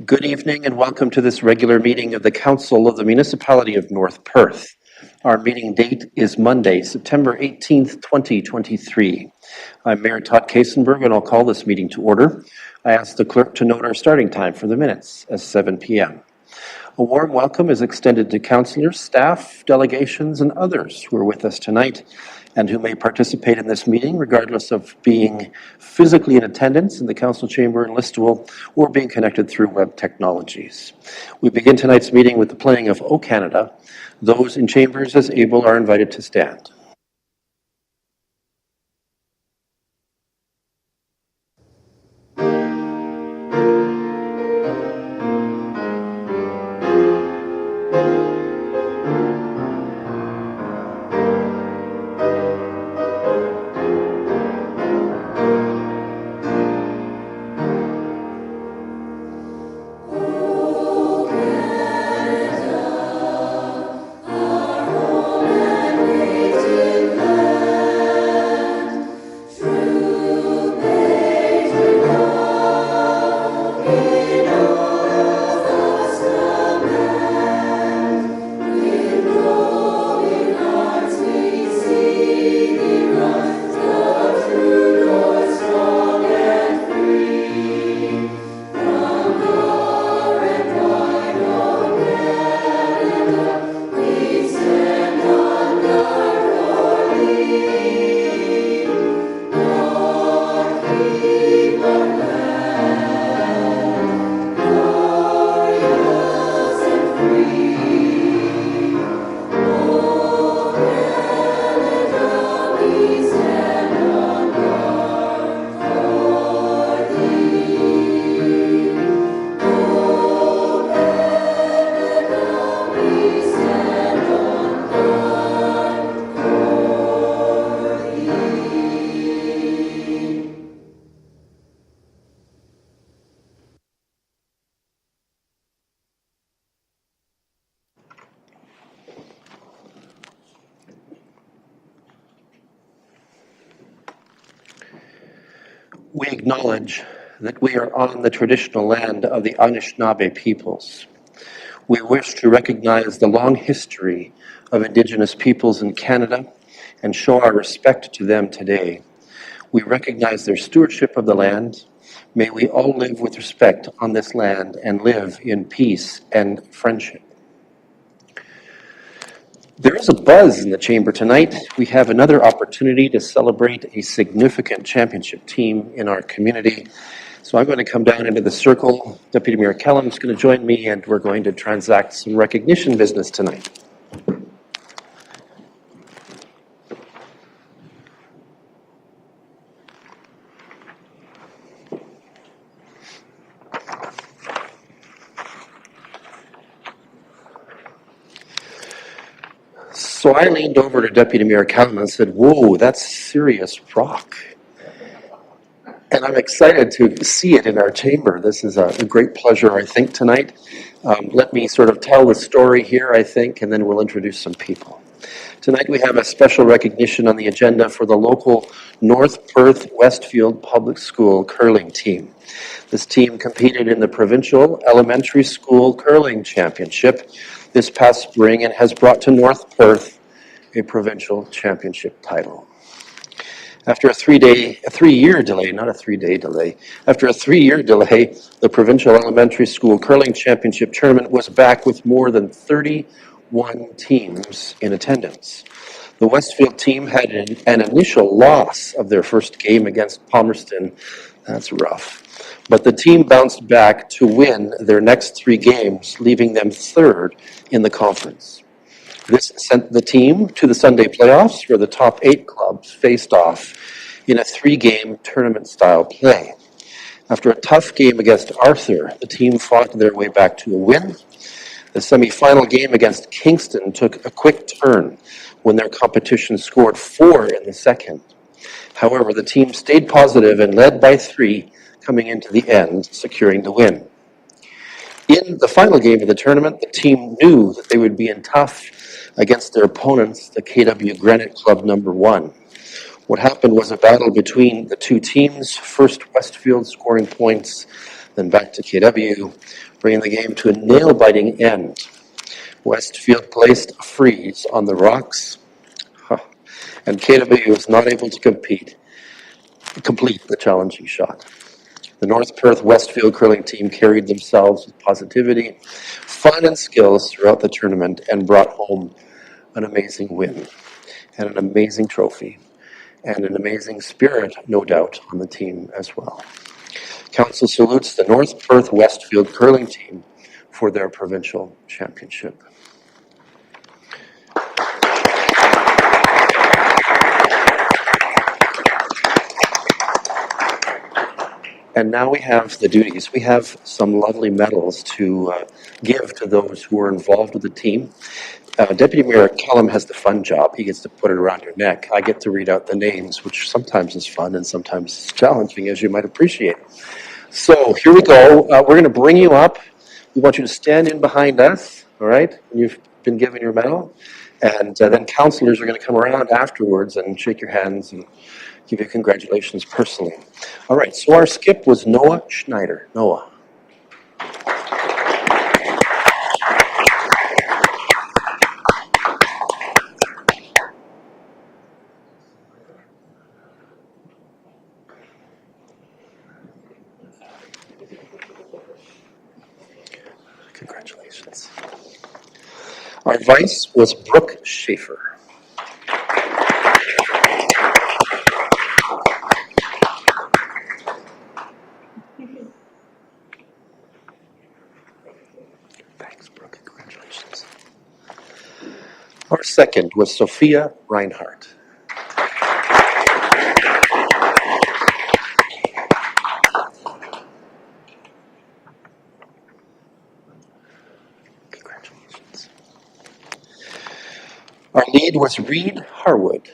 Good evening and welcome to this regular meeting of the Council of the Municipality of North Perth. Our meeting date is Monday, September 18th, 2023. I'm Mayor Todd Kasenberg and I'll call this meeting to order. I ask the clerk to note our starting time for the minutes as 7 p.m. A warm welcome is extended to councillors, staff, delegations, and others who are with us tonight and who may participate in this meeting regardless of being physically in attendance in the council chamber in Listowel or being connected through web technologies. We begin tonight's meeting with the playing of O Canada. Those in chambers as able are invited to stand. We acknowledge that we are on the traditional land of the Anishinaabe peoples. We wish to recognize the long history of Indigenous peoples in Canada and show our respect to them today. We recognize their stewardship of the land. May we all live with respect on this land and live in peace and friendship. There is a buzz in the chamber tonight. We have another opportunity to celebrate a significant championship team in our community. So I'm going to come down into the circle. Deputy Mayor Kellum is going to join me, and we're going to transact some recognition business tonight. So I leaned over to Deputy Mayor Kellum and said, "Whoa, that's serious rock." And I'm excited to see it in our chamber. This is a great pleasure, I think, tonight. Let me sort of tell the story here, I think, and then we'll introduce some people. Tonight we have a special recognition on the agenda for the local North Perth Westfield Public School curling team. This team competed in the Provincial Elementary School Curling Championship this past spring and has brought to North Perth a provincial championship title. After a three-year delay, the Provincial Elementary School Curling Championship Tournament was back with more than 31 teams in attendance. The Westfield team had an initial loss of their first game against Palmerston. That's rough. But the team bounced back to win their next 3 games, leaving them third in the conference. This sent the team to the Sunday playoffs, where the top 8 clubs faced off in a 3-game tournament-style play. After a tough game against Arthur, the team fought their way back to a win. The semi-final game against Kingston took a quick turn when their competition scored 4 in the second. However, the team stayed positive and led by 3 coming into the end, securing the win. In the final game of the tournament, the team knew that they would be in tough against their opponents, the KW Granite Club number 1. What happened was a battle between the two teams, first Westfield scoring points, then back to KW, bringing the game to a nail-biting end. Westfield placed a freeze on the rocks, and KW was not able to complete the challenging shot. The North Perth Westfield curling team carried themselves with positivity, fun, and skills throughout the tournament and brought home an amazing win and an amazing trophy and an amazing spirit, no doubt, on the team as well. Council salutes the North Perth Westfield curling team for their provincial championship. And now we have the duties. We have some lovely medals to give to those who are involved with the team. Deputy Mayor Kellum has the fun job. He gets to put it around your neck. I get to read out the names, which sometimes is fun and sometimes is challenging, as you might appreciate. So here we go. We're going to bring you up. We want you to stand in behind us, all right? You've been given your medal. And then counselors are going to come around afterwards and shake your hands and give you congratulations personally. All right, so our skip was Noah Schneider. Noah. Congratulations. Our vice was Brooke Schaefer. Thanks, Brooke. Congratulations. Our second was Sophia Reinhardt. Congratulations. Our lead was Reed Harwood.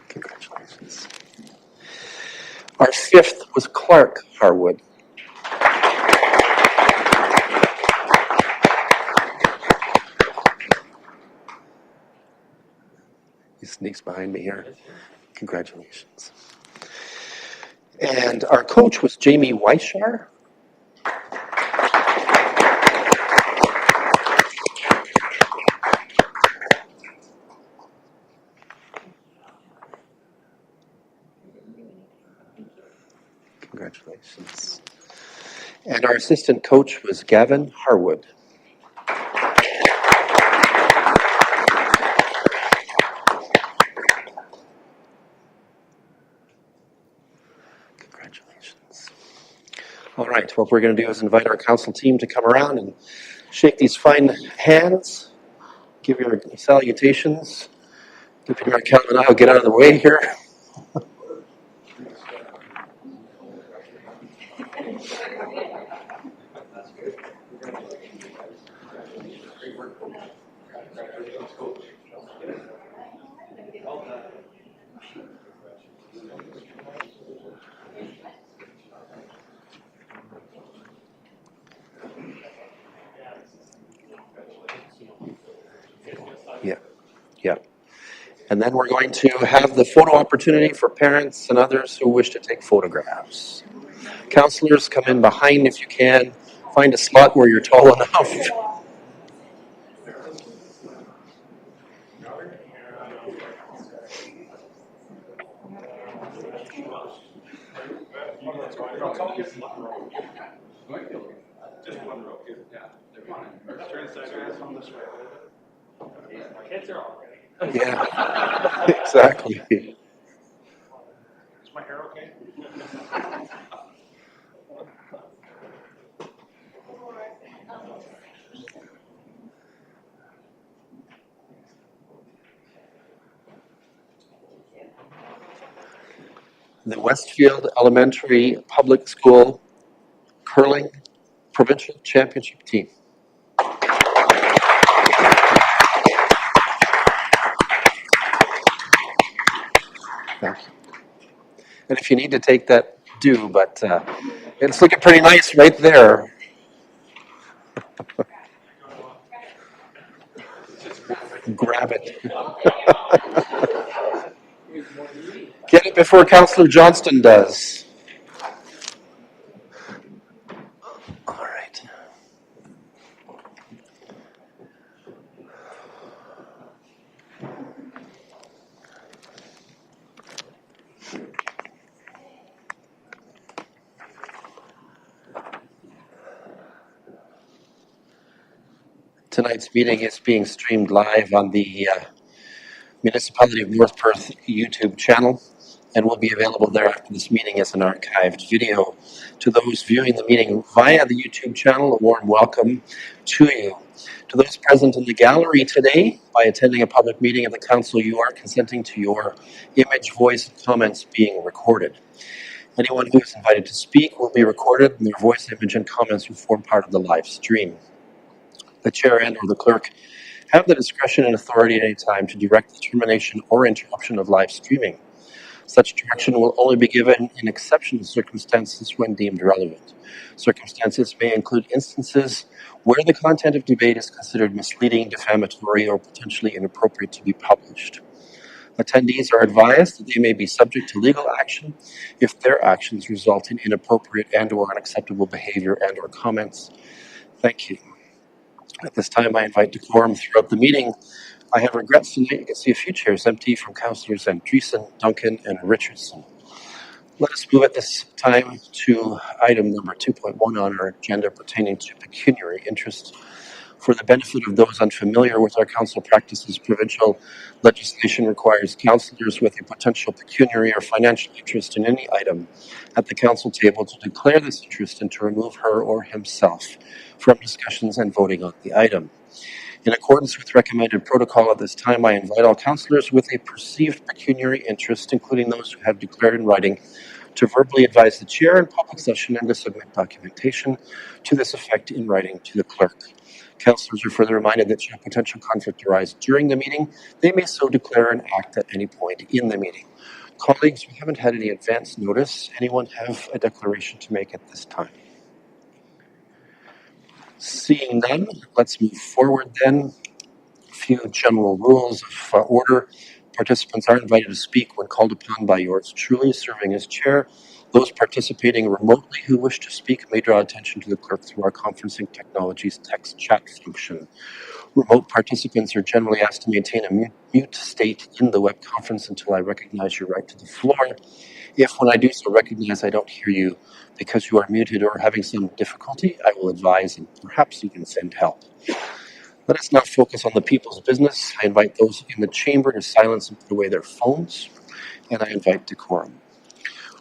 Congratulations. Our fifth was Clark Harwood. He sneaks behind me here. Congratulations. And our coach was Jamie Weishar. Congratulations. And our assistant coach was Gavin Harwood. Congratulations. All right, what we're going to do is invite our council team to come around and shake these fine hands, give your salutations. Deputy Mayor Kellum and I will get out of the way here. Yeah. And then we're going to have the photo opportunity for parents and others who wish to take photographs. Counselors, come in behind if you can. Find a slot where you're tall enough. Yeah, exactly. Is my hair okay? The Westfield Elementary Public School Curling Provincial Championship team. Thank you. And if you need to take that, do, but it's looking pretty nice right there. Grab it. Get it before Councillor Johnston does. All right. Tonight's meeting is being streamed live on the Municipality of North Perth YouTube channel and will be available there after this meeting as an archived video. To those viewing the meeting via the YouTube channel, a warm welcome to you. To those present in the gallery today, by attending a public meeting of the Council, you are consenting to your image, voice, and comments being recorded. Anyone who is invited to speak will be recorded, and their voice, image, and comments will form part of the live stream. The chair and or the clerk have the discretion and authority at any time to direct the termination or interruption of live streaming. Such direction will only be given in exceptional circumstances when deemed relevant. Circumstances may include instances where the content of debate is considered misleading, defamatory, or potentially inappropriate to be published. Attendees are advised that they may be subject to legal action if their actions result in inappropriate and or unacceptable behavior and or comments. Thank you. At this time, I invite decorum throughout the meeting. I have regrets tonight. You can see a few chairs empty from Councillors Andreessen, Duncan, and Richardson. Let us move at this time to item number 2.1 on our agenda pertaining to pecuniary interest. For the benefit of those unfamiliar with our council practices, provincial legislation requires councillors with a potential pecuniary or financial interest in any item at the council table to declare this interest and to remove her or himself from discussions and voting on the item. In accordance with recommended protocol at this time, I invite all councillors with a perceived pecuniary interest, including those who have declared in writing, to verbally advise the chair in public session and to submit documentation to this effect in writing to the clerk. Councillors are further reminded that should a potential conflict arise during the meeting, they may so declare and act at any point in the meeting. Colleagues, we haven't had any advance notice. Anyone have a declaration to make at this time? Seeing none, let's move forward then. A few general rules of order. Participants are invited to speak when called upon by yours truly, serving as chair. Those participating remotely who wish to speak may draw attention to the clerk through our conferencing technology's text chat function. Remote participants are generally asked to maintain a mute state in the web conference until I recognize your right to the floor. If, when I do so, recognize I don't hear you because you are muted or having some difficulty, I will advise and perhaps even send help. Let us now focus on the people's business. I invite those in the chamber to silence and put away their phones, and I invite decorum.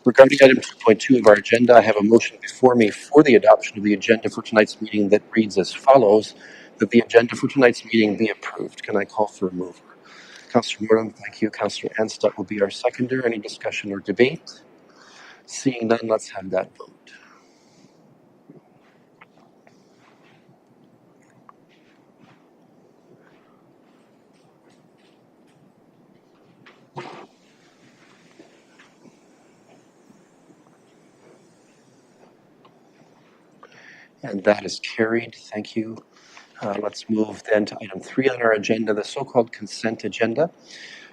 Regarding item 2.2 of our agenda, I have a motion before me for the adoption of the agenda for tonight's meeting that reads as follows, that the agenda for tonight's meeting be approved. Can I call for a mover? Councillor Moran, thank you. Councillor Anstut will be our seconder. Any discussion or debate? Seeing none, let's have that vote. And that is carried. Thank you. Let's move then to item 3 on our agenda, the so-called consent agenda.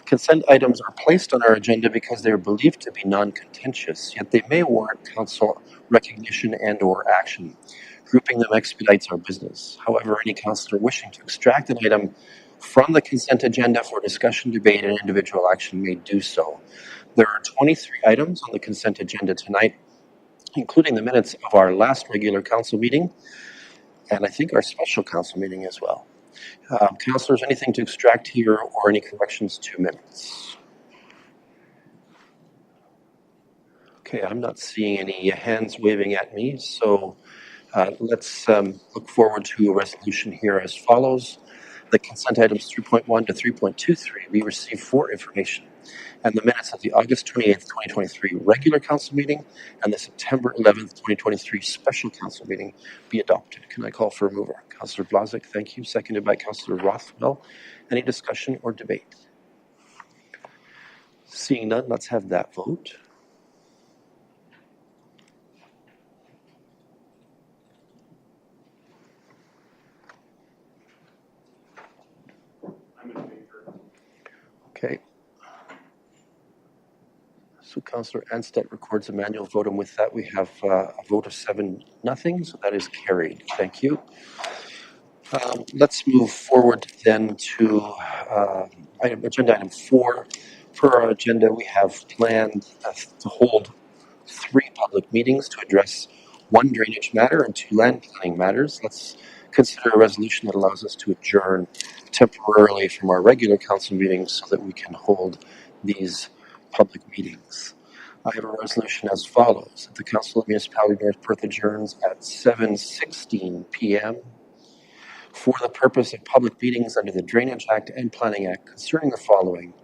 Consent items are placed on our agenda because they are believed to be non-contentious, yet they may warrant council recognition and or action. Grouping them expedites our business. However, any councillor wishing to extract an item from the consent agenda for discussion, debate, and individual action may do so. There are 23 items on the consent agenda tonight, including the minutes of our last regular council meeting, and I think our special council meeting as well. Councillors, anything to extract here or any corrections to minutes? Okay, I'm not seeing any hands waving at me, so let's look forward to a resolution here as follows. The consent items 3.1 to 3.23 be received for information, and the minutes of the August 28th, 2023 regular council meeting and the September 11th, 2023 special council meeting be adopted. Can I call for a mover? Councillor Blazek, thank you. Seconded by Councillor Rothwell. Any discussion or debate? Seeing none, let's have that vote. Okay. So Councillor Anstett records a manual vote, and with that, we have a vote of 7-0, so that is carried. Thank you. Let's move forward then to agenda item 4. Per our agenda, we have planned to hold 3 public meetings to address 1 drainage matter and 2 land planning matters. Let's consider a resolution that allows us to adjourn temporarily from our regular council meetings so that we can hold these public meetings. I have a resolution as follows: that the Council of Municipality of North Perth adjourns at 7:16 p.m. for the purpose of public meetings under the Drainage Act and Planning Act concerning the following.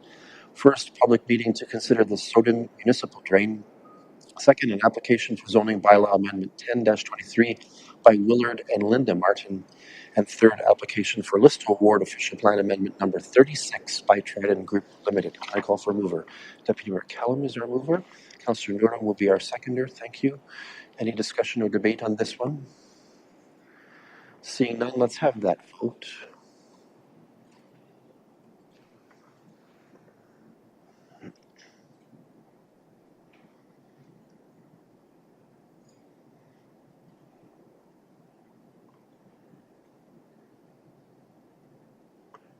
First, public meeting to consider the Soden Municipal Drain. Second, an application for zoning bylaw amendment 10-23 by Willard and Linda Martin. And third, application for list to award official plan amendment number 36 by Trident Group Limited. Can I call for a mover? Deputy Mayor Callum is our mover. Councillor Nordholm will be our seconder. Thank you. Any discussion or debate on this one? Seeing none, let's have that vote.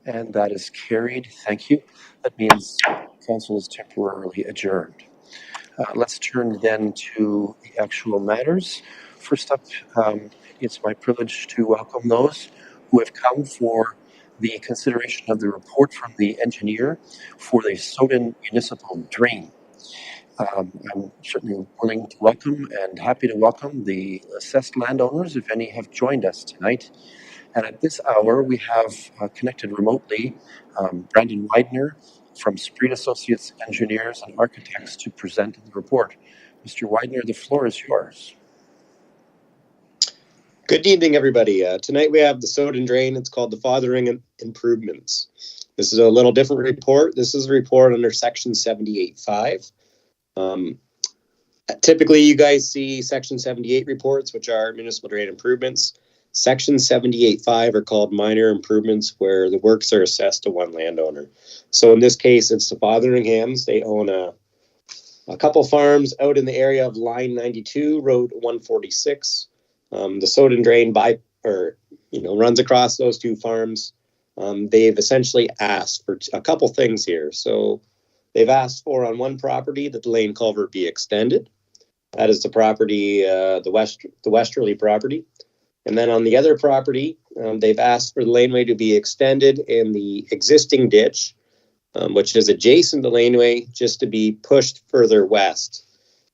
And that is carried. Thank you. That means council is temporarily adjourned. Let's turn then to the actual matters. First up, it's my privilege to welcome those who have come for the consideration of the report from the engineer for the Soden Municipal Drain. I'm certainly willing to welcome and happy to welcome the assessed landowners, if any have joined us tonight. And at this hour, we have connected remotely Brandon Widener from Spreed Associates Engineers and Architects to present the report. Mr. Widener, the floor is yours. Good evening, everybody. Tonight we have the Soden Drain. It's called the Fathering Improvements. This is a little different report. This is a report under Section 78.5. Typically, you guys see Section 78 reports, which are municipal drain improvements. Section 78.5 are called minor improvements, where the works are assessed to one landowner. So in this case, it's the Fotheringhams. They own a couple farms out in the area of Line 92, Road 146. The Soden Drain runs across those 2 farms. They've essentially asked for a couple things here. So they've asked for, on one property, that the lane culvert be extended. That is the property, the westerly property. And then on the other property, they've asked for the laneway to be extended in the existing ditch, which is adjacent to the laneway, just to be pushed further west.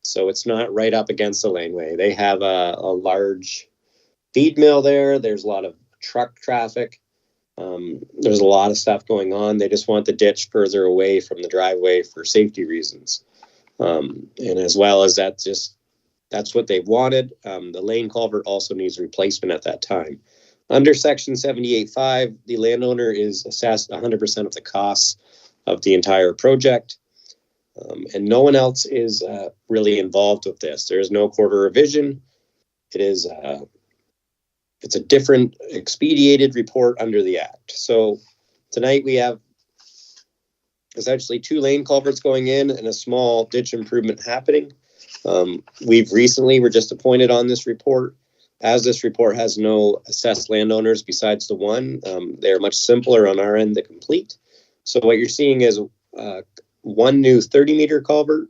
So it's not right up against the laneway. They have a large feed mill there. There's a lot of truck traffic. There's a lot of stuff going on. They just want the ditch further away from the driveway for safety reasons. And as well as that's what they wanted. The lane culvert also needs replacement at that time. Under Section 78.5, the landowner is assessed 100% of the costs of the entire project. And no one else is really involved with this. There is no quarter revision. It's a different expedited report under the Act. So tonight we have essentially 2 lane culverts going in and a small ditch improvement happening. We're just appointed on this report. As this report has no assessed landowners besides the one, they're much simpler on our end to complete. So what you're seeing is one new 30-meter culvert,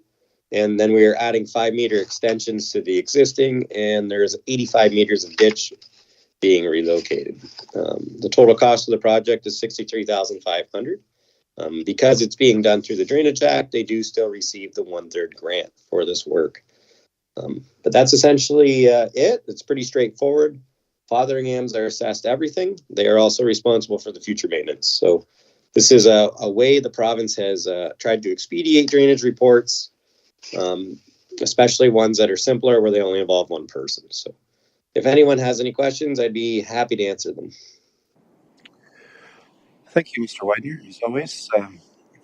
and then we are adding 5-meter extensions to the existing, and there's 85 meters of ditch being relocated. The total cost of the project is $63,500. Because it's being done through the Drainage Act, they do still receive the 1/3 grant for this work. But that's essentially it. It's pretty straightforward. Fotheringhams are assessed everything. They are also responsible for the future maintenance. So this is a way the province has tried to expedite drainage reports, especially ones that are simpler where they only involve one person. So if anyone has any questions, I'd be happy to answer them. Thank you, Mr. Widener, as always.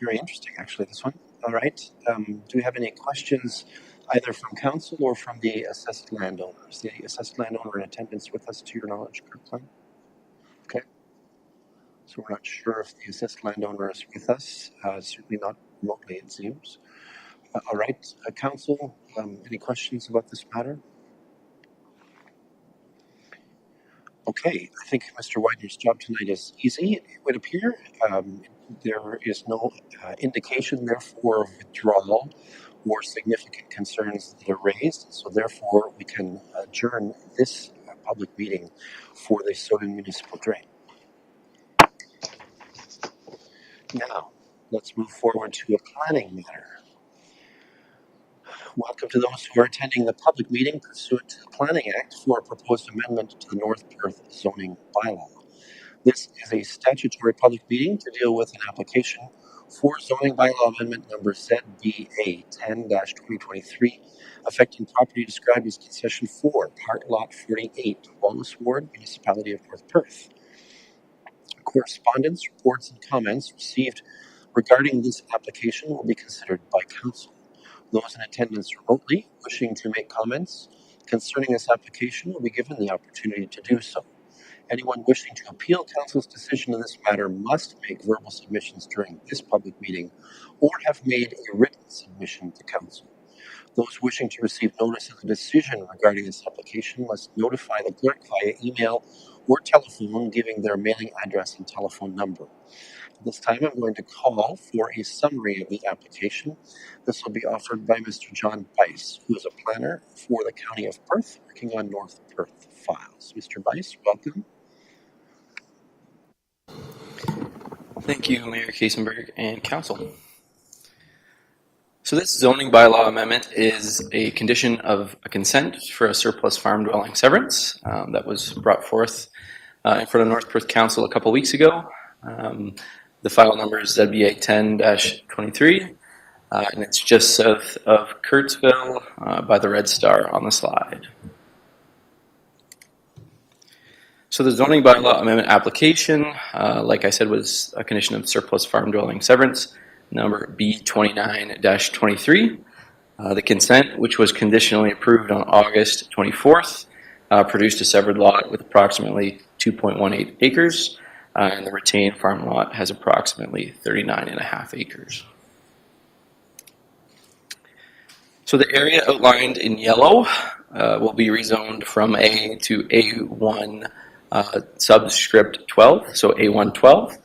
Very interesting, actually, this one. All right. Do we have any questions either from council or from the assessed landowners? The assessed landowner in attendance with us, to your knowledge, Kirkland? Okay. So we're not sure if the assessed landowner is with us, certainly not remotely, it seems. All right, Council, any questions about this matter? Okay, I think Mr. Widener's job tonight is easy, it would appear. There is no indication, therefore, of withdrawal or significant concerns that are raised, so therefore we can adjourn this public meeting for the Southern Municipal Drain. Now, let's move forward to a planning matter. Welcome to those who are attending the public meeting pursuant to the Planning Act for a proposed amendment to the North Perth zoning bylaw. This is a statutory public meeting to deal with an application for zoning bylaw amendment number ZBA 10-2023, affecting property described as concession 4, part lot 48, Wallace Ward, Municipality of North Perth. Correspondence, reports, and comments received regarding this application will be considered by council. Those in attendance remotely wishing to make comments concerning this application will be given the opportunity to do so. Anyone wishing to appeal council's decision in this matter must make verbal submissions during this public meeting or have made a written submission to council. Those wishing to receive notice of the decision regarding this application must notify the clerk via email or telephone, giving their mailing address and telephone number. At this time, I'm going to call for a summary of the application. This will be offered by Mr. John Bice, who is a planner for the County of Perth, working on North Perth files. Mr. Bice, welcome. Thank you, Mayor Kasenberg and Council. So this zoning bylaw amendment is a condition of a consent for a surplus farm dwelling severance that was brought forth in front of North Perth Council a couple weeks ago. The file number is ZBA 10-23, and it's just south of Kurtzville by the red star on the slide. So the zoning bylaw amendment application, like I said, was a condition of surplus farm dwelling severance, number B29-23. The consent, which was conditionally approved on August 24th, produced a severed lot with approximately 2.18 acres, and the retained farm lot has approximately 39.5 acres. So the area outlined in yellow will be rezoned from A to A1 subscript 12, so A112,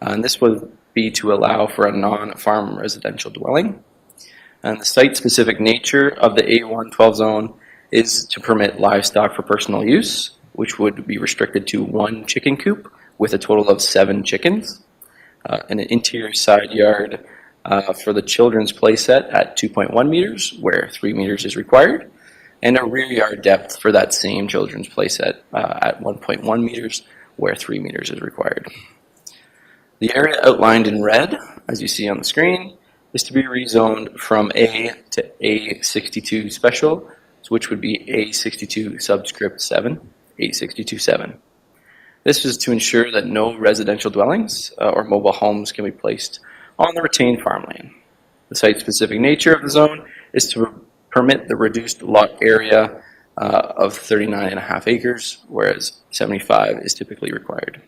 and this would be to allow for a non-farm residential dwelling. And the site-specific nature of the A112 zone is to permit livestock for personal use, which would be restricted to 1 chicken coop with a total of 7 chickens, and an interior side yard for the children's play set at 2.1 meters, where 3 meters is required, and a rear yard depth for that same children's play set at 1.1 meters, where 3 meters is required. The area outlined in red, as you see on the screen, is to be rezoned from A to A62 special, which would be A62 subscript 7, A62 7. This is to ensure that no residential dwellings or mobile homes can be placed on the retained farmland. The site-specific nature of the zone is to permit the reduced lot area of 39.5 acres, whereas 75 is typically required.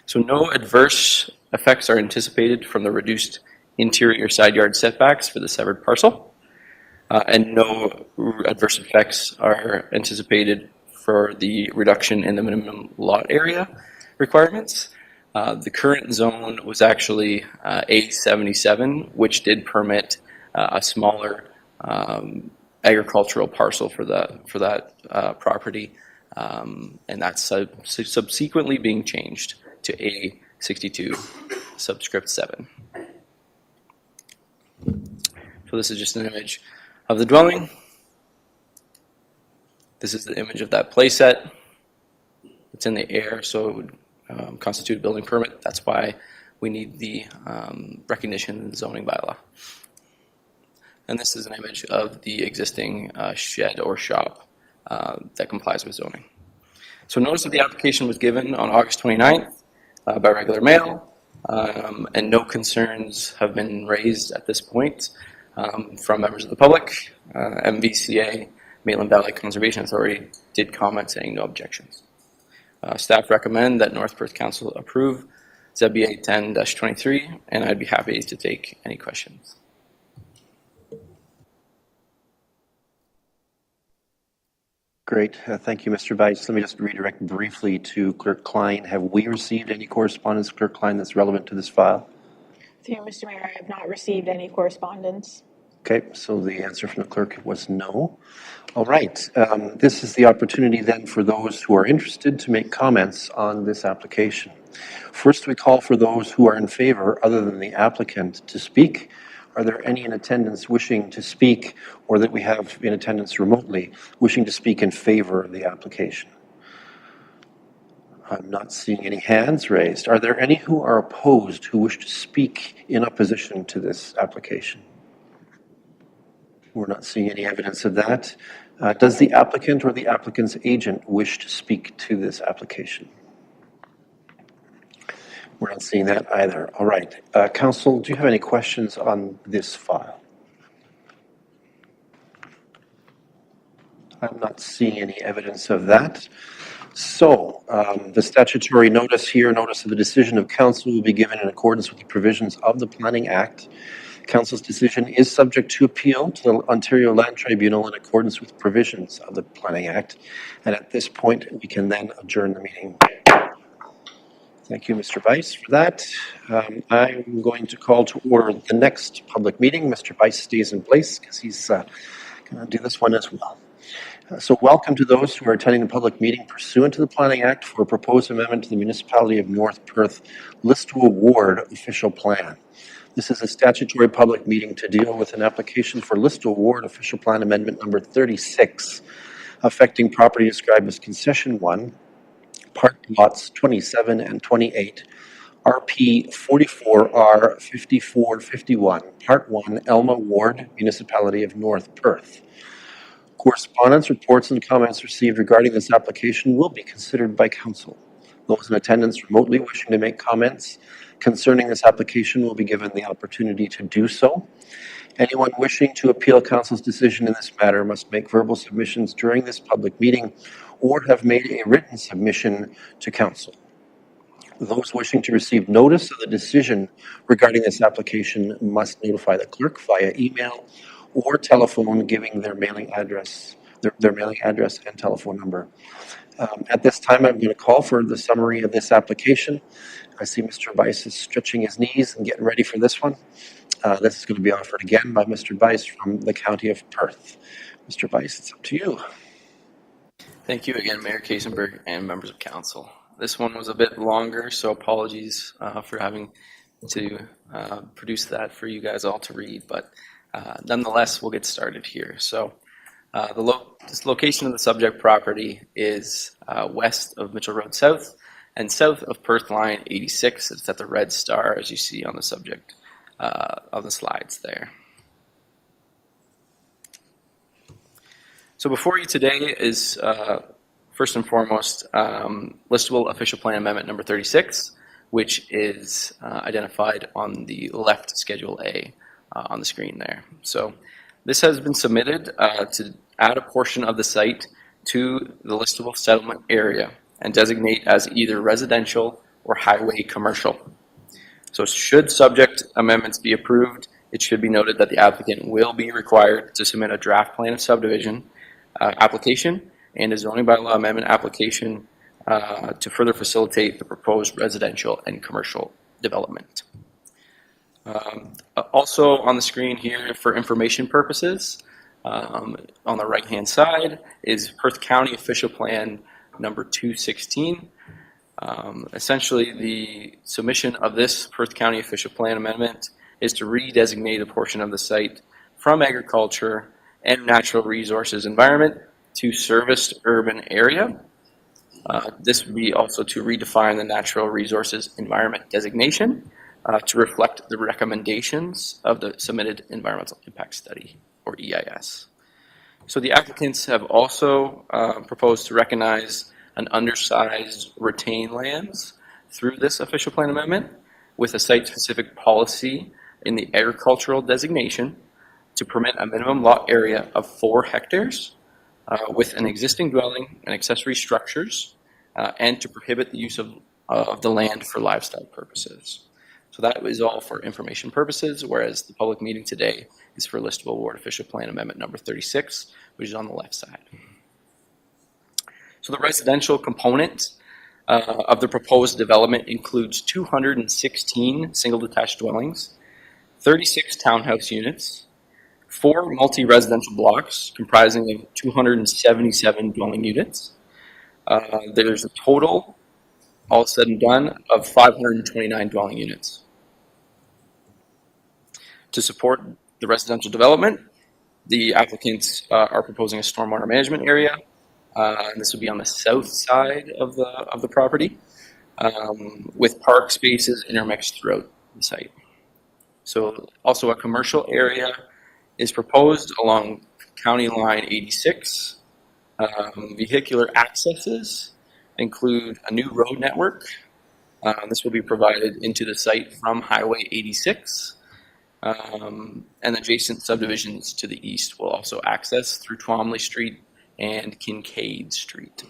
So no adverse effects are anticipated from the reduced interior side yard setbacks for the severed parcel, and no adverse effects are anticipated for the reduction in the minimum lot area requirements. The current zone was actually A77, which did permit a smaller agricultural parcel for that property, and that's subsequently being changed to A62 subscript 7. So this is just an image of the dwelling. This is the image of that playset. It's in the air, so it would constitute a building permit. That's why we need the recognition in the zoning bylaw. And this is an image of the existing shed or shop that complies with zoning. So notice of the application was given on August 29th by regular mail, and no concerns have been raised at this point from members of the public. MVCA, Maitland Valley Conservation Authority, did comment saying no objections. Staff recommend that North Perth Council approve ZBA 10-23, and I'd be happy to take any questions. Great. Thank you, Mr. Bice. Let me just redirect briefly to Clerk Klein. Have we received any correspondence, Clerk Klein, that's relevant to this file? Through Mr. Mayor, I have not received any correspondence. Okay, so the answer from the clerk was no. All right. This is the opportunity then for those who are interested to make comments on this application. First, we call for those who are in favor, other than the applicant, to speak. Are there any in attendance wishing to speak, or that we have in attendance remotely, wishing to speak in favor of the application? I'm not seeing any hands raised. Are there any who are opposed who wish to speak in opposition to this application? We're not seeing any evidence of that. Does the applicant or the applicant's agent wish to speak to this application? We're not seeing that either. All right. Council, do you have any questions on this file? I'm not seeing any evidence of that. So the statutory notice here, notice of the decision of council, will be given in accordance with the provisions of the Planning Act. Council's decision is subject to appeal to the Ontario Land Tribunal in accordance with provisions of the Planning Act. And at this point, we can then adjourn the meeting. Thank you, Mr. Bice, for that. I'm going to call to order the next public meeting. Mr. Bice stays in place because he's going to do this one as well. So welcome to those who are attending the public meeting pursuant to the Planning Act for a proposed amendment to the Municipality of North Perth List to Award Official Plan. This is a statutory public meeting to deal with an application for List to Award Official Plan Amendment number 36, affecting property described as Concession 1, Part Lots 27 and 28, RP 44R 5451, Part 1, Elma Ward, Municipality of North Perth. Correspondence, reports, and comments received regarding this application will be considered by council. Those in attendance remotely wishing to make comments concerning this application will be given the opportunity to do so. Anyone wishing to appeal council's decision in this matter must make verbal submissions during this public meeting or have made a written submission to council. Those wishing to receive notice of the decision regarding this application must notify the clerk via email or telephone, giving their mailing address, their mailing address and telephone number. At this time, I'm going to call for the summary of this application. I see Mr. Bice is stretching his knees and getting ready for this one. This is going to be offered again by Mr. Bice from the County of Perth. Mr. Bice, it's up to you. Thank you again, Mayor Kasenberg and members of council. This one was a bit longer, so apologies for having to produce that for you guys all to read, but nonetheless, we'll get started here. So this location of the subject property is west of Mitchell Road South and south of Perth Line 86. It's at the red star, as you see on the subject of the slides there. So before you today is, first and foremost, listable official plan amendment number 36, which is identified on the left Schedule A on the screen there. So this has been submitted to add a portion of the site to the listable settlement area and designate as either residential or highway commercial. So should subject amendments be approved, it should be noted that the applicant will be required to submit a draft plan of subdivision application and a zoning bylaw amendment application to further facilitate the proposed residential and commercial development. Also on the screen here for information purposes, on the right hand side is Perth County Official Plan number 216. Essentially, the submission of this Perth County Official Plan amendment is to redesignate a portion of the site from agriculture and natural resources environment to serviced urban area. This would be also to redefine the natural resources environment designation to reflect the recommendations of the submitted environmental impact study, or EIS. So the applicants have also proposed to recognize an undersized retained lands through this official plan amendment with a site-specific policy in the agricultural designation to permit a minimum lot area of 4 hectares with an existing dwelling and accessory structures and to prohibit the use of of the land for livestock purposes. So that is all for information purposes, whereas the public meeting today is for listable ward official plan amendment number 36, which is on the left side. So the residential component of the proposed development includes 216 single detached dwellings, 36 townhouse units, 4 multi-residential blocks comprising of 277 dwelling units. There's a total, all said and done, of 529 dwelling units. To support the residential development, the applicants are proposing a stormwater management area. And this would be on the south side of the property, with park spaces intermixed throughout the site. So also a commercial area is proposed along County Line 86. Vehicular accesses include a new road network. This will be provided into the site from Highway 86. And adjacent subdivisions to the east will also access through Twomley Street and Kincaid Street.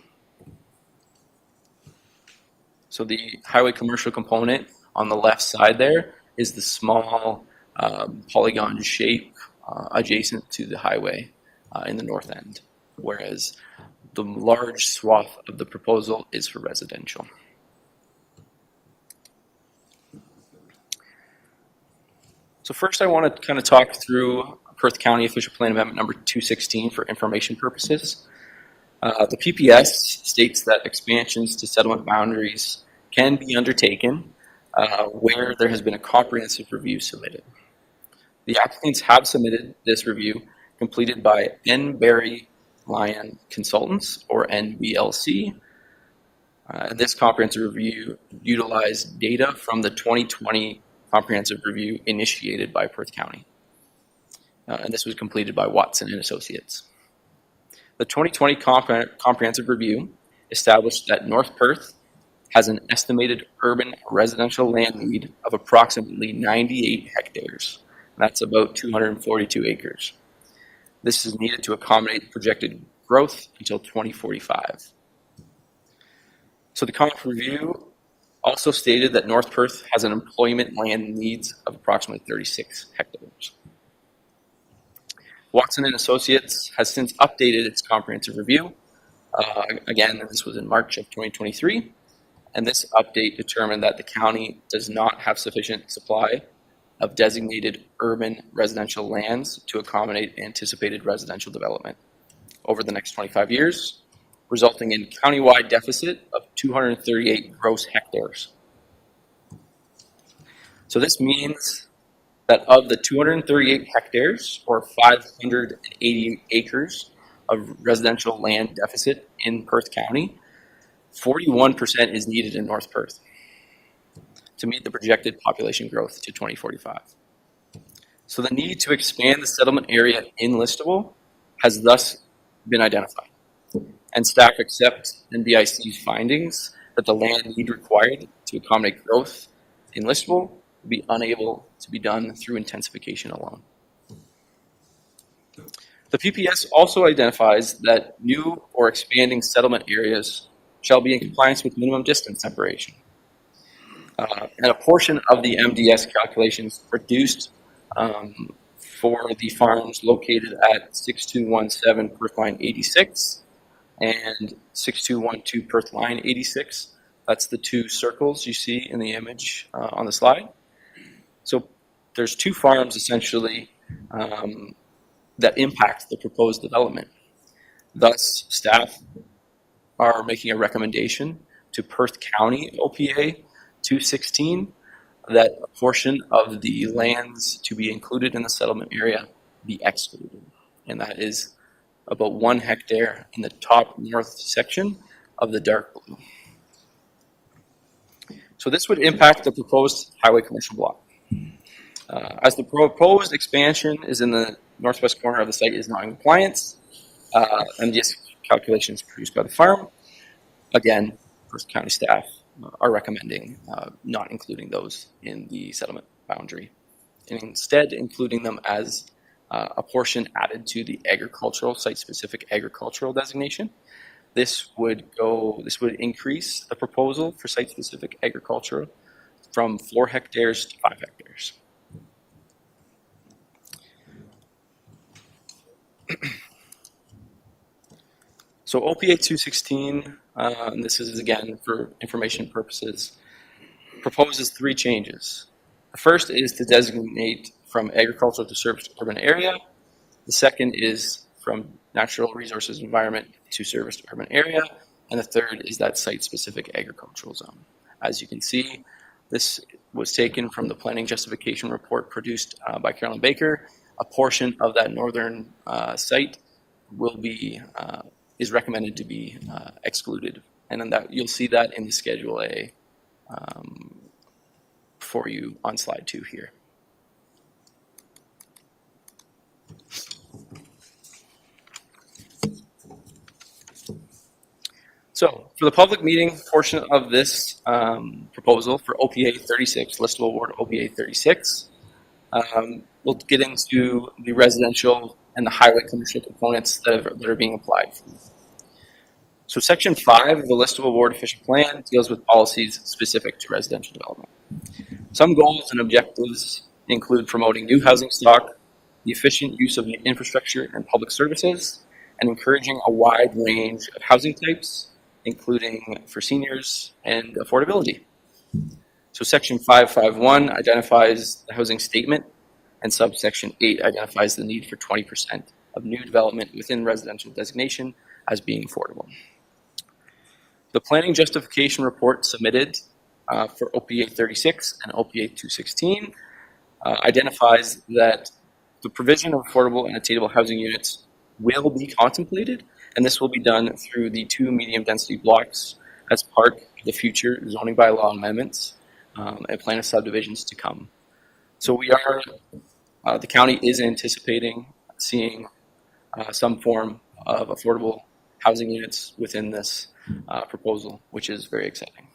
So the highway commercial component on the left side there is the small polygon shape adjacent to the highway in the north end, whereas the large swath of the proposal is for residential. So first I want to kind of talk through Perth County Official Plan Amendment number 216 for information purposes. The PPS states that expansions to settlement boundaries can be undertaken where there has been a comprehensive review submitted. The applicants have submitted this review completed by N. Barry Lyon Consultants, or NBLC. This comprehensive review utilized data from the 2020 comprehensive review initiated by Perth County. And this was completed by Watson and Associates. The 2020 comprehensive review established that North Perth has an estimated urban residential land need of approximately 98 hectares. That's about 242 acres. This is needed to accommodate projected growth until 2045. So the comp review also stated that North Perth has an employment land needs of approximately 36 hectares. Watson and Associates has since updated its comprehensive review. Again, this was in March of 2023, and this update determined that the county does not have sufficient supply of designated urban residential lands to accommodate anticipated residential development over the next 25 years, resulting in countywide deficit of 238 gross hectares. So this means that of the 238 hectares, or 580 acres of residential land deficit in Perth County, 41% is needed in North Perth to meet the projected population growth to 2045. So the need to expand the settlement area in listable has thus been identified. And staff accept NBIC's findings that the land need required to accommodate growth in listable will be unable to be done through intensification alone. The PPS also identifies that new or expanding settlement areas shall be in compliance with minimum distance separation. And a portion of the MDS calculations produced for the farms located at 6217 Perth Line 86 and 6212 Perth Line 86. That's the two circles you see in the image on the slide. So there's two farms essentially that impact the proposed development. Thus, staff are making a recommendation to Perth County OPA 216 that a portion of the lands to be included in the settlement area be excluded. And that is about 1 hectare in the top north section of the dark blue. So this would impact the proposed highway commercial block. As the proposed expansion is in the northwest corner of the site is not in compliance, MDS calculations produced by the farm, again, Perth County staff are recommending not including those in the settlement boundary, and instead including them as a portion added to the agricultural, site-specific agricultural designation This would increase the proposal for site-specific agriculture from 4 hectares to 5 hectares. So OPA 216, and this is again for information purposes, proposes 3 changes. The first is to designate from agricultural to service urban area. The second is from natural resources environment to service urban area. And the third is that site-specific agricultural zone. As you can see, this was taken from the planning justification report produced by Carolyn Baker. A portion of that northern site is recommended to be excluded. And then you'll see that in the Schedule A for you on slide 2 here. So for the public meeting portion of this proposal for OPA 36, listable award OPA 36, we'll get into the residential and the highway commercial components that are being applied. So Section 5 of the listable award official plan deals with policies specific to residential development. Some goals and objectives include promoting new housing stock, the efficient use of infrastructure and public services, and encouraging a wide range of housing types, including for seniors and affordability. So Section 551 identifies the housing statement, and subsection 8 identifies the need for 20% of new development within residential designation as being affordable. The planning justification report submitted for OPA 36 and OPA 216 identifies that the provision of affordable and attainable housing units will be contemplated, and this will be done through the 2 medium density blocks as part of the future zoning bylaw amendments and plan of subdivisions to come. So the county is anticipating seeing some form of affordable housing units within this proposal, which is very exciting.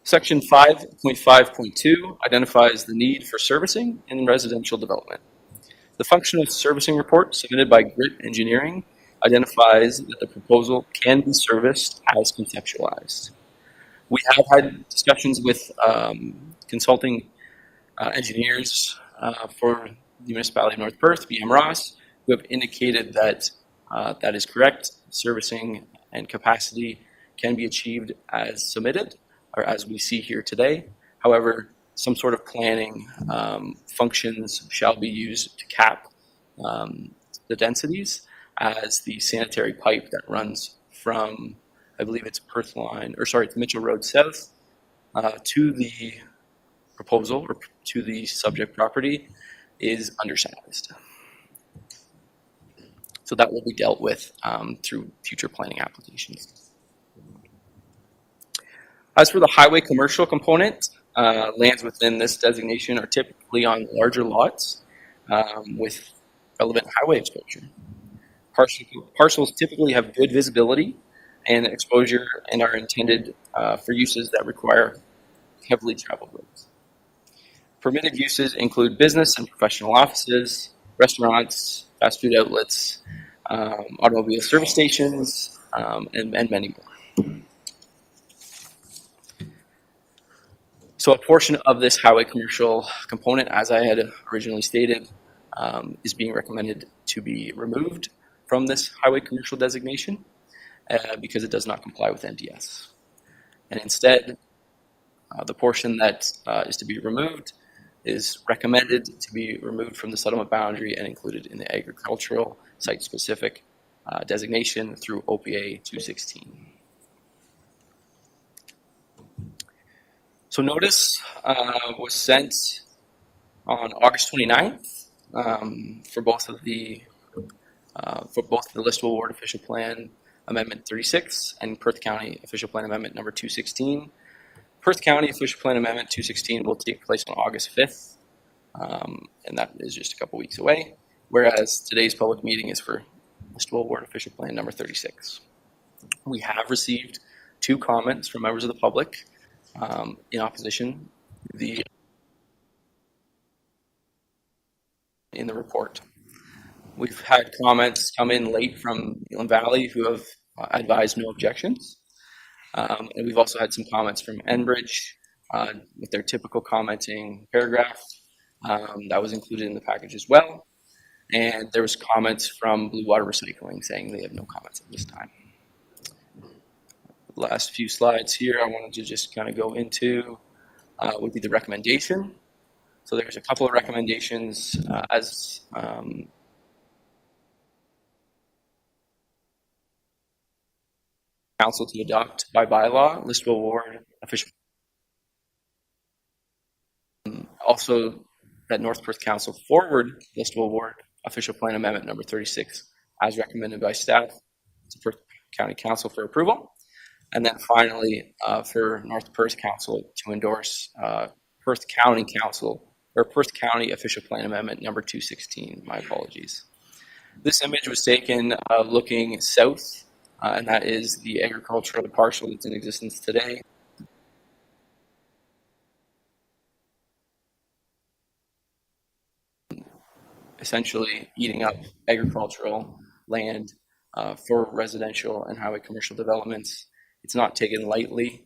Section 5.5.2 identifies the need for servicing in residential development. The functional servicing report submitted by Grit Engineering identifies that the proposal can be serviced as conceptualized. We have had discussions with consulting engineers for the municipality of North Perth, BM Ross, who have indicated that that is correct. Servicing and capacity can be achieved as submitted, or as we see here today. However, some sort of planning functions shall be used to cap the densities, as the sanitary pipe that runs from, I believe it's the Mitchell Road South to the proposal or to the subject property is undersized. So that will be dealt with through future planning applications. As for the highway commercial component, lands within this designation are typically on larger lots with relevant highway exposure. Parcels typically have good visibility and exposure and are intended for uses that require heavily traveled roads. Permitted uses include business and professional offices, restaurants, fast food outlets, automobile service stations, and many more. So a portion of this highway commercial component, as I had originally stated, is being recommended to be removed from this highway commercial designation because it does not comply with NDS. And instead, the portion that is to be removed is recommended to be removed from the settlement boundary and included in the agricultural site-specific designation through OPA 216. So notice was sent on August 29th for both the listable award official plan amendment 36 and Perth County official plan amendment number 216. Perth County official plan amendment 216 will take place on August 5th, and that is just a couple weeks away, whereas today's public meeting is for listable award official plan number 36. We have received 2 comments from members of the public in opposition in the report. We've had comments come in late from Inland Valley who have advised no objections. And we've also had some comments from Enbridge with their typical commenting paragraph. That was included in the package as well. And there was comments from Blue Water Recycling saying they have no comments at this time. The last few slides here I wanted to just kind of go into would be the recommendation. So there's a couple of recommendations as council to adopt by bylaw listable ward official. Also, that North Perth Council forward listable ward official plan amendment number 36 as recommended by staff to Perth County Council for approval. And then finally, for North Perth Council to endorse Perth County Council or Perth County official plan amendment number 216. My apologies. This image was taken looking south, and that is the agricultural parcel that's in existence today. Essentially eating up agricultural land for residential and highway commercial developments. It's not taken lightly.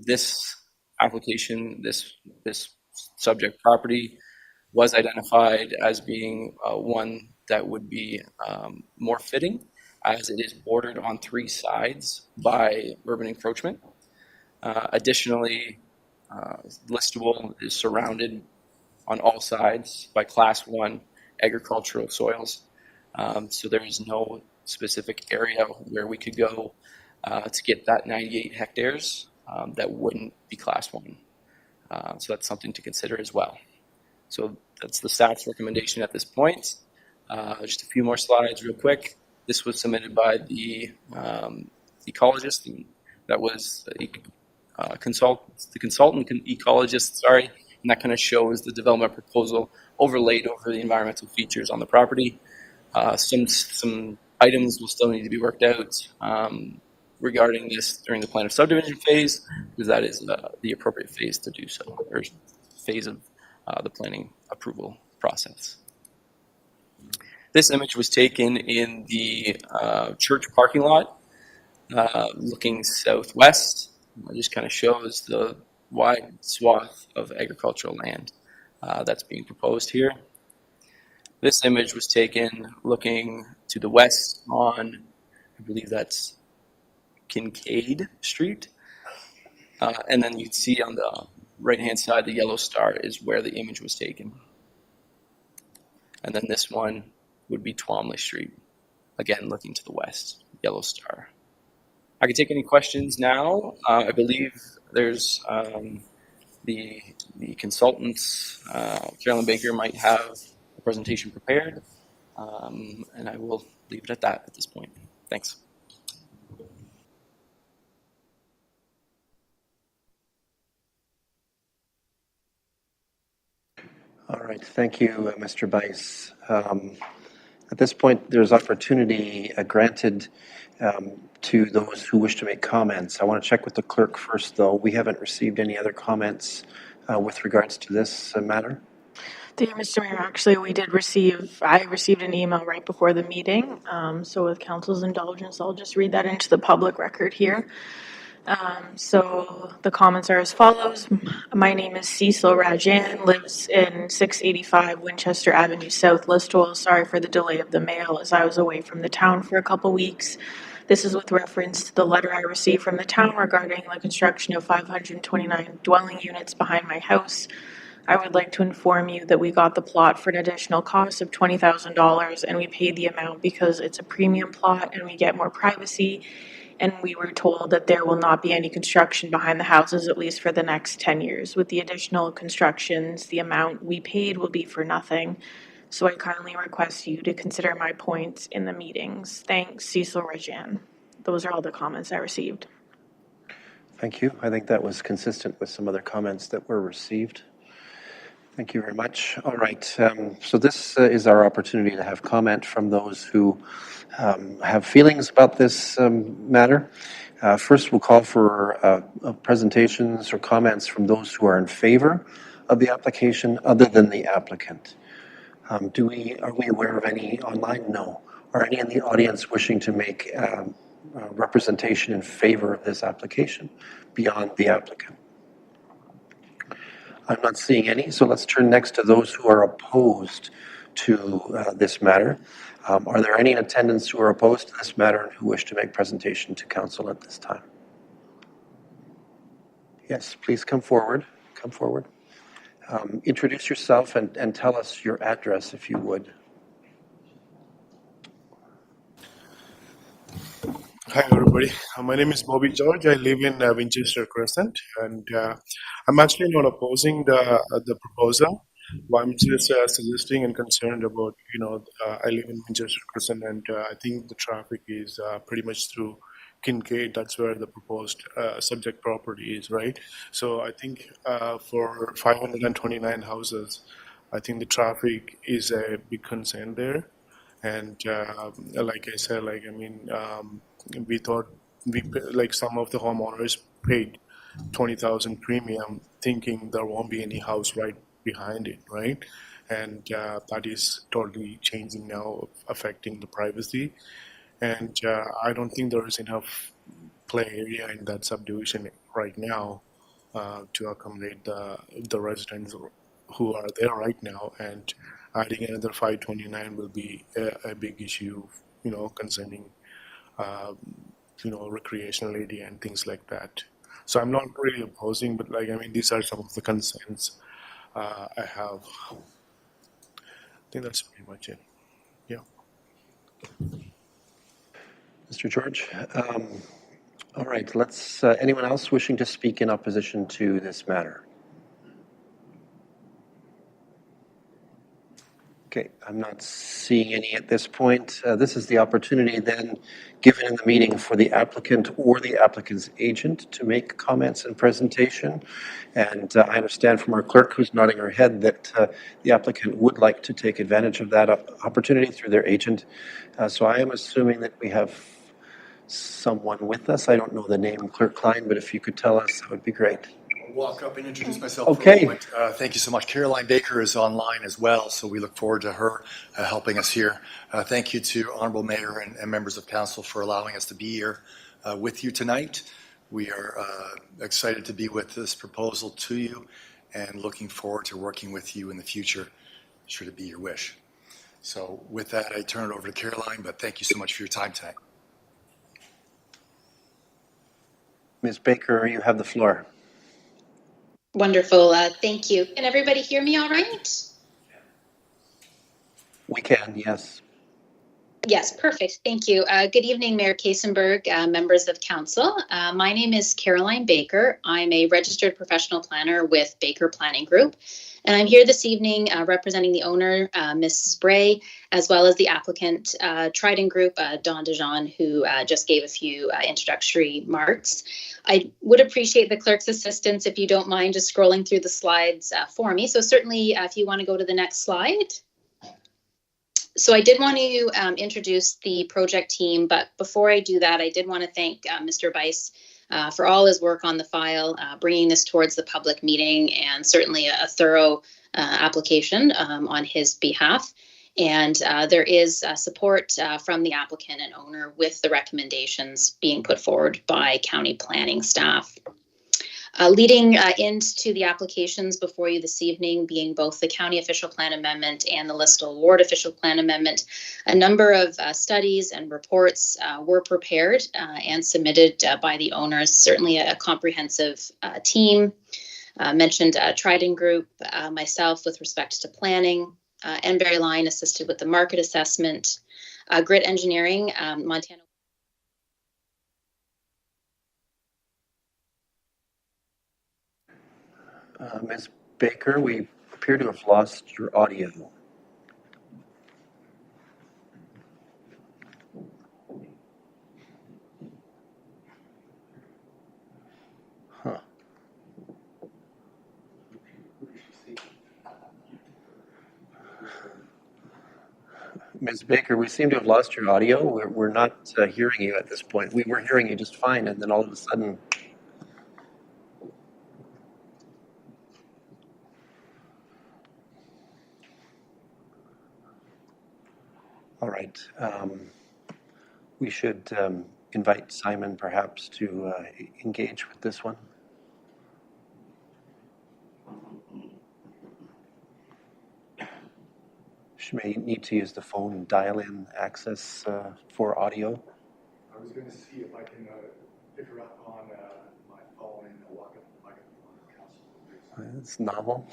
This application, this subject property was identified as being one that would be more fitting as it is bordered on 3 sides by urban encroachment. Additionally, listable is surrounded on all sides by Class 1 agricultural soils. So there is no specific area where we could go to get that 98 hectares that wouldn't be Class 1. So that's something to consider as well. So that's the staff's recommendation at this point. Just a few more slides real quick. This was submitted by the ecologist that was the consultant ecologist, sorry. And that kind of shows the development proposal overlaid over the environmental features on the property. Some items will still need to be worked out regarding this during the plan of subdivision phase, because that is the appropriate phase to do so, or phase of the planning approval process. This image was taken in the church parking lot, looking southwest. It just kind of shows the wide swath of agricultural land that's being proposed here. This image was taken looking to the west on, I believe that's Kincaid Street. And then you'd see on the right-hand side, the yellow star is where the image was taken. And then this one would be Twomley Street. Again, looking to the west, yellow star. I can take any questions now. I believe there's the consultants, Carolyn Baker might have a presentation prepared, and I will leave it at that at this point. Thanks. All right, thank you, Mr. Bice. At this point, there's opportunity granted to those who wish to make comments. I want to check with the clerk first, though. We haven't received any other comments with regards to this matter. Dear Mr. Mayor, actually, I received an email right before the meeting. So with council's indulgence, I'll just read that into the public record here. So the comments are as follows. My name is Cecil Rajan, lives in 685 Winchester Avenue South, Listowel. Sorry for the delay of the mail as I was away from the town for a couple weeks. This is with reference to the letter I received from the town regarding the construction of 529 dwelling units behind my house. I would like to inform you that we got the plot for an additional cost of $20,000 and we paid the amount because it's a premium plot and we get more privacy. And we were told that there will not be any construction behind the houses, at least for the next 10 years. With the additional constructions, the amount we paid will be for nothing. So I kindly request you to consider my points in the meetings. Thanks, Cecil Rajan. Those are all the comments I received. Thank you. I think that was consistent with some other comments that were received. Thank you very much. All right. So this is our opportunity to have comment from those who have feelings about this matter. First, we'll call for presentations or comments from those who are in favor of the application other than the applicant. Are we aware of any online? No. Are any in the audience wishing to make representation in favor of this application beyond the applicant? I'm not seeing any, so let's turn next to those who are opposed to this matter. Are there any in attendance who are opposed to this matter and who wish to make presentation to council at this time? Yes, please come forward. Come forward. Introduce yourself and tell us your address if you would. Hi, everybody. My name is Bobby George. I live in Winchester Crescent, and I'm actually not opposing the proposal. But I'm just suggesting and concerned about, I live in Winchester Crescent, and I think the traffic is pretty much through Kincaid. That's where the proposed subject property is, right? So I think for 529 houses, I think the traffic is a big concern there. And like I said, we thought like some of the homeowners paid 20,000 premium, thinking there won't be any house right behind it, right? And that is totally changing now, affecting the privacy. And I don't think there is enough play area in that subdivision right now to accommodate the residents who are there right now. And adding another 529 will be a big issue, concerning recreational area and things like that. So I'm not really opposing, but these are some of the concerns I have. I think that's pretty much it. Yeah. Mr. George? All right, let's, anyone else wishing to speak in opposition to this matter? Okay, I'm not seeing any at this point. This is the opportunity then given in the meeting for the applicant or the applicant's agent to make comments and presentation. And I understand from our clerk, who's nodding her head, that the applicant would like to take advantage of that opportunity through their agent. So I am assuming that we have someone with us. I don't know the name, Clerk Klein, but if you could tell us, that would be great. I'll walk up and introduce myself. Okay. For a moment. Thank you so much. Caroline Baker is online as well, so we look forward to her helping us here. Thank you to Honorable Mayor and members of Council for allowing us to be here with you tonight. We are excited to be with this proposal to you and looking forward to working with you in the future, should it be your wish. So with that, I turn it over to Caroline, but thank you so much for your time tonight. Ms. Baker, you have the floor. Wonderful. Thank you. Can everybody hear me all right? We can, yes. Yes, perfect. Thank you. Good evening, Mayor Kasenberg, members of council. My name is Caroline Baker. I'm a registered professional planner with Baker Planning Group. And I'm here this evening representing the owner, Mrs. Bray, as well as the applicant, Trident Group, Don DeJean, who just gave a few introductory remarks. I would appreciate the clerk's assistance if you don't mind just scrolling through the slides for me. So certainly if you want to go to the next slide. So I did want to introduce the project team, but before I do that, I did want to thank Mr. Weiss for all his work on the file, bringing this towards the public meeting, and certainly a thorough application on his behalf. And there is support from the applicant and owner with the recommendations being put forward by county planning staff. Leading into the applications before you this evening, being both the County Official Plan Amendment and the Listle Ward Official Plan Amendment, a number of studies and reports were prepared and submitted by the owners. Certainly a comprehensive team. Mentioned Trident Group, myself with respect to planning, Enberry Line assisted with the market assessment, Grit Engineering, Montana. Ms. Baker, we appear to have lost your audio. Huh. Ms. Baker, we seem to have lost your audio. We're not hearing you at this point. We were hearing you just fine, and then all of a sudden... All right. We should invite Simon perhaps to engage with this one. She may need to use the phone dial-in access for audio. I was going to see if I can pick her up on my phone and walk up the microphone of council. It's novel.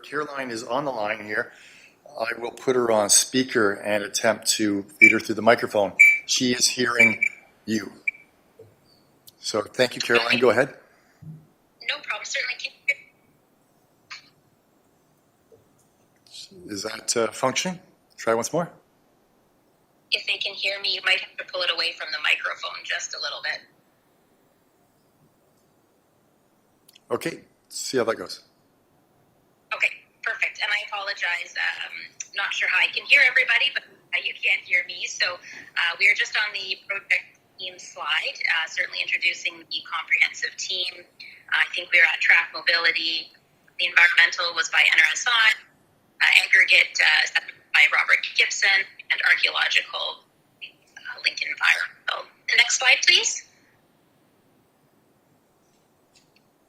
Caroline is on the line here. I will put her on speaker and attempt to feed her through the microphone. She is hearing you. So thank you, Caroline. Go ahead. No problem, certainly. Is that functioning? Try once more. If they can hear me, you might have to pull it away from the microphone just a little bit. Okay, see how that goes. Okay, perfect. And I apologize. Not sure how I can hear everybody, but you can't hear me. So we are just on the project team slide, certainly introducing the comprehensive team. I think we are at track mobility. The environmental was by NRSI, aggregate by Robert Gibson, and archaeological Lincoln Environmental. The next slide, please.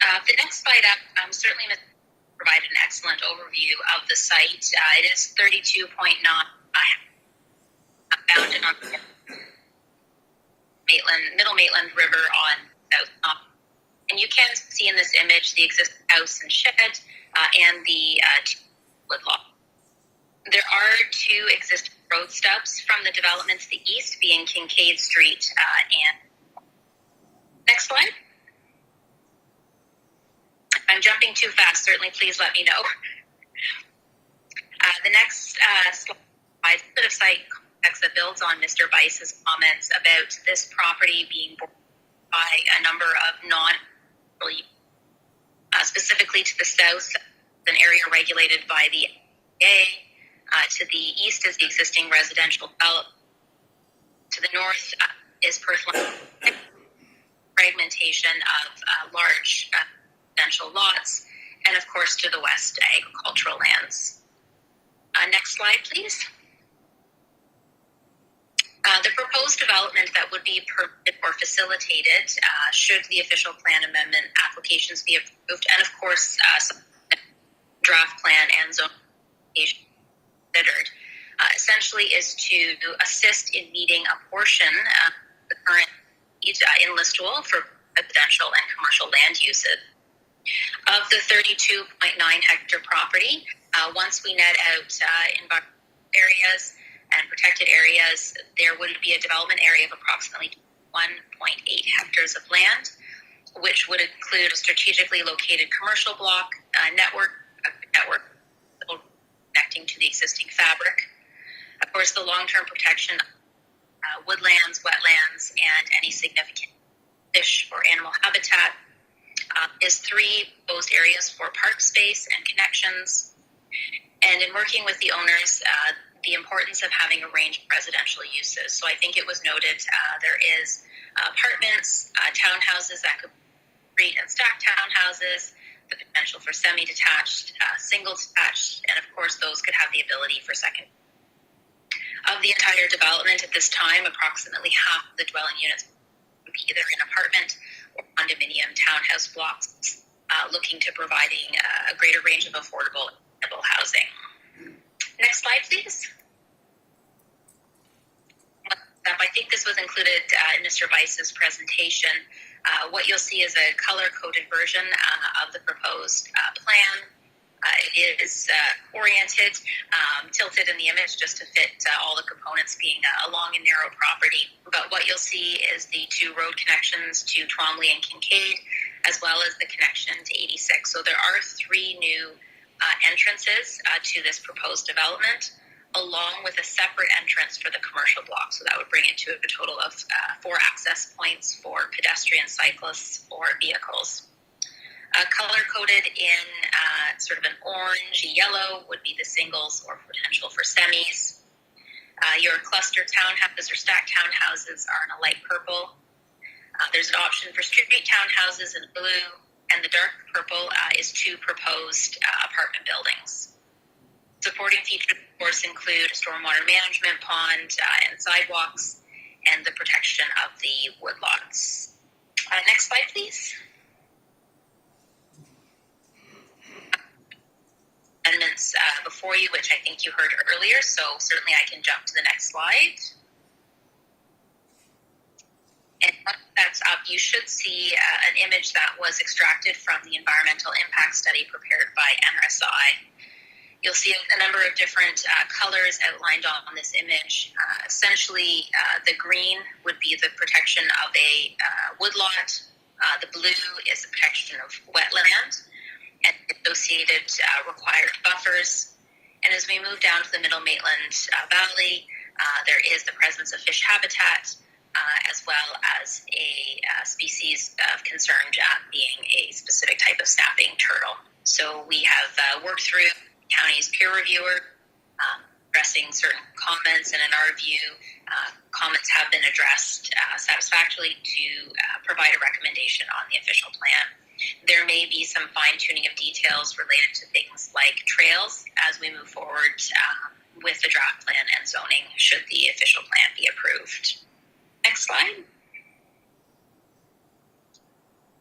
The next slide up certainly provided an excellent overview of the site. It is 32.9 bounded on the Middle Maitland River on south. And you can see in this image the existing house and shed and the woodlot. There are two existing road stubs from the development to the east, being Kincaid Street and... Next slide. If I'm jumping too fast, certainly please let me know. The next slide is a bit of site context that builds on Mr. Bice's comments about this property being bordered by a number of specifically to the south, an area regulated by the A. To the east is the existing residential development. To the north is Perth fragmentation of large residential lots, and of course to the west, agricultural lands. Next slide, please. The proposed development that would be permitted or facilitated should the official plan amendment applications be approved, and of course draft plan and zone considered, essentially is to assist in meeting a portion of the current needs in Listowel for residential and commercial land uses. Of the 32.9 hectare property, once we net out environmental areas and protected areas, there would be a development area of approximately 1.8 hectares of land, which would include a strategically located commercial block, network connecting to the existing fabric. Of course, the long-term protection of woodlands, wetlands, and any significant fish or animal habitat is 3 proposed areas for park space and connections. And in working with the owners, the importance of having a range of residential uses. So I think it was noted there is apartments, townhouses that could be street and stacked townhouses, the potential for semi-detached, single-detached, and of course those could have the ability for second. Of the entire development at this time, approximately half of the dwelling units would be either an apartment or condominium townhouse blocks, looking to providing a greater range of affordable housing. Next slide, please. I think this was included in Mr. Bice's presentation. What you'll see is a color-coded version of the proposed plan. It is oriented, tilted in the image just to fit all the components being a long and narrow property. But what you'll see is the 2 road connections to Twombly and Kincaid, as well as the connection to 86. So there are 3 new entrances to this proposed development, along with a separate entrance for the commercial block. So that would bring it to a total of 4 access points for pedestrian, cyclists, or vehicles. Color-coded in sort of an orange yellow would be the singles or potential for semis. Your cluster townhouses or stacked townhouses are in a light purple. There's an option for street townhouses in blue, and the dark purple is 2 proposed apartment buildings. Supporting features, of course, include a stormwater management pond and sidewalks, and the protection of the woodlots. Next slide, please. Amendments before you, which I think you heard earlier, so certainly I can jump to the next slide. And once that's up, you should see an image that was extracted from the environmental impact study prepared by NRSI. You'll see a number of different colors outlined on this image. Essentially, the green would be the protection of a woodlot. The blue is the protection of wetland and associated required buffers. And as we move down to the Middle Maitland Valley, there is the presence of fish habitat, as well as a species of concern, being a specific type of snapping turtle. So we have worked through the county's peer reviewer, addressing certain comments, and in our view, comments have been addressed satisfactorily to provide a recommendation on the official plan. There may be some fine-tuning of details related to things like trails as we move forward with the draft plan and zoning, should the official plan be approved. Next slide.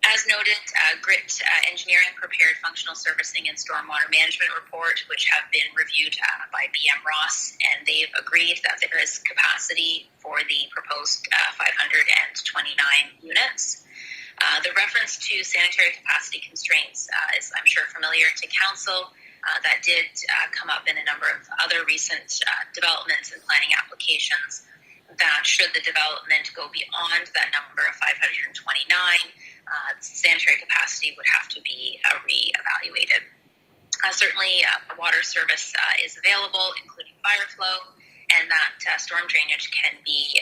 As noted, GRIT Engineering prepared functional servicing and stormwater management report, which have been reviewed by BM Ross, and they've agreed that there is capacity for the proposed 529 units. The reference to sanitary capacity constraints is, I'm sure, familiar to Council. That did come up in a number of other recent developments and planning applications, that should the development go beyond that number of 529, sanitary capacity would have to be re-evaluated. Certainly, water service is available, including fire flow, and that storm drainage can be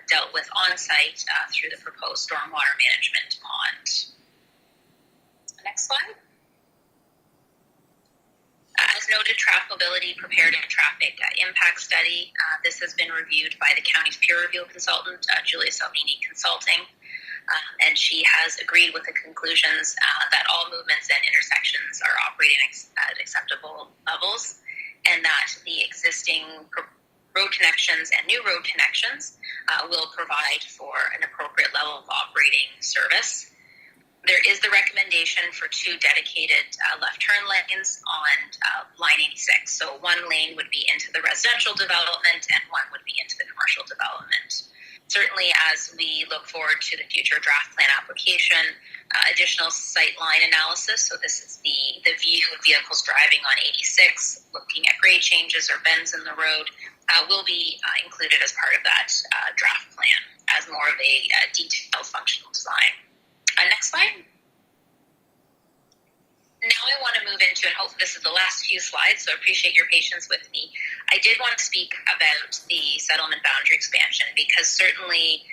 dealt with on-site through the proposed stormwater management pond. Next slide. As noted, Traffic Mobility prepared a traffic impact study. This has been reviewed by the county's peer review consultant, Julia Salvini Consulting, and she has agreed with the conclusions that all movements and intersections are operating at acceptable levels, and that the existing road connections and new road connections will provide for an appropriate level of operating service. There is the recommendation for 2 dedicated left turn lanes on line 86. So one lane would be into the residential development and one would be into the commercial development. Certainly, as we look forward to the future draft plan application, additional sight line analysis, so this is the view of vehicles driving on 86, looking at grade changes or bends in the road, will be included as part of that draft plan as more of a detailed functional design. Next slide. Now I want to move into, and hopefully this is the last few slides, so I appreciate your patience with me. I did want to speak about the settlement boundary expansion, because certainly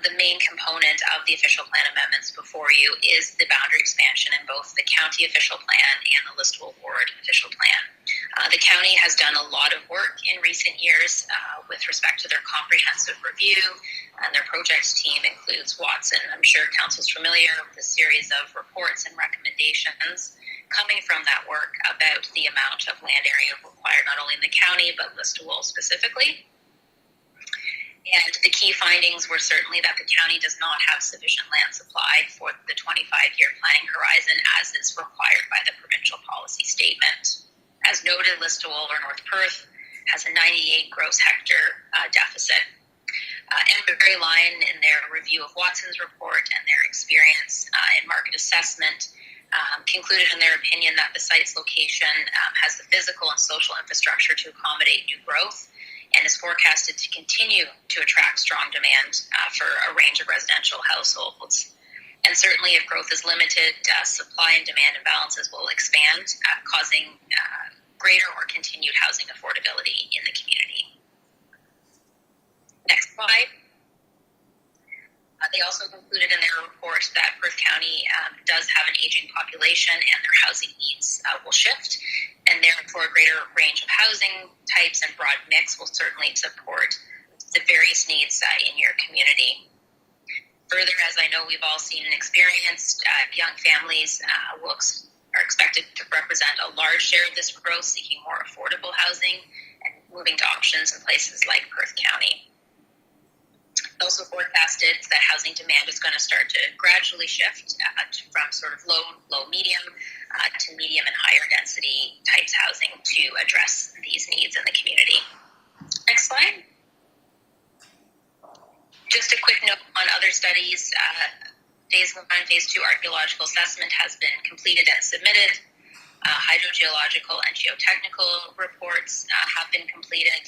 the main component of the official plan amendments before you is the boundary expansion in both the county official plan and the listable ward official plan. The county has done a lot of work in recent years with respect to their comprehensive review, and their projects team includes Watson. I'm sure Council's familiar with the series of reports and recommendations coming from that work about the amount of land area required not only in the county but Listowel specifically. And the key findings were certainly that the county does not have sufficient land supply for the 25-year planning horizon as is required by the provincial policy statement. As noted, Listowel or North Perth has a 98 gross hectare deficit. And Berry Line, in their review of Watson's report and their experience in market assessment, concluded in their opinion that the site's location has the physical and social infrastructure to accommodate new growth, and is forecasted to continue to attract strong demand for a range of residential households. And certainly if growth is limited, supply and demand imbalances will expand, causing greater or continued housing affordability in the community. Next slide. They also concluded in their report that Perth County does have an aging population and their housing needs will shift, and therefore a greater range of housing types and broad mix will certainly support the various needs in your community. Further, as I know we've all seen and experienced, young families are expected to represent a large share of this growth, seeking more affordable housing and moving to options in places like Perth County. Also forecasted that housing demand is going to start to gradually shift from sort of low medium to medium and higher density types housing to address these needs in the community. Next slide. Just a quick note on other studies. Phase 1 and Phase 2 archaeological assessment has been completed and submitted. Hydrogeological and geotechnical reports have been completed.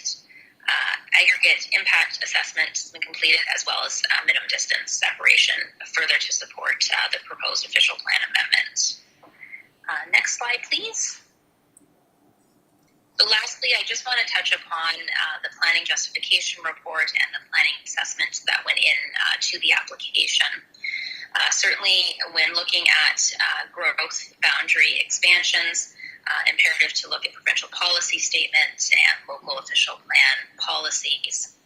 Aggregate impact assessment has been completed, as well as minimum distance separation further to support the proposed official plan amendment. Next slide, please. So lastly, I just want to touch upon the planning justification report and the planning assessment that went in to the application. Certainly, when looking at growth boundary expansions, imperative to look at provincial policy statements and local official plan policies.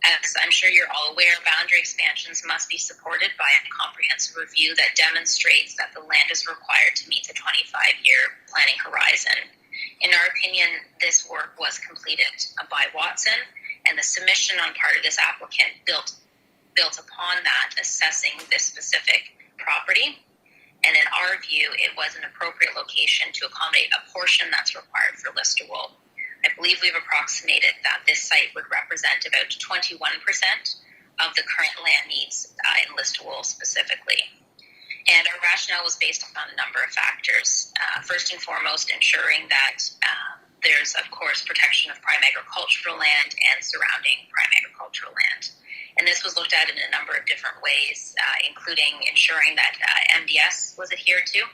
As I'm sure you're all aware, boundary expansions must be supported by a comprehensive review that demonstrates that the land is required to meet the 25-year planning horizon. In our opinion, this work was completed by Watson, and the submission on part of this applicant built upon that, assessing this specific property. And in our view, it was an appropriate location to accommodate a portion that's required for listable. I believe we've approximated that this site would represent about 21% of the current land needs in listable specifically. And our rationale was based on a number of factors. First and foremost, ensuring that there's, of course, protection of prime agricultural land and surrounding prime agricultural land. And this was looked at in a number of different ways, including ensuring that MDS was adhered to,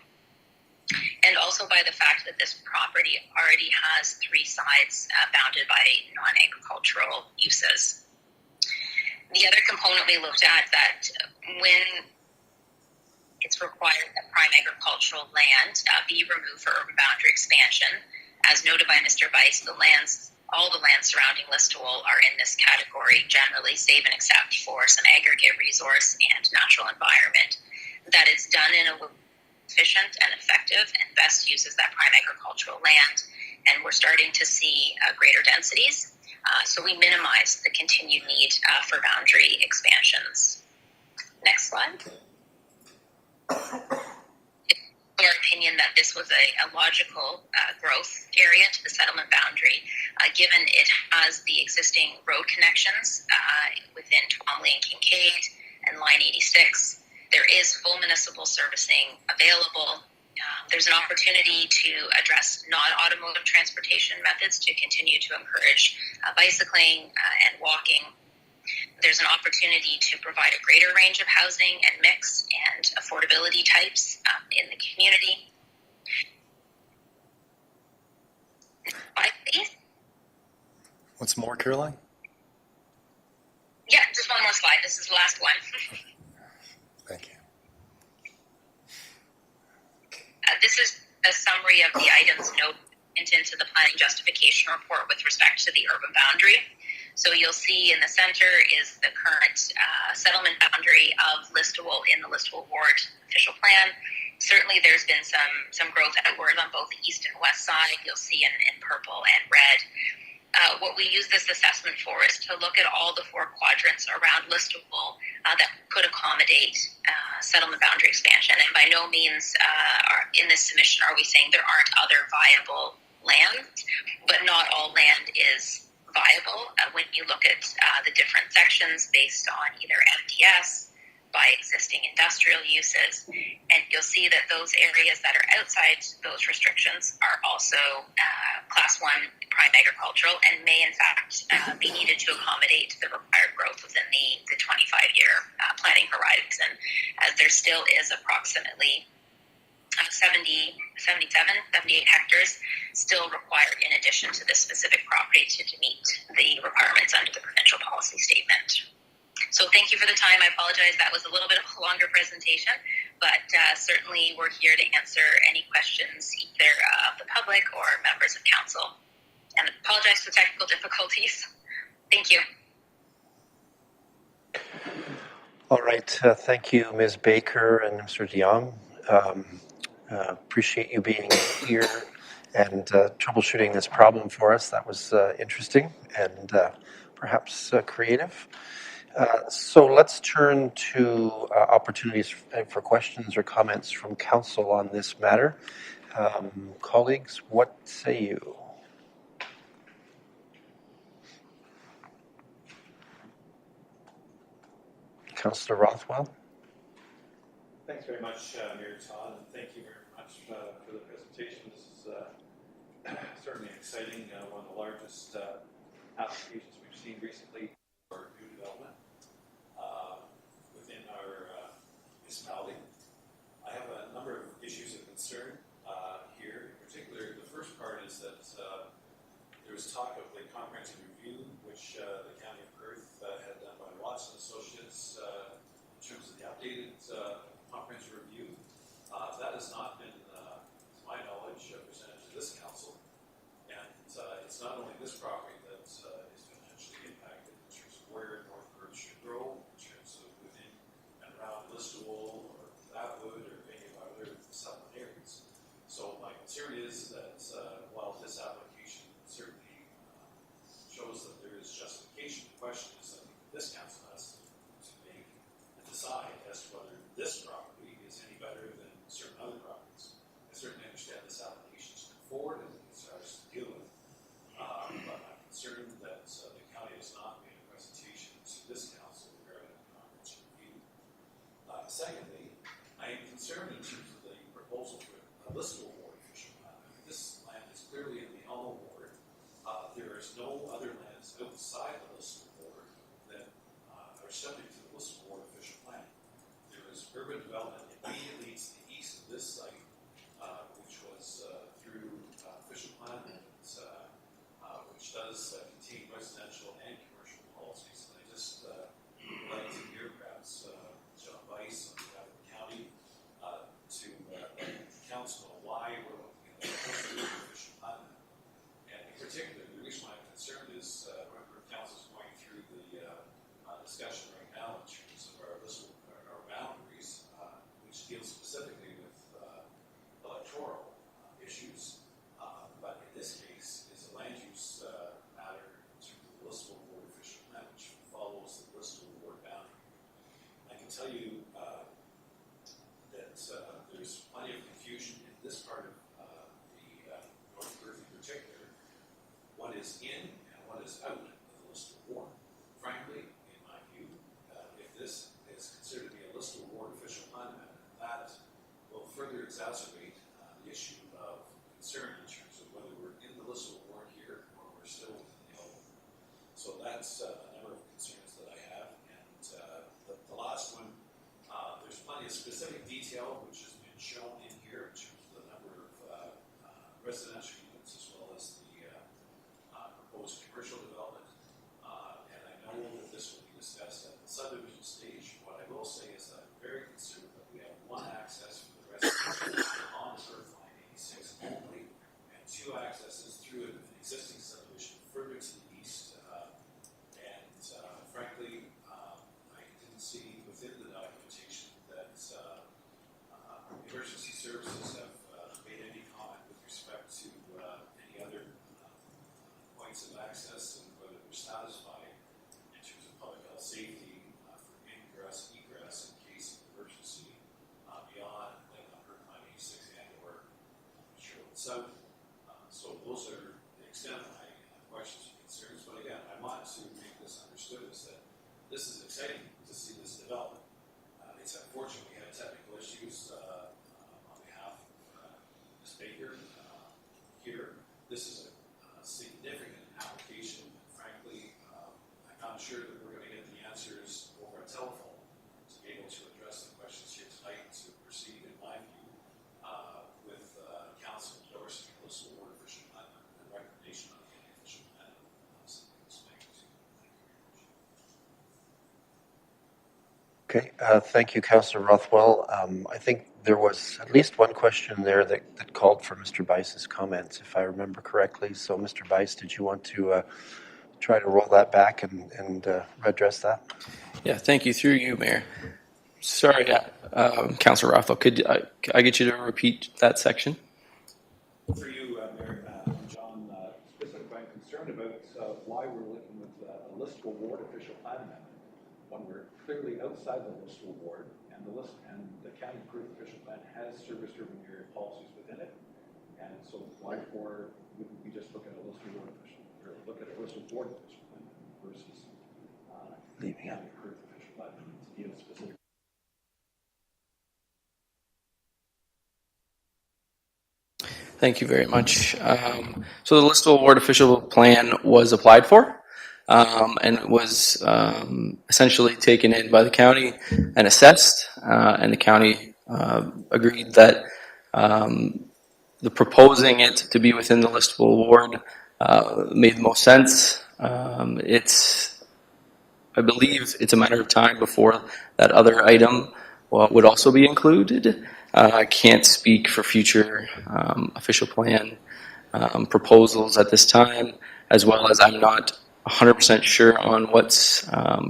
and also by the fact that this property already has 3 sides bounded by non-agricultural uses. The other component we looked at, that when it's required that prime agricultural land be removed for urban boundary expansion, as noted by Mr. Bice, all the land surrounding listable are in this category generally, save and except for some aggregate resource and natural environment. That is done in a efficient and effective and best uses that prime agricultural land, and we're starting to see greater densities, so we minimize the continued need for boundary expansions. Next slide. Our opinion that this was a logical growth area to the settlement boundary, given it has the existing road connections within Twomley and Kincaid and Line 86. There is full municipal servicing available. There's an opportunity to address non-automotive transportation methods to continue to encourage bicycling and walking. There's an opportunity to provide a greater range of housing and mix and affordability types in the community. Slide, please. Once more, Caroline? Yeah, just one more slide. This is the last one. Thank you. This is a summary of the items noted into the planning justification report with respect to the urban boundary. So you'll see in the center is the current settlement boundary of listable in the listable ward official plan. Certainly there's been some growth outward on both the east and west side. You'll see in purple and red. What we use this assessment for is to look at all the 4 quadrants around listable that could accommodate settlement boundary expansion. And by no means in this submission are we saying there aren't other viable land, but not all land is viable when you look at the different sections based on either MDS, by existing industrial uses, and you'll see that those areas that are outside those restrictions are also Class 1 prime agricultural and may in fact be needed to accommodate the required growth within the 25-year planning horizon, there still is approximately 78 hectares still required in addition to this specific property to meet the requirements under the provincial policy statement. So thank you for the time. I apologize. That was a little bit of a longer presentation, but certainly we're here to answer any questions either of the public or members of council. And apologize for technical difficulties. Thank you. All right. Thank you, Ms. Baker and Mr. DeYoung. Appreciate you being here and troubleshooting this problem for us. That was interesting and perhaps creative. So let's turn to opportunities for questions or comments from council on this matter. Colleagues, what say you? Councillor Rothwell? Thanks very much, Mayor Todd, and thank you very much for the presentation. This is certainly exciting, one of the largest applications we've seen recently for new development within our municipality. I have a number of issues of concern here. In particular, the first part is that there was talk of the comprehensive review, which the County of Perth had done by Watson Associates in terms of the updated comprehensive review. That has not been, to my knowledge, presented to this council. And it's not only this property that is potentially impacted in terms of where North Perth should grow, in terms of within and around Listowel or Atwood or any of our other southern areas. So my concern is that while this application certainly shows that there is justification, the question is that this council has to make and decide as to whether this property is any better than certain other properties. I certainly understand this application is going forward and it's ours to deal with, but I'm concerned that the county has not made a presentation to this council regarding the comprehensive review. Secondly, I am concerned in terms of the proposal for a Listowel ward official plan. I mean, this land is clearly in the Elmo ward. There is no other lands outside the Listowel ward that are subject to the Listowel ward official plan. There is urban development immediately to the east of this site, which was through official plan amendments, which does contain residential and commercial policies. And I just like to hear perhaps John Weiss on behalf of the county to let the council know why we're looking at the official plan. And in particular, the reason why I'm concerned is remember council is going through the discussion right now in terms of our boundaries, which deals specifically with electoral issues, but in this case is a land use matter in terms of the Listowel ward official plan, which follows the Listowel ward boundary. I can tell you that there's plenty of confusion in this part of the North Perth in particular. What is in and what is out of the Listowel ward. Frankly, in my view, if this is considered to be a Listowel ward official plan amendment, that will further exacerbate the issue of concern in terms of whether we're in the Listowel ward here or we're still within the Elmo. So that's a number of concerns that I have. And the last one, there's plenty of specific detail which has been shown in here in terms of the number of residential units as well as the proposed commercial development. And I know that this will be discussed at the subdivision stage. What I will say is that I'm very concerned that we have one access for the residents on the Perth line 86 only, and two accesses through an existing subdivision further to the east. Frankly, I didn't see within the documentation that emergency services have made any comment with respect to any other points of access and whether they're satisfied in terms of public health safety for ingress, egress in case of emergency beyond Perth line 86 and or Sherwood South. So those are the extent of my questions and concerns. But again, I want to make this understood is that this is exciting to see this development. It's unfortunate we had technical issues on behalf of Ms. Baker here. This is a significant application. Frankly, I'm not sure that we're going to get the answers over a telephone to be able to address the questions here Okay, thank you, Councillor Rothwell. I think there was at least one question there that called for Mr. Bice's comments, if I remember correctly. So, Mr. Bice, did you want to try to roll that back and address that? Yeah, thank you. Through you, Mayor. Sorry, Councillor Rothwell, could I get you to repeat that section? For you, Mayor, John, specifically, I'm concerned about why we're looking with a listable ward official plan amendment when we're clearly outside the listable ward, and the county approved official plan has service urban area policies within it. And so, why for wouldn't we just look at a listable ward official, or look at a listable board official plan versus leaving county approved official plan to deal specific? Thank you very much. So the listable ward official plan was applied for, and it was essentially taken in by the county and assessed, and the county agreed that the proposing it to be within the listable ward made the most sense. I believe it's a matter of time before that other item would also be included. I can't speak for future official plan proposals at this time, as well as I'm not 100% sure on what's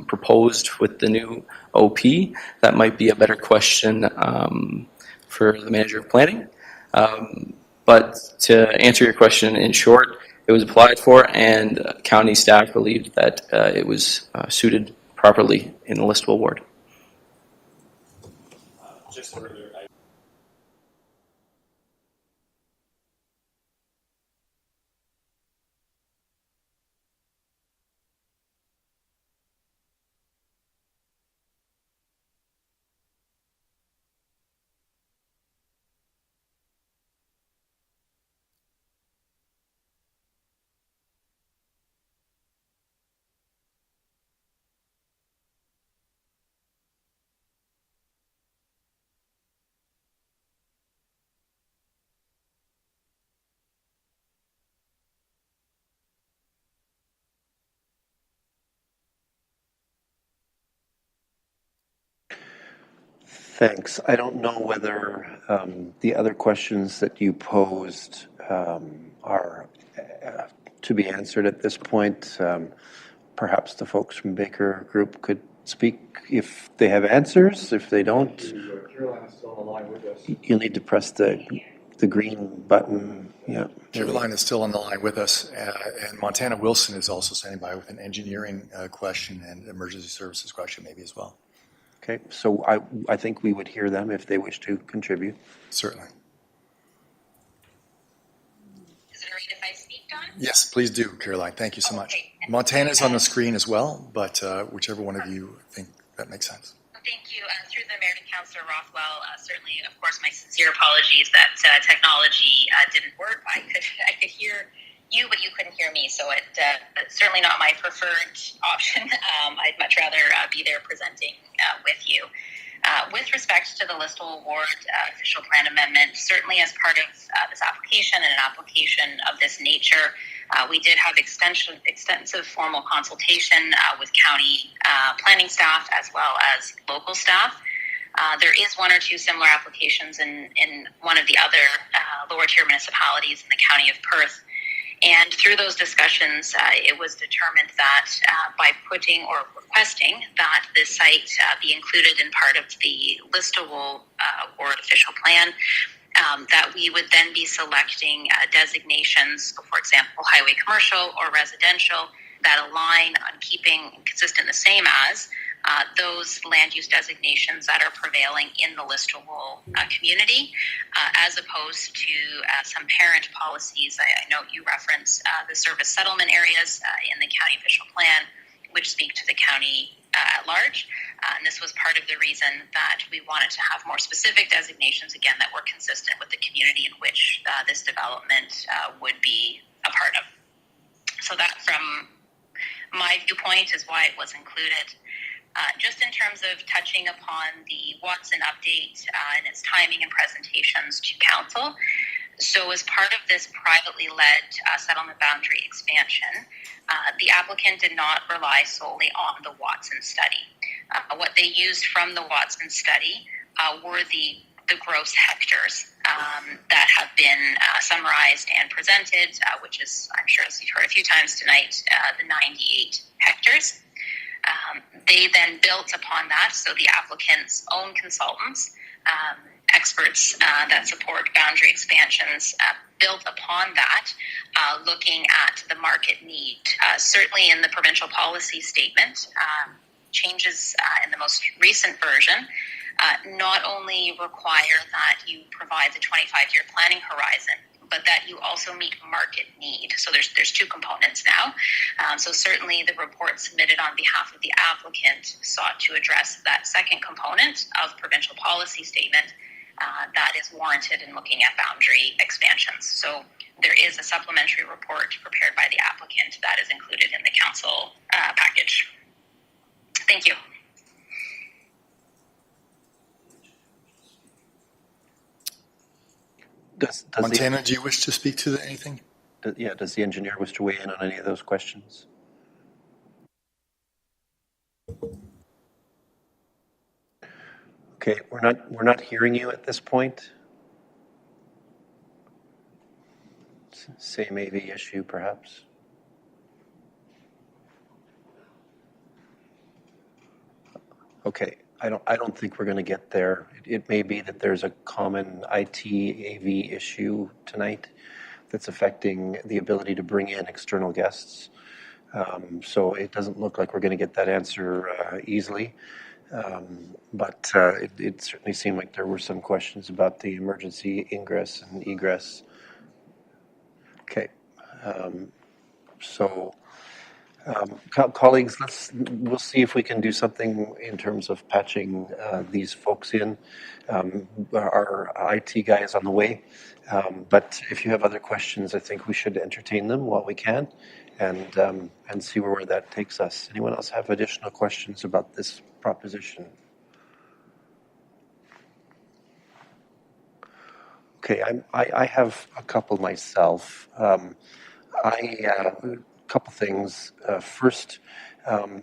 proposed with the new OP. That might be a better question for the manager of planning. But to answer your question in short, it was applied for, and county staff believed that it was suited properly in the listable ward. Just further, Thanks. I don't know whether the other questions that you posed are to be answered at this point. Perhaps the folks from Baker Group could speak if they have answers. If they don't, Caroline's still on the line with us. you'll need to press the green button. Yeah. Caroline is still on the line with us, and Montana Wilson is also standing by with an engineering question and emergency services question maybe as well. Okay, so I think we would hear them if they wish to contribute. Certainly. Is it all right if I speak, Don? Yes, please do, Caroline. Thank you so much. Okay. Montana's on the screen as well, but whichever one of you think that makes sense. Thank you. Through the Mayor to Councillor Rothwell, certainly, of course, my sincere apologies that technology didn't work. I could hear you, but you couldn't hear me, so it's certainly not my preferred option. I'd much rather be there presenting with you. With respect to the listable ward official plan amendment, certainly as part of this application and an application of this nature, we did have extensive formal consultation with county planning staff as well as local staff. There is one or two similar applications in one of the other lower tier municipalities in the county of Perth. And through those discussions, it was determined that by putting or requesting that this site be included in part of the listable ward official plan, that we would then be selecting designations, for example, highway commercial or residential, that align on keeping consistent the same as those land use designations that are prevailing in the listable community, as opposed to some parent policies. I know you reference the service settlement areas in the county official plan, which speak to the county at large. And this was part of the reason that we wanted to have more specific designations, again, that were consistent with the community in which this development would be a part of. So that, from my viewpoint, is why it was included. Just in terms of touching upon the Watson update and its timing and presentations to council. So as part of this privately led settlement boundary expansion, the applicant did not rely solely on the Watson study. What they used from the Watson study were the gross hectares that have been summarized and presented, which is, I'm sure as you've heard a few times tonight, the 98 hectares. They then built upon that, so the applicant's own consultants, experts that support boundary expansions, built upon that, looking at the market need. Certainly in the provincial policy statement, changes in the most recent version not only require that you provide the 25-year planning horizon, but that you also meet market need. So there's two components now. So certainly the report submitted on behalf of the applicant sought to address that second component of provincial policy statement that is warranted in looking at boundary expansions. So there is a supplementary report prepared by the applicant that is included in the council package. Thank you. Montana, do you wish to speak to anything? Does the engineer wish to weigh in on any of those questions? Okay, we're not hearing you at this point. Same AV issue, perhaps. Okay, I don't think we're going to get there. It may be that there's a common IT AV issue tonight that's affecting the ability to bring in external guests. So it doesn't look like we're going to get that answer easily. But it certainly seemed like there were some questions about the emergency ingress and egress. Okay. Colleagues, we'll see if we can do something in terms of patching these folks in. Our IT guy is on the way. But if you have other questions, I think we should entertain them while we can and see where that takes us. Anyone else have additional questions about this proposition? Okay, I have a couple myself. Couple things. First, I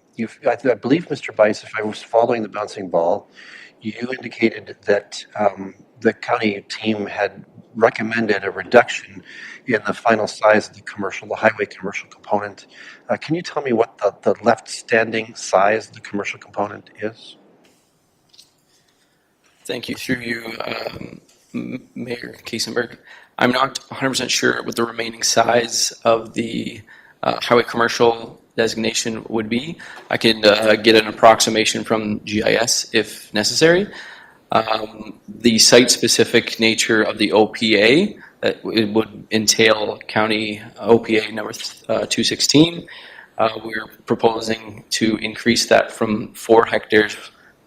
believe, Mr. Bice, if I was following the bouncing ball, you indicated that the county team had recommended a reduction in the final size of the highway commercial component. Can you tell me what the left standing size of the commercial component is? Thank you. Through you, Mayor Kiesenberg. I'm not 100% sure what the remaining size of the highway commercial designation would be. I can get an approximation from GIS if necessary. The site-specific nature of the OPA, that it would entail county OPA number 216. We're proposing to increase that from 4 hectares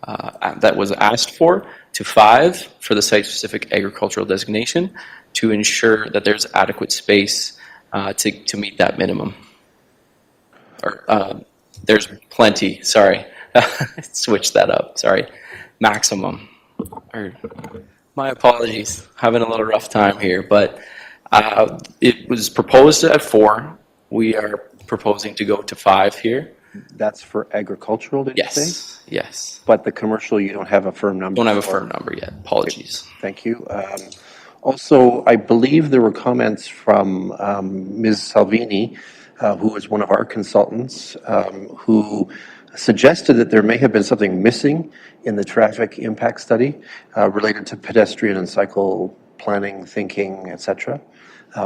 that was asked for to 5 for the site-specific agricultural designation to ensure that there's adequate space to meet that minimum. Or there's plenty, sorry. Switch that up, sorry. Maximum. My apologies, having a little rough time here, but it was proposed at 4. We are proposing to go to 5 here. That's for agricultural, did you say? Yes. But the commercial, you don't have a firm number? Don't have a firm number yet. Apologies. Okay. Thank you. Also, I believe there were comments from Ms. Salvini, who is one of our consultants, who suggested that there may have been something missing in the traffic impact study related to pedestrian and cycle planning, thinking, etc.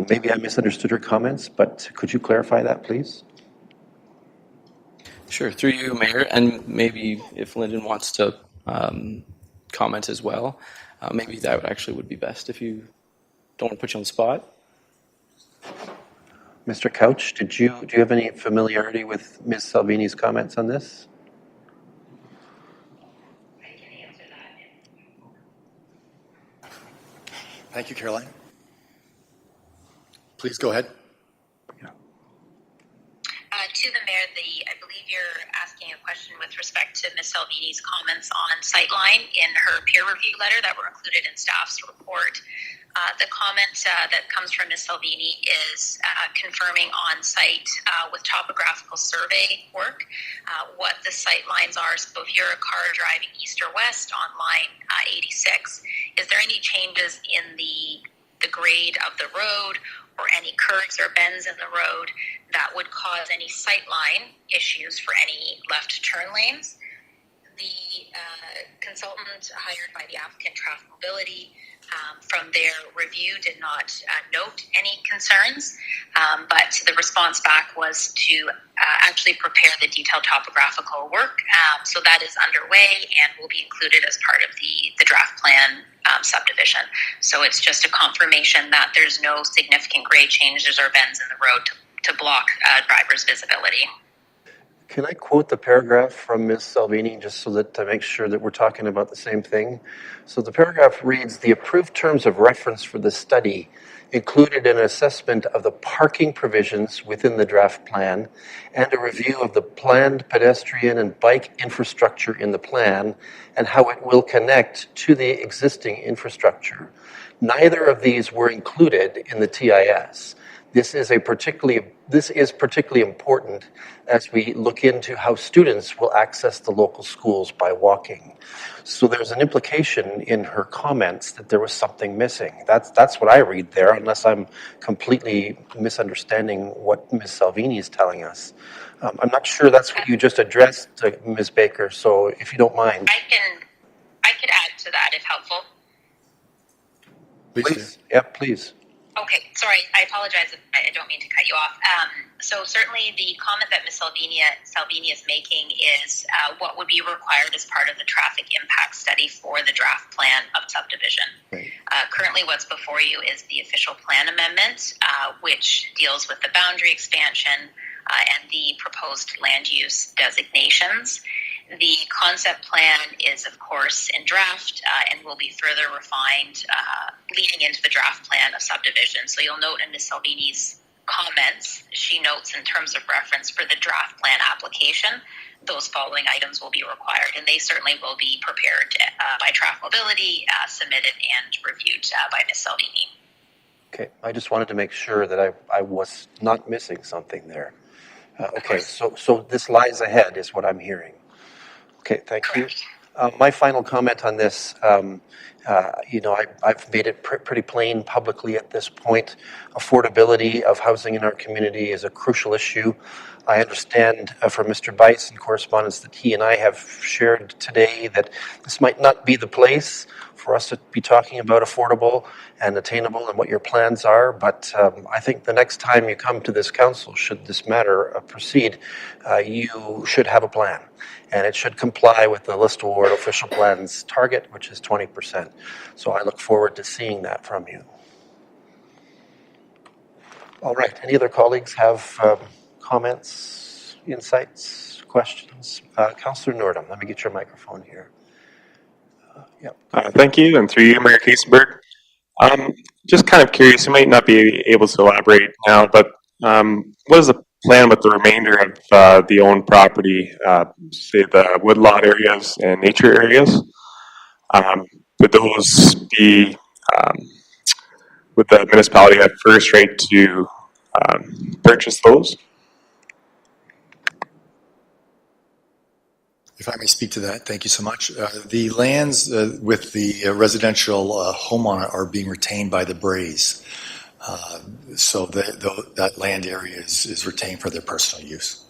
Maybe I misunderstood her comments, but could you clarify that, please? Sure, through you, Mayor, and maybe if Lyndon wants to comment as well, maybe that actually would be best if you don't want to put you on the spot. Mr. Couch, do you have any familiarity with Ms. Salvini's comments on this? I can answer that. Thank you, Caroline. Please go ahead. To the Mayor, I believe you're asking a question with respect to Ms. Salvini's comments on Sightline in her peer review letter that were included in staff's report. The comment that comes from Ms. Salvini is confirming on-site with topographical survey work what the sight lines are. So if you're a car driving east or west on line 86, is there any changes in the grade of the road or any curves or bends in the road that would cause any sight line issues for any left turn lanes? The consultant hired by the applicant, Traffic Mobility, from their review did not note any concerns, but the response back was to actually prepare the detailed topographical work. So that is underway and will be included as part of the draft plan subdivision. So it's just a confirmation that there's no significant grade changes or bends in the road to block drivers' visibility. Can I quote the paragraph from Ms. Salvini just so that to make sure that we're talking about the same thing? So the paragraph reads, the approved terms of reference for the study included an assessment of the parking provisions within the draft plan and a review of the planned pedestrian and bike infrastructure in the plan and how it will connect to the existing infrastructure. Neither of these were included in the TIS. This is particularly important as we look into how students will access the local schools by walking. So there's an implication in her comments that there was something missing. That's what I read there, unless I'm completely misunderstanding what Ms. Salvini is telling us. I'm not sure that's what you just addressed, Ms. Baker, so if you don't mind. I could add to that if helpful. Please. Yeah, please. Okay, sorry, I apologize if I don't mean to cut you off. So certainly the comment that Ms. Salvini is making is what would be required as part of the traffic impact study for the draft plan of subdivision. Right. Currently what's before you is the official plan amendment, which deals with the boundary expansion and the proposed land use designations. The concept plan is, of course, in draft and will be further refined leading into the draft plan of subdivision. So you'll note in Ms. Salvini's comments, she notes in terms of reference for the draft plan application, those following items will be required, and they certainly will be prepared by Traffic Mobility, submitted and reviewed by Ms. Salvini. Okay, I just wanted to make sure that I was not missing something there. Okay, so this lies ahead is what I'm hearing. Okay, thank Correct. you. My final comment on this, I've made it pretty plain publicly at this point. Affordability of housing in our community is a crucial issue. I understand from Mr. Bice in correspondence that he and I have shared today that this might not be the place for us to be talking about affordable and attainable and what your plans are, but I think the next time you come to this council, should this matter proceed, you should have a plan. And it should comply with the List Award official plan's target, which is 20%. So I look forward to seeing that from you. All right, any other colleagues have comments, insights, questions? Councillor Nordum, let me get your microphone here. Thank you, and through you, Mayor Kiesenberg. Just kind of curious, you might not be able to elaborate now, but what is the plan with the remainder of the owned property, say the woodlot areas and nature areas? Would those be, would the municipality have first right to purchase those? If I may speak to that, thank you so much. The lands with the residential home on it are being retained by the Brays. So that land area is retained for their personal use.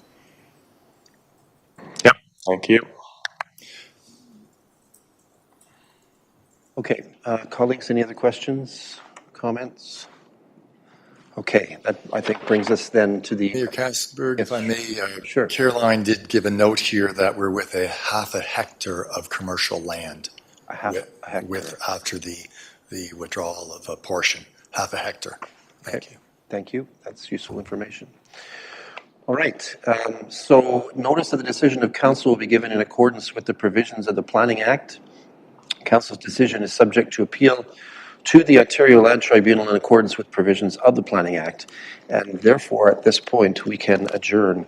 Yep, thank you. Okay, colleagues, any other questions, comments? Okay, that I think brings us then to the... Mayor Kiesenberg, if I may, sure. Caroline did give a note here that we're with a half a hectare of commercial land. A half a hectare. After the withdrawal of a portion, half a hectare. Thank you. Thank you. That's useful information. All right. So notice of the decision of council will be given in accordance with the provisions of the Planning Act. Council's decision is subject to appeal to the Ontario Land Tribunal in accordance with provisions of the Planning Act, and therefore at this point we can adjourn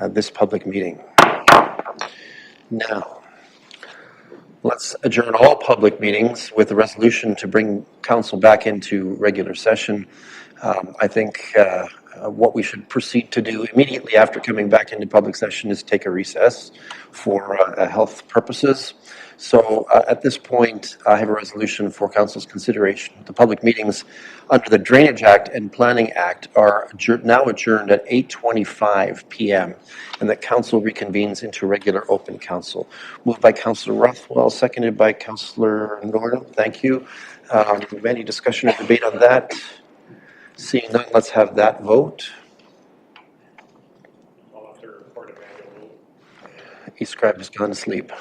this public meeting. Now, Let's adjourn all public meetings with a resolution to bring council back into regular session. I think what we should proceed to do immediately after coming back into public session is take a recess for health purposes. So at this point, I have a resolution for council's consideration. The public meetings under the Drainage Act and Planning Act are now adjourned at 8:25 p.m. and that council reconvenes into regular open council. Moved by Councillor Rothwell, seconded by Councillor Norton. Thank you. Any discussion or debate on that? Seeing none, let's have that vote. I'll have to report a manual vote. E-scribe has gone to sleep.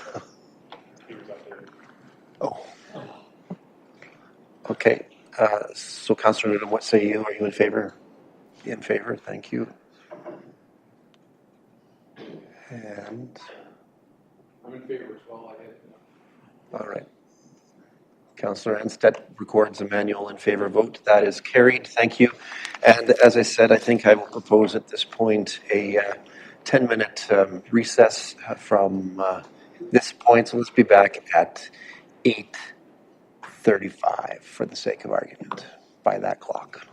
He was up there. Oh. Okay. So Councillor Newton, what say you? Are you in favor? In favor, thank you. And I'm in favor as well. all right. Councillor Anstead records a manual in favor vote. That is carried. Thank you. And as I said, I think I will propose at this point a 10-minute recess from this point. So let's be back at 8:35 for the sake of argument by that clock.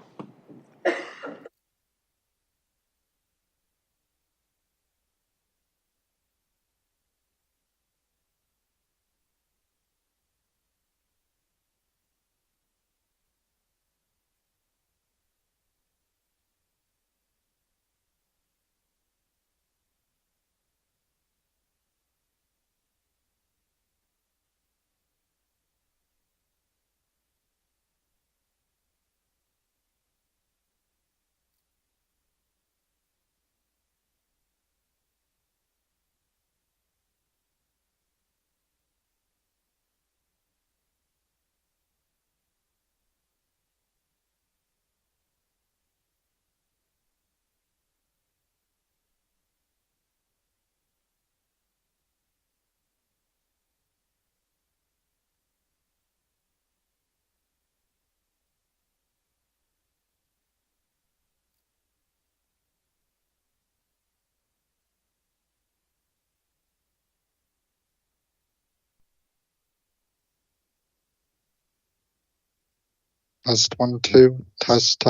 Test 1, 2, test.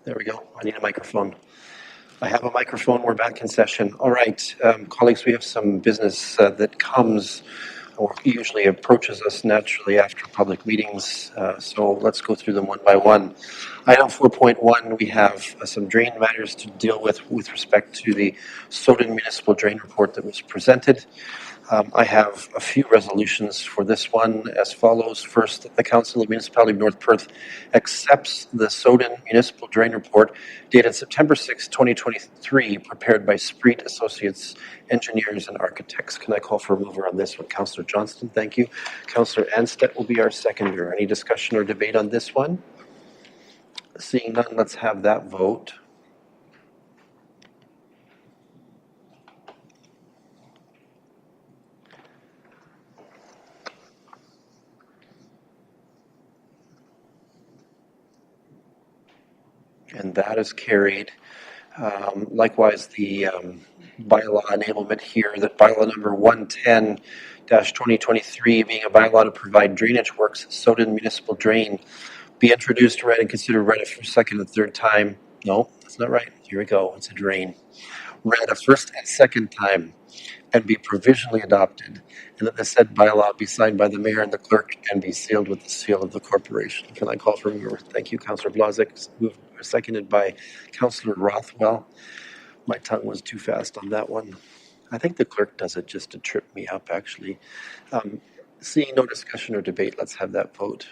There we go. I need a microphone. I have a microphone. We're back in session. All right, colleagues, we have some business that comes or usually approaches us naturally after public meetings. So let's go through them one by one. Item 4.1, we have some drain matters to deal with respect to the Soden Municipal Drain Report that was presented. I have a few resolutions for this one as follows. First, that the Council of Municipality of North Perth accepts the Soden Municipal Drain Report dated September 6, 2023, prepared by Spreet Associates Engineers and Architects. Can I call for a mover on this one? Councillor Johnston, thank you. Councillor Anstett will be our seconder. Any discussion or debate on this one? Seeing none, let's have that vote. And that is carried. Likewise, the bylaw enablement here, that bylaw number 110-2023, being a bylaw to provide drainage works at Soden Municipal Drain, be introduced, read, and considered read a first, second, and third time. No, that's not right. Here we go. It's a drain. Read a first and second time and be provisionally adopted, and that the said bylaw be signed by the mayor and the clerk and be sealed with the seal of the corporation. Can I call for a mover? Thank you, Councillor Blazek. Moved, seconded by Councillor Rothwell. My tongue was too fast on that one. I think the clerk does it just to trip me up, actually. Seeing no discussion or debate, let's have that vote.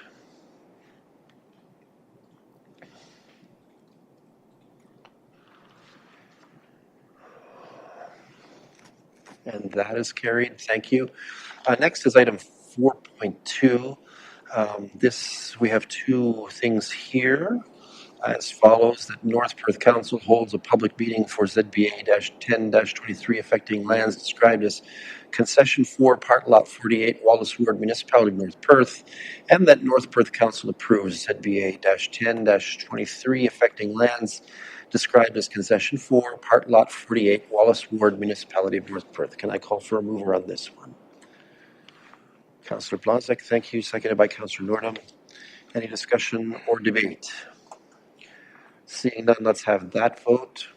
And that is carried. Thank you. Next is item 4.2. We have two things here as follows: that North Perth Council holds a public meeting for ZBA-10-23 affecting lands described as Concession 4, Part Lot 48, Wallace Ward, Municipality of North Perth, and that North Perth Council approves ZBA-10-23 affecting lands described as Concession 4, Part Lot 48, Wallace Ward, Municipality of North Perth. Can I call for a mover on this one? Councillor Blazek, thank you. Seconded by Councillor Nordham. Any discussion or debate? Seeing none, let's have that vote.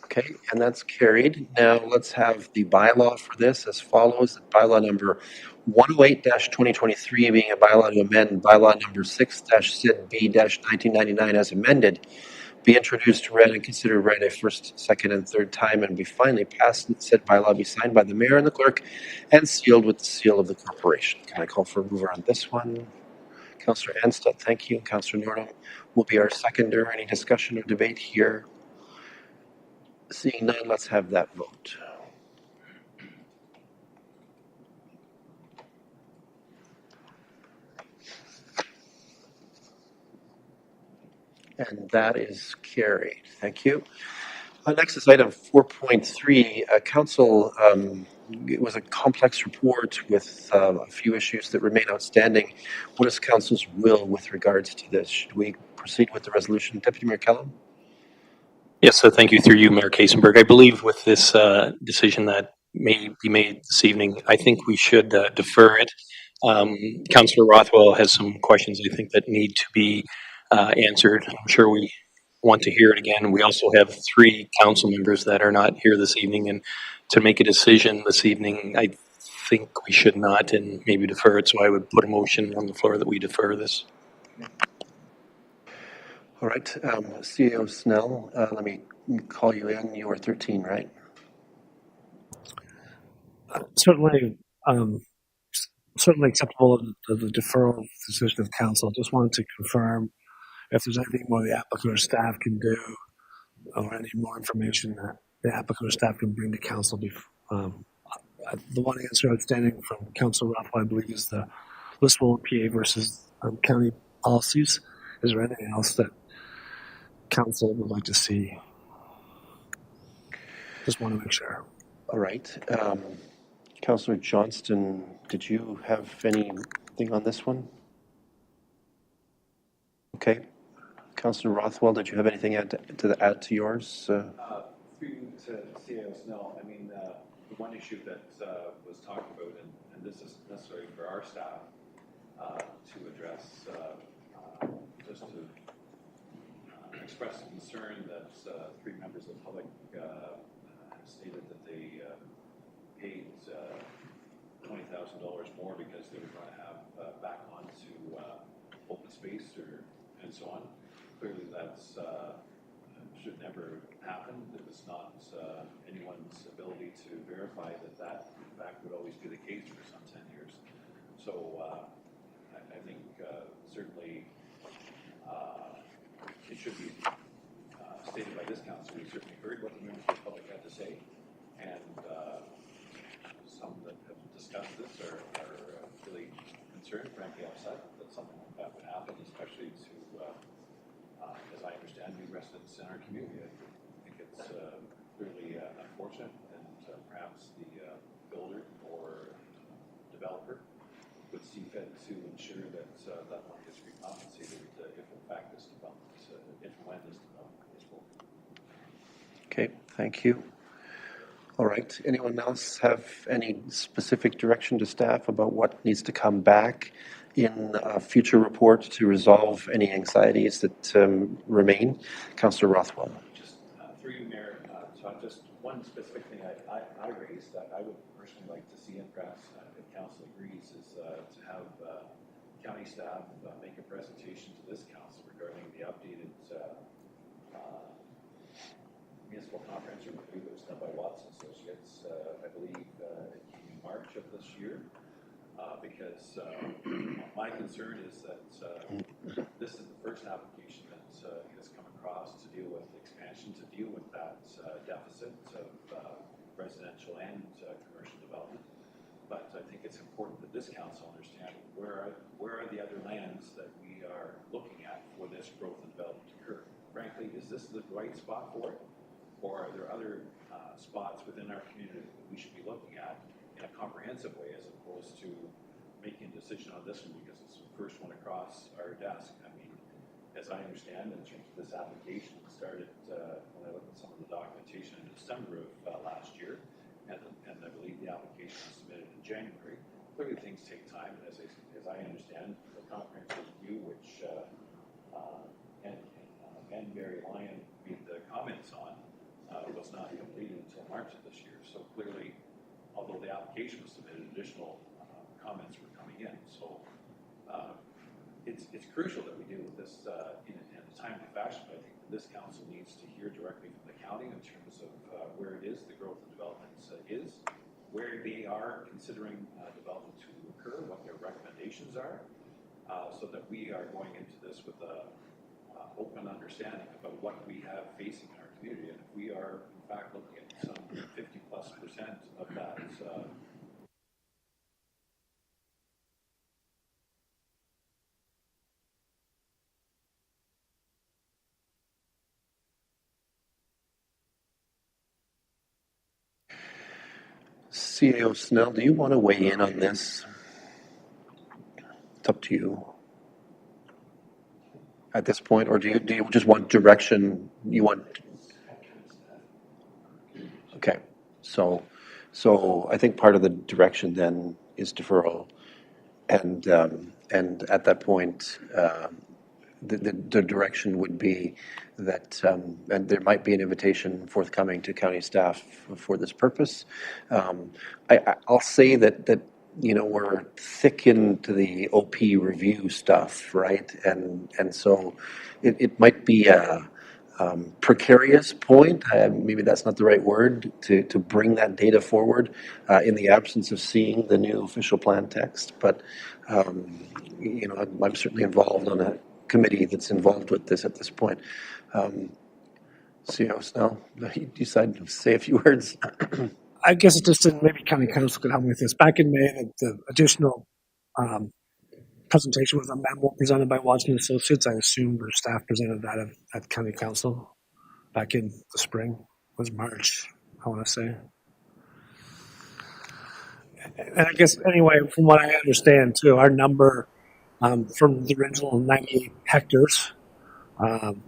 Okay, and that's carried. Now let's have the bylaw for this as follows. Bylaw number 108-2023 being a bylaw to amend bylaw number 6-ZB-1999 as amended, be introduced, read, and considered read a first, second, and third time, and be finally passed, and said bylaw be signed by the mayor and the clerk and sealed with the seal of the corporation. Can I call for a mover on this one? Councillor Anstett, thank you. Councillor Nordham will be our seconder. Any discussion or debate here? Seeing none, let's have that vote. And that is carried. Thank you. Next is item 4.3. Council, it was a complex report with a few issues that remain outstanding. What is Council's will with regards to this? Should we proceed with the resolution? Deputy Mayor Kellum? Yes, so thank you through you, Mayor Kasenberg. I believe with this decision that may be made this evening, I think we should defer it. Councillor Rothwell has some questions I think that need to be answered. I'm sure we want to hear it again. We also have 3 council members that are not here this evening, and to make a decision this evening, I think we should not and maybe defer it. So I would put a motion on the floor that we defer this. All right, CEO Snell, let me call you in. You are 13, right? Certainly acceptable of the deferral decision of council. Just wanted to confirm if there's anything more the applicant or staff can do, or any more information that the applicant or staff can bring to council. The one answer outstanding from Council Rothwell, I believe, is the listable PA versus county policies. Is there anything else that council would like to see? Just want to make sure. All right. Councillor Johnston, did you have anything on this one? Okay. Councillor Rothwell, did you have anything to add to yours? Through to CAO Snell, I mean, the one issue that was talked about, and this is necessary for our staff to address, just to express concern that 3 members of the public stated that they paid $20,000 more because they were going to have back onto open space and so on. Clearly, that's should never happen. It was not anyone's ability to verify that in fact would always be the case for some 10 years. So I think certainly it should be stated by this council. We certainly heard what the members of the public had to say, and some that have discussed this are really concerned, frankly upset that something like that would happen, especially to, as I understand, new residents in our community. I think it's clearly unfortunate, and perhaps the builder or developer would see fit to ensure that that one gets recompensated if in fact this development, if and when this development is built. Okay, thank you. All right. Anyone else have any specific direction to staff about what needs to come back in a future report to resolve any anxieties that remain? Councillor Rothwell. Just through you, Mayor, so just one specific thing I raised that I would personally like to see, and perhaps if council agrees, is to have county staff make a presentation to this council regarding the updated municipal comprehensive review that was done by Watson Associates, I believe in March of this year, because my concern is that this is the first application that has come across to deal with expansion, to deal with that deficit of residential and commercial development. But I think it's important that this council understand where are the other lands that we are looking at for this growth and development to occur. Frankly, is this the right spot for it? Or are there other spots within our community that we should be looking at in a comprehensive way, as opposed to making a decision on this one because it's the first one across our desk? I mean, as I understand, in terms of this application, it started when I looked at some of the documentation in December of last year, and I believe the application was submitted in January. Clearly, things take time, and as I understand, the comprehensive review, which and Barry Lyon made the comments on, was not completed until March of this year. So clearly, although the application was submitted, additional comments were coming in. So it's crucial that we deal with this in a timely fashion. But I think that this council needs to hear directly from the county in terms of where it is the growth and development is, where they are considering development to occur, what their recommendations are, so that we are going into this with a open understanding about what we have facing in our community, and if we are in fact looking at some 50+% of that. CAO Snell, do you want to weigh in on this? It's up to you at this point, or do you just want direction? You want? Okay, so I think part of the direction then is deferral, and at that point, the direction would be that, and there might be an invitation forthcoming to county staff for this purpose. I'll say that we're thick into the OP review stuff, right? And so it might be a precarious point, maybe that's not the right word, to bring that data forward in the absence of seeing the new official plan text. But I'm certainly involved on a committee that's involved with this at this point. CEO Snell, you decide to say a few words. I guess it just didn't, maybe county council could help me with this. Back in May, the additional presentation was a memo presented by Watson Associates. I assume their staff presented that at county council back in the spring. It was March, I want to say. And I guess, anyway, from what I understand, too, our number from the original 98 hectares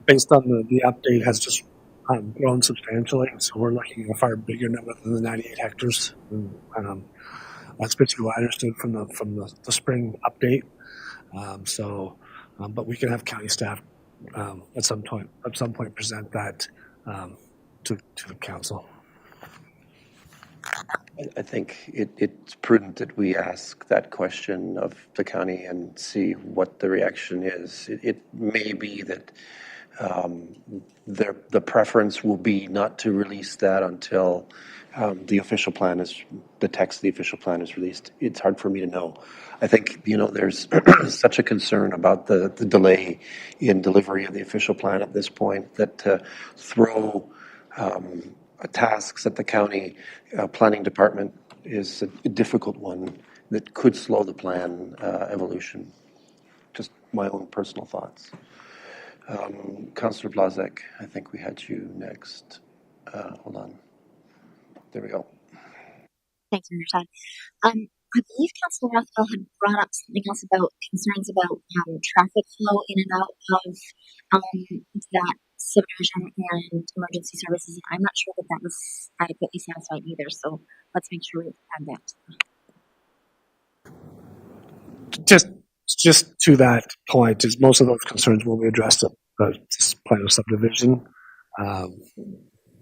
based on the update has just grown substantially. So we're looking at a far bigger number than the 98 hectares. That's basically what I understood from the spring update. But we can have county staff at some point present that to the council. I think it's prudent that we ask that question of the county and see what the reaction is. It may be that the preference will be not to release that until the text of the official plan is released. It's hard for me to know. I think, there's such a concern about the delay in delivery of the official plan at this point that to throw tasks at the county planning department is a difficult one that could slow the plan evolution. Just my own personal thoughts. Councillor Blazek, I think we had you next. Hold on. There we go. Thanks for your time. I believe Councillor Rothwell had brought up something else about concerns about traffic flow in and out of that subdivision and emergency services. I'm not sure that was adequately satisfied either, so let's make sure we add that. Just to that point, is most of those concerns will be addressed at this plan of subdivision.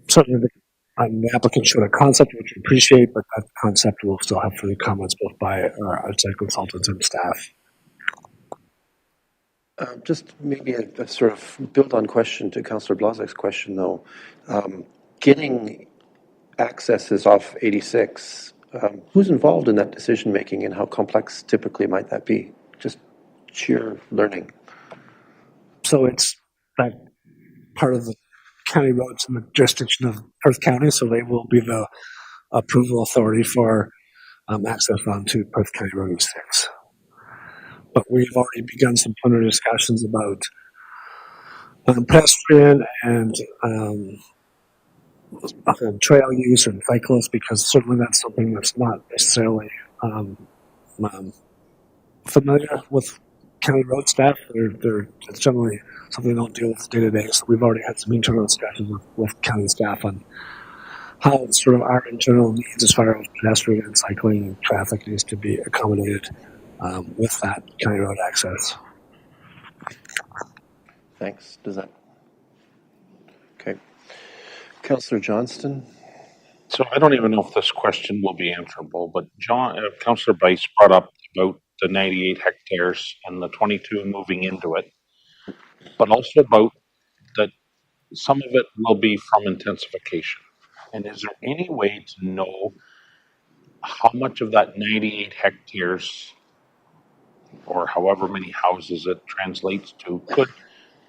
Certainly the applicant showed a concept which we appreciate, but that concept will still have further comments both by our outside consultants and staff. Just maybe a sort of build-on question to Councillor Blazek's question, though. Getting accesses off 86, who's involved in that decision-making and how complex typically might that be? Just sheer learning. So it's that part of the county roads in the jurisdiction of Perth County, so they will be the approval authority for access onto Perth County Road 86. But we've already begun some preliminary discussions about pedestrian and trail use and cyclists, because certainly that's something that's not necessarily familiar with county road staff. It's generally something they don't deal with day to day. So we've already had some internal discussions with county staff on how sort of our internal needs as far as pedestrian and cycling and traffic needs to be accommodated with that county road access. Thanks. Okay. Councillor Johnston. So I don't even know if this question will be answerable, but Councillor Bice brought up about the 98 hectares and the 22 moving into it, but also about that some of it will be from intensification. And is there any way to know how much of that 98 hectares or however many houses it translates to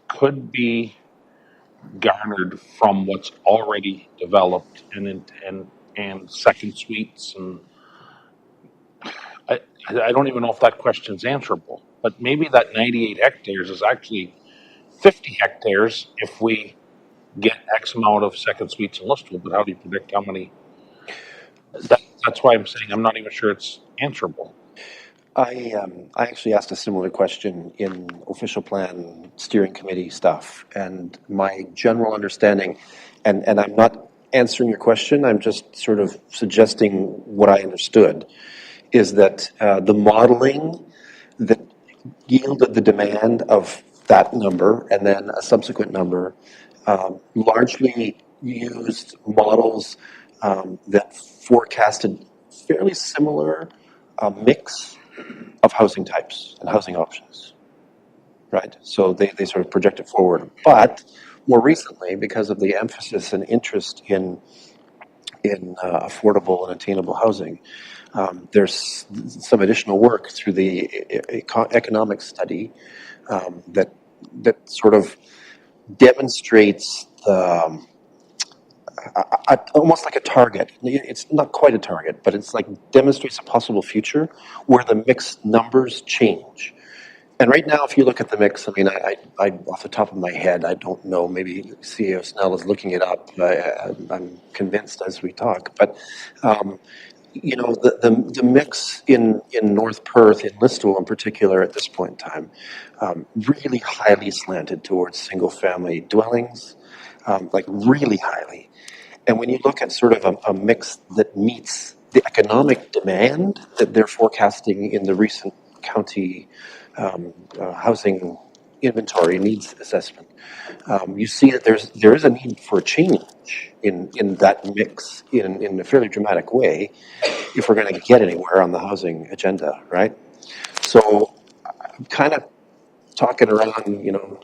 could be garnered from what's already developed and second suites? And I don't even know if that question's answerable, but maybe that 98 hectares is actually 50 hectares if we get X amount of second suites in Listowel, but how do you predict how many? That's why I'm saying I'm not even sure it's answerable. I actually asked a similar question in official plan steering committee stuff, and my general understanding, and I'm not answering your question, I'm just sort of suggesting what I understood, is that the modeling that yielded the demand of that number and then a subsequent number largely used models that forecasted fairly similar mix of housing types and housing options, right? So they sort of projected forward. But more recently, because of the emphasis and interest in affordable and attainable housing, there's some additional work through the economic study that sort of demonstrates almost like a target. It's not quite a target, but it's like demonstrates a possible future where the mixed numbers change. And right now, if you look at the mix, I mean, I off the top of my head, I don't know. Maybe CEO Snell is looking it up. I'm convinced as we talk, but you know, the mix in North Perth, in Listowel in particular at this point in time, really highly slanted towards single-family dwellings, like really highly. And when you look at sort of a mix that meets the economic demand that they're forecasting in the recent county housing inventory needs assessment, you see that there is a need for a change in that mix in a fairly dramatic way if we're going to get anywhere on the housing agenda, right? So I'm kind of talking around, you know,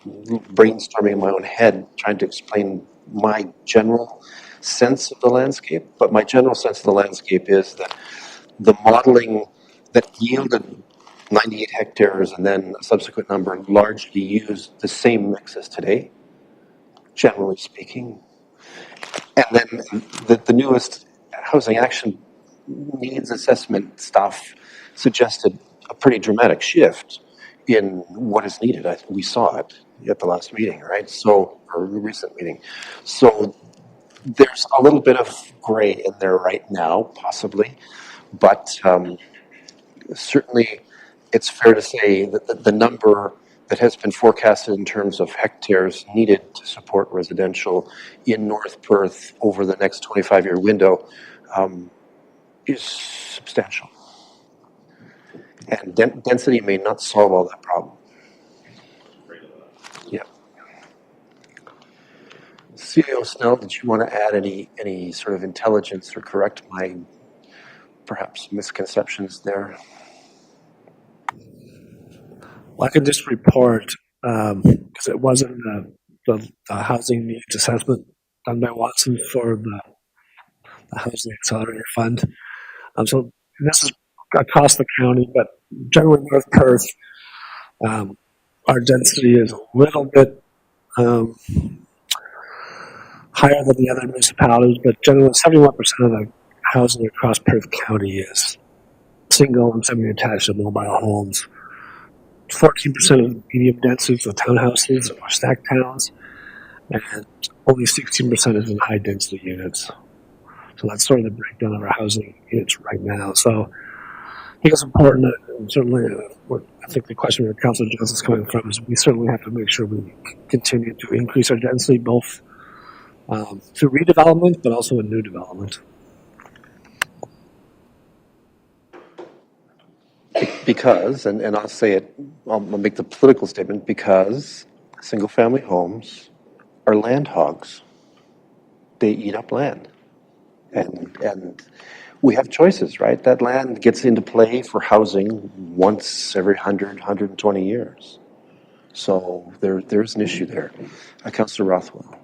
brainstorming in my own head, trying to explain my general sense of the landscape. But my general sense of the landscape is that the modeling that yielded 98 hectares and then a subsequent number largely used the same mix as today, generally speaking. And then the newest housing action needs assessment stuff suggested a pretty dramatic shift in what is needed. We saw it at the last meeting, right? So, or the recent meeting. So there's a little bit of gray in there right now, possibly, but certainly it's fair to say that the number that has been forecasted in terms of hectares needed to support residential in North Perth over the next 25-year window is substantial. And density may not solve all that problem. Yeah. CEO Snell, did you want to add any sort of intelligence or correct my perhaps misconceptions there? Well, I can just report, because it wasn't the housing needs assessment done by Watson for the Housing Accelerator Fund. So this is across the county, but generally North Perth, our density is a little bit higher than the other municipalities, but generally 71% of the housing across Perth County is single and semi-attached and mobile homes. 14% of medium densities of townhouses or stacked towns, and only 16% is in high density units. So that's sort of the breakdown of our housing units right now. So I think it's important, and certainly what I think the question where Councilor Jones is coming from is we certainly have to make sure we continue to increase our density both through redevelopment but also in new development. Because, and I'll say it, I'll make the political statement, because single-family homes are land hogs. They eat up land. And we have choices, right? That land gets into play for housing once every 120 years. So there's an issue there. Councillor Rothwell.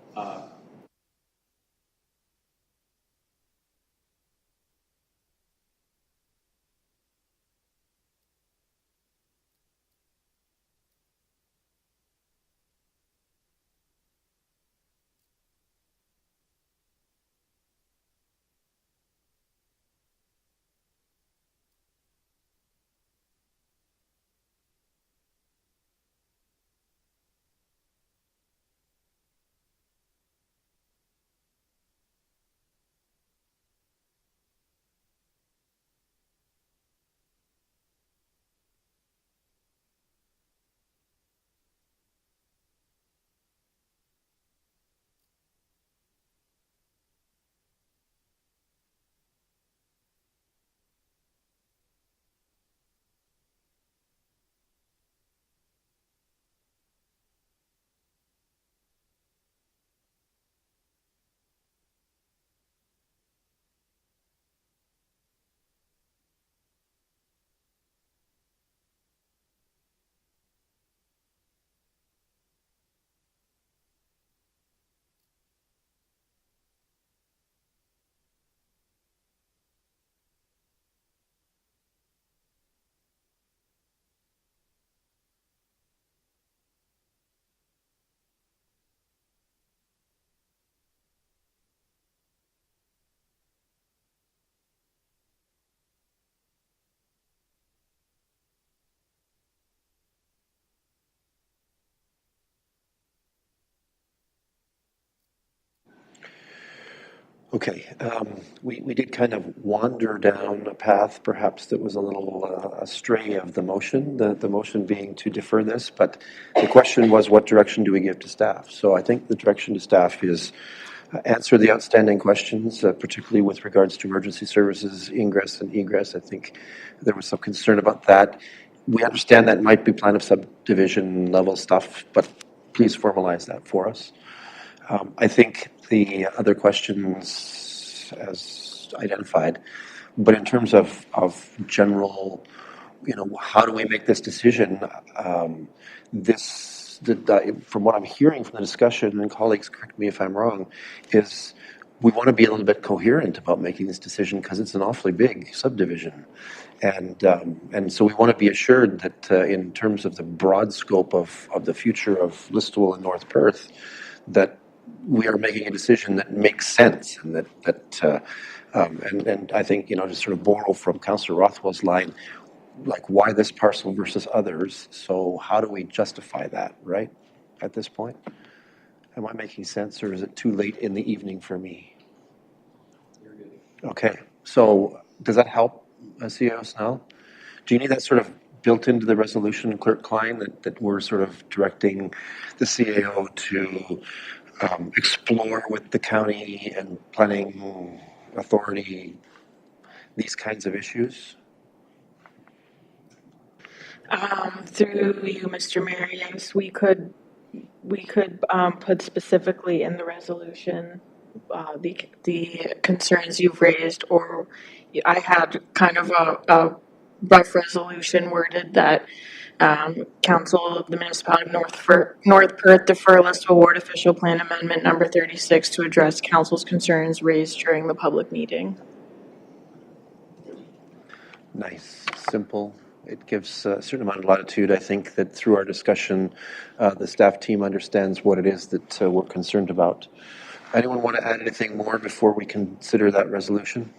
Okay, we did kind of wander down a path perhaps that was a little astray of the motion, the motion being to defer this, but the question was what direction do we give to staff? So I think the direction to staff is answer the outstanding questions, particularly with regards to emergency services, ingress and egress. I think there was some concern about that. We understand that might be plan of subdivision level stuff, but please formalize that for us. I think the other questions as identified, but in terms of general, how do we make this decision? From what I'm hearing from the discussion, and colleagues, correct me if I'm wrong, is we want to be a little bit coherent about making this decision because it's an awfully big subdivision. And so we want to be assured that in terms of the broad scope of the future of Listowel and North Perth, that we are making a decision that makes sense, and and I think, just sort of borrow from Councillor Rothwell's line, like why this parcel versus others. So how do we justify that, right, at this point? Am I making sense, or is it too late in the evening for me? Okay, so does that help, CEO Snell? Do you need that sort of built into the resolution, Clerk Klein, that we're sort of directing the CAO to explore with the county and planning authority these kinds of issues? Through you, Mr. Mayor, yes, we could put specifically in the resolution the concerns you've raised, or I had kind of a rough resolution worded that Council of the Municipality of North Perth defer Listowel Ward Official Plan Amendment number 36 to address Council's concerns raised during the public meeting. Nice, simple. It gives a certain amount of latitude. I think that through our discussion, the staff team understands what it is that we're concerned about. Anyone want to add anything more before we consider that resolution?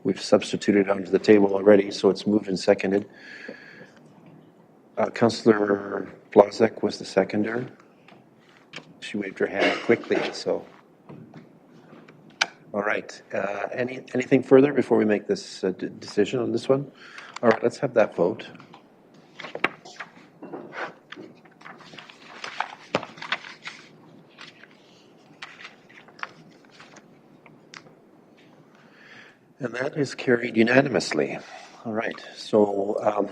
We've substituted it onto the table already, so it's moved and seconded. Councillor Blazek was the seconder. She waved her hand quickly, so. All right. Anything further before we make this decision on this one? All right, let's have that vote. And that is carried unanimously. All right, so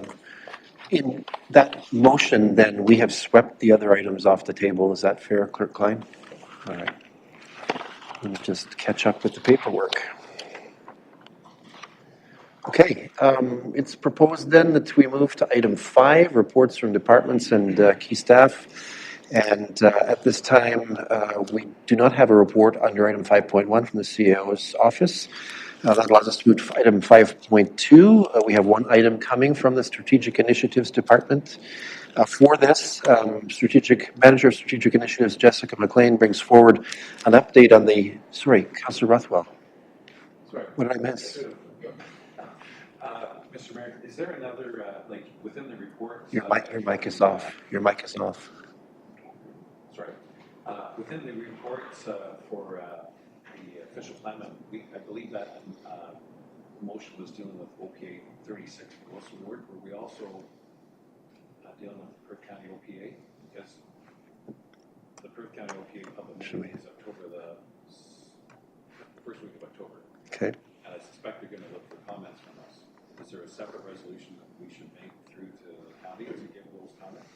in that motion, then, we have swept the other items off the table. Is that fair, Clerk Klein? All right. Let me just catch up with the paperwork. Okay, it's proposed then that we move to item 5, reports from departments and key staff. And at this time, we do not have a report under item 5.1 from the CAO's office. That allows us to move to item 5.2. We have one item coming from the Strategic Initiatives Department. For this, Manager of Strategic Initiatives, Jessica McLean, brings forward an update on the, sorry, Councillor Rothwell. Sorry. What did I miss? Mr. Mayor, is there another, within the report? Your mic is off. Your mic is off. Sorry. Within the reports for the official plan, I believe that motion was dealing with OPA 36 for Wilson Ward. Were we also dealing with the Perth County OPA? Because the Perth County OPA public meeting is October, the first week of October. Okay. And I suspect they're going to look for comments from us. Is there a separate resolution that we should make through to the county to give those comments?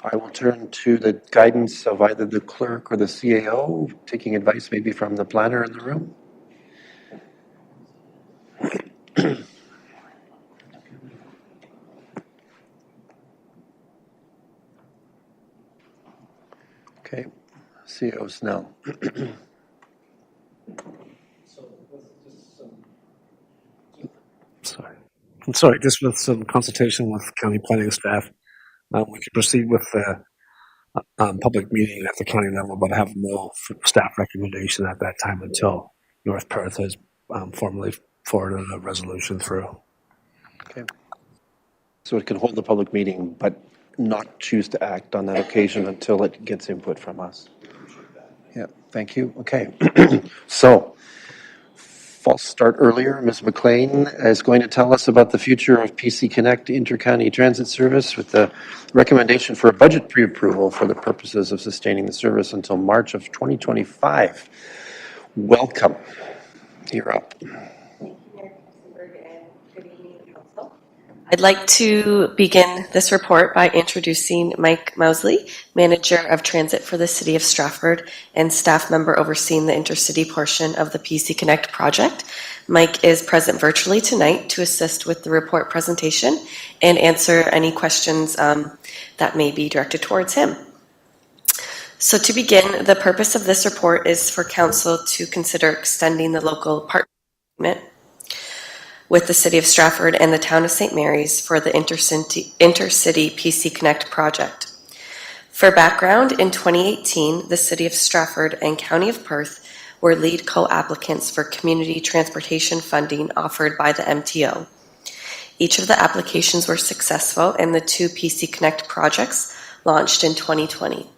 I will turn to the guidance of either the clerk or the CAO, taking advice maybe from the planner in the room. Okay, CAO Snell. Sorry, just with some consultation with county planning staff, we could proceed with the public meeting at the county level, but have no staff recommendation at that time until North Perth has formally forwarded a resolution through. Okay. So it can hold the public meeting, but not choose to act on that occasion until it gets input from us. Yeah, thank you. Okay. So false start earlier. Ms. McLean is going to tell us about the future of PC Connect Intercounty Transit Service with the recommendation for a budget pre-approval for the purposes of sustaining the service until March of 2025. Welcome. You're up. I'd like to begin this report by introducing Mike Mousley, Manager of Transit for the City of Stratford and staff member overseeing the intercity portion of the PC Connect project. Mike is present virtually tonight to assist with the report presentation and answer any questions that may be directed towards him. So to begin, the purpose of this report is for Council to consider extending the local partnership agreement with the City of Stratford and the Town of St. Mary's for the Intercity PC Connect project. For background, in 2018, the City of Stratford and County of Perth were lead co-applicants for community transportation funding offered by the MTO. Each of the applications were successful and the two PC Connect projects launched in 2020.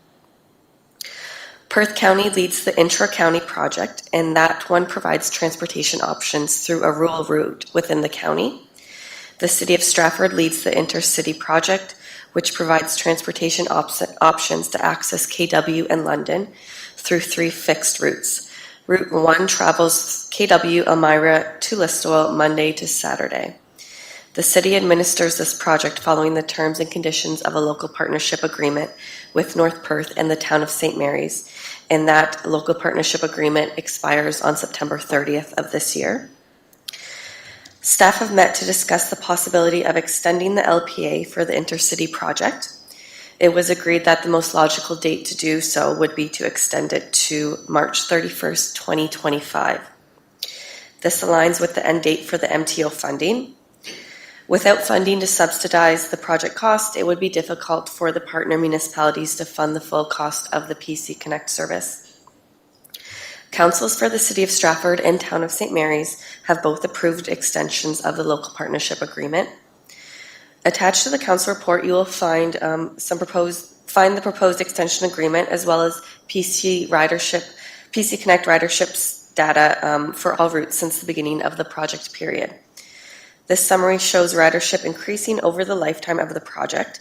Perth County leads the intra-county project, and that one provides transportation options through a rural route within the county. The City of Stratford leads the intercity project, which provides transportation options to access KW and London through 3 fixed routes. Route 1 travels KW Elmira to Listowel Monday to Saturday. The City administers this project following the terms and conditions of a local partnership agreement with North Perth and the Town of St. Mary's, and that local partnership agreement expires on September 30th of this year. Staff have met to discuss the possibility of extending the LPA for the intercity project. It was agreed that the most logical date to do so would be to extend it to March 31st, 2025. This aligns with the end date for the MTO funding. Without funding to subsidize the project cost, it would be difficult for the partner municipalities to fund the full cost of the PC Connect service. Councils for the City of Stratford and Town of St. Mary's have both approved extensions of the local partnership agreement. Attached to the council report, you will find the proposed extension agreement as well as PC Connect riderships data for all routes since the beginning of the project period. This summary shows ridership increasing over the lifetime of the project.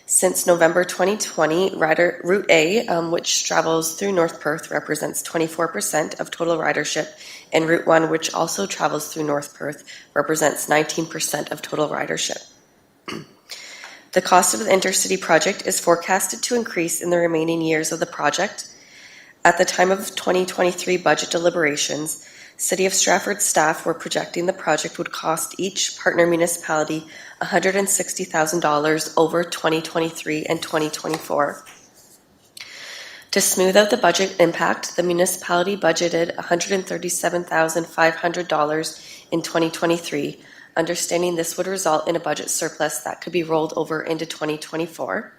Since November 2020, Route A, which travels through North Perth, represents 24% of total ridership, and Route 1, which also travels through North Perth, represents 19% of total ridership. The cost of the intercity project is forecasted to increase in the remaining years of the project. At the time of 2023 budget deliberations, City of Stratford staff were projecting the project would cost each partner municipality $160,000 over 2023 and 2024. To smooth out the budget impact, the municipality budgeted $137,500 in 2023, understanding this would result in a budget surplus that could be rolled over into 2024.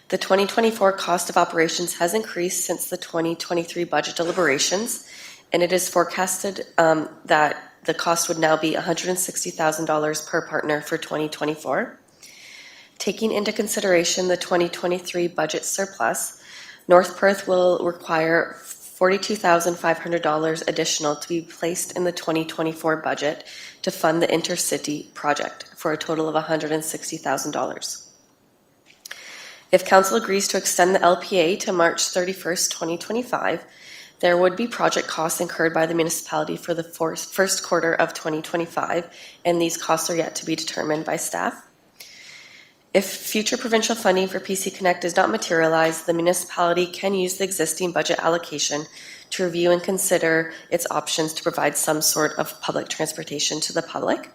The 2024 cost of operations has increased since the 2023 budget deliberations, and it is forecasted that the cost would now be $160,000 per partner for 2024. Taking into consideration the 2023 budget surplus, North Perth will require $42,500 additional to be placed in the 2024 budget to fund the intercity project for a total of $160,000. If Council agrees to extend the LPA to March 31st, 2025, there would be project costs incurred by the municipality for the first quarter of 2025, and these costs are yet to be determined by staff. If future provincial funding for PC Connect does not materialize, the municipality can use the existing budget allocation to review and consider its options to provide some sort of public transportation to the public.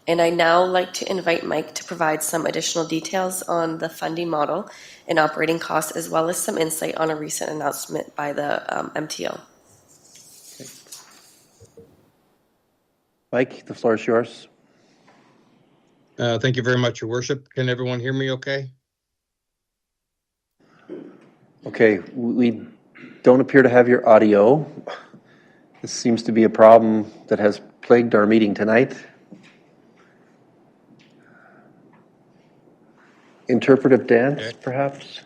And I'd now like to invite Mike to provide some additional details on the funding model and operating costs, as well as some insight on a recent announcement by the MTO. Okay. Mike, the floor is yours. Thank you very much, Your Worship. Can everyone hear me okay? Okay, we don't appear to have your audio. This seems to be a problem that has plagued our meeting tonight. Interpretive dance, okay, perhaps?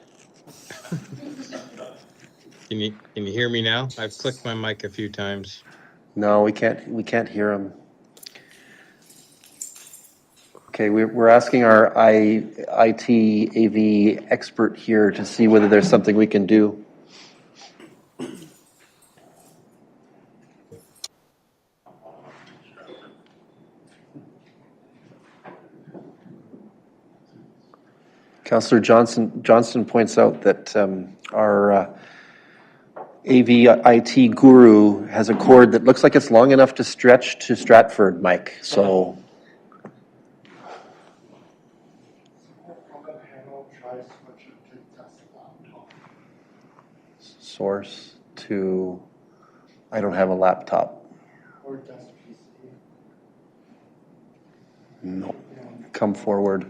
Can you hear me now? I've clicked my mic a few times. No, we can't hear him. Okay, we're asking our IT AV expert here to see whether there's something we can do. Councillor Johnston points out that our AV IT guru has a cord that looks like it's long enough to stretch to Stratford, Mike. So source to, I don't have a laptop. No, come forward.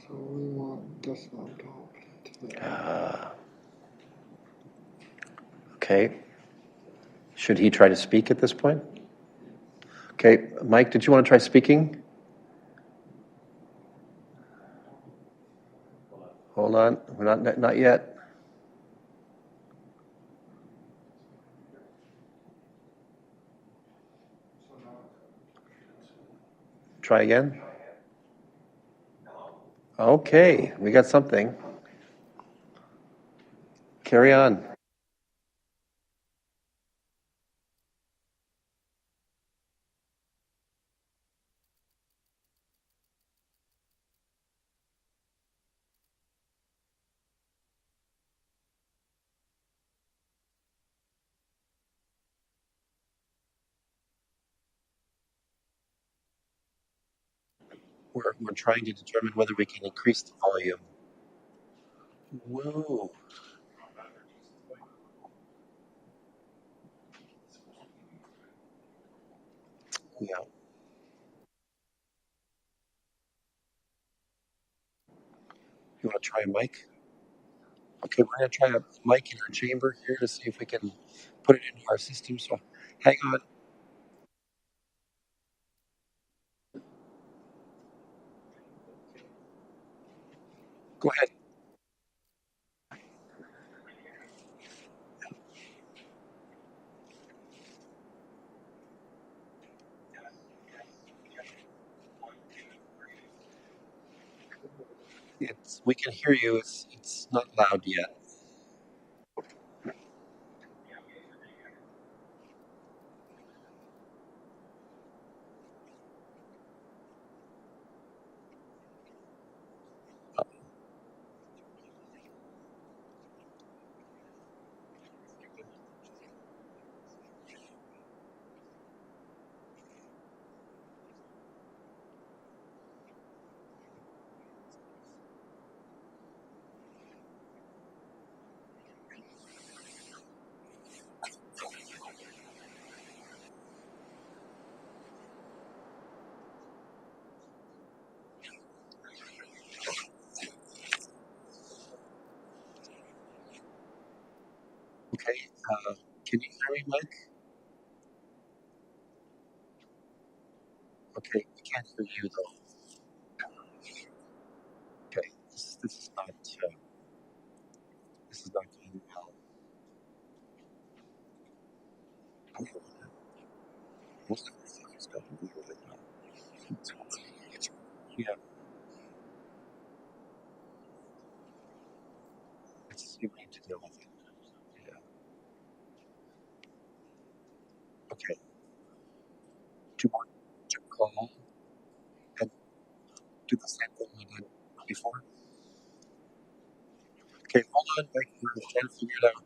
So we want this laptop. Okay. Should he try to speak at this point? Okay, Mike, did you want to try speaking? Hold on, we're not yet. Try again. Okay, we got something. Carry on. We're trying to determine whether we can increase the volume. Whoa. Yeah. You want to try a mic? Okay, we're going to try a mic in our chamber here to see if we can put it into our system. So hang on. Go ahead. We can hear you. It's not loud yet. Okay. Can you hear me, Mike? Okay, we can't hear you though. Okay, this is not this is not going well. Most of this stuff is going really well. Yeah, you need to deal with it. Yeah. Okay. Do you want to call and do the same thing we did before? Okay, hold on, Mike. We're trying to figure it out.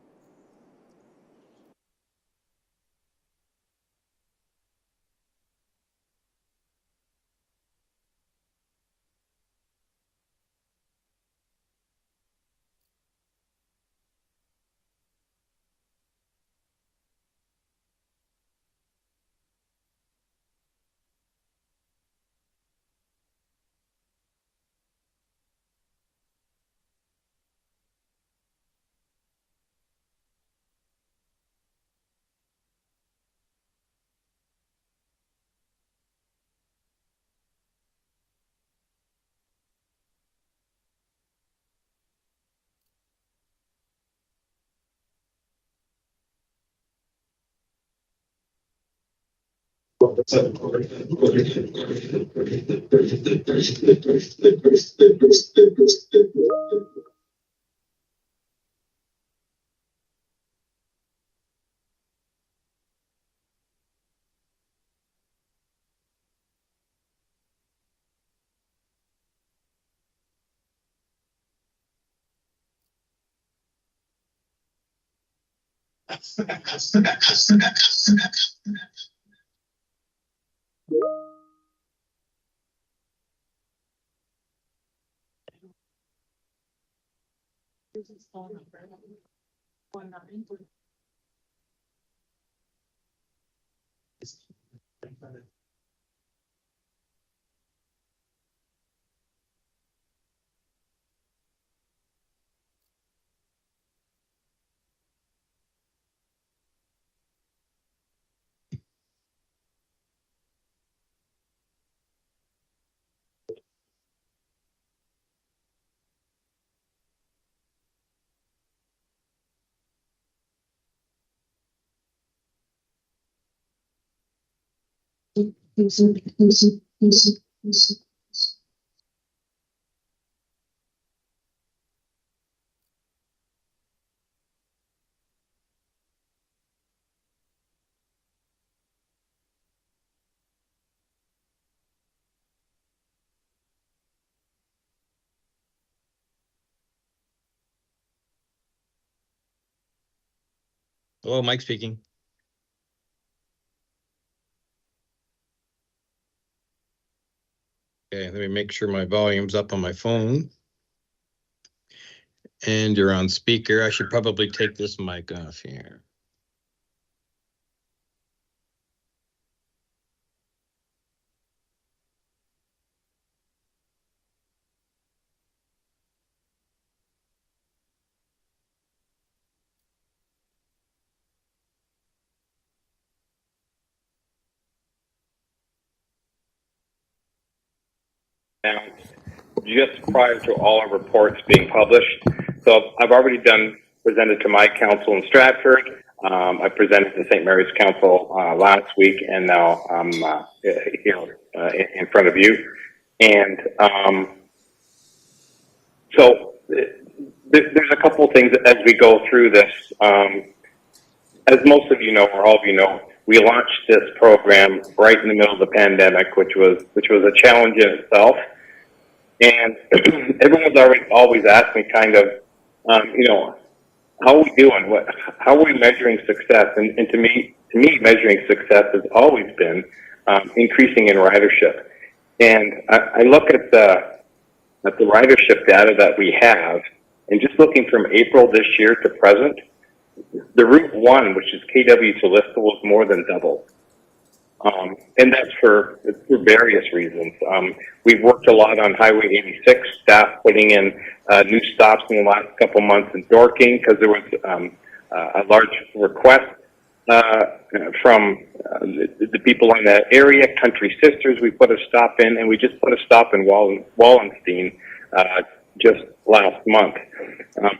Hello, Mike speaking. Okay, let me make sure my volume's up on my phone. And you're on speaker. I should probably take this mic off here. Just prior to all our reports being published. So I've already presented to my council in Stratford. I presented to St. Mary's Council last week, and now I'm here in front of you. And so there's a couple of things as we go through this. As most of you know, or all of you know, we launched this program right in the middle of the pandemic, which was a challenge in itself. And everyone's always asked me kind of, how are we doing? How are we measuring success? And to me, measuring success has always been increasing in ridership. And I look at the ridership data that we have, and just looking from April this year to present, the Route 1, which is KW to Listowel, is more than double. And that's for various reasons. We've worked a lot on Highway 86, staff putting in new stops in the last couple months in Dorking because there was a large request from the people in that area. Country Sisters, we put a stop in, and we just put a stop in Wallenstein just last month,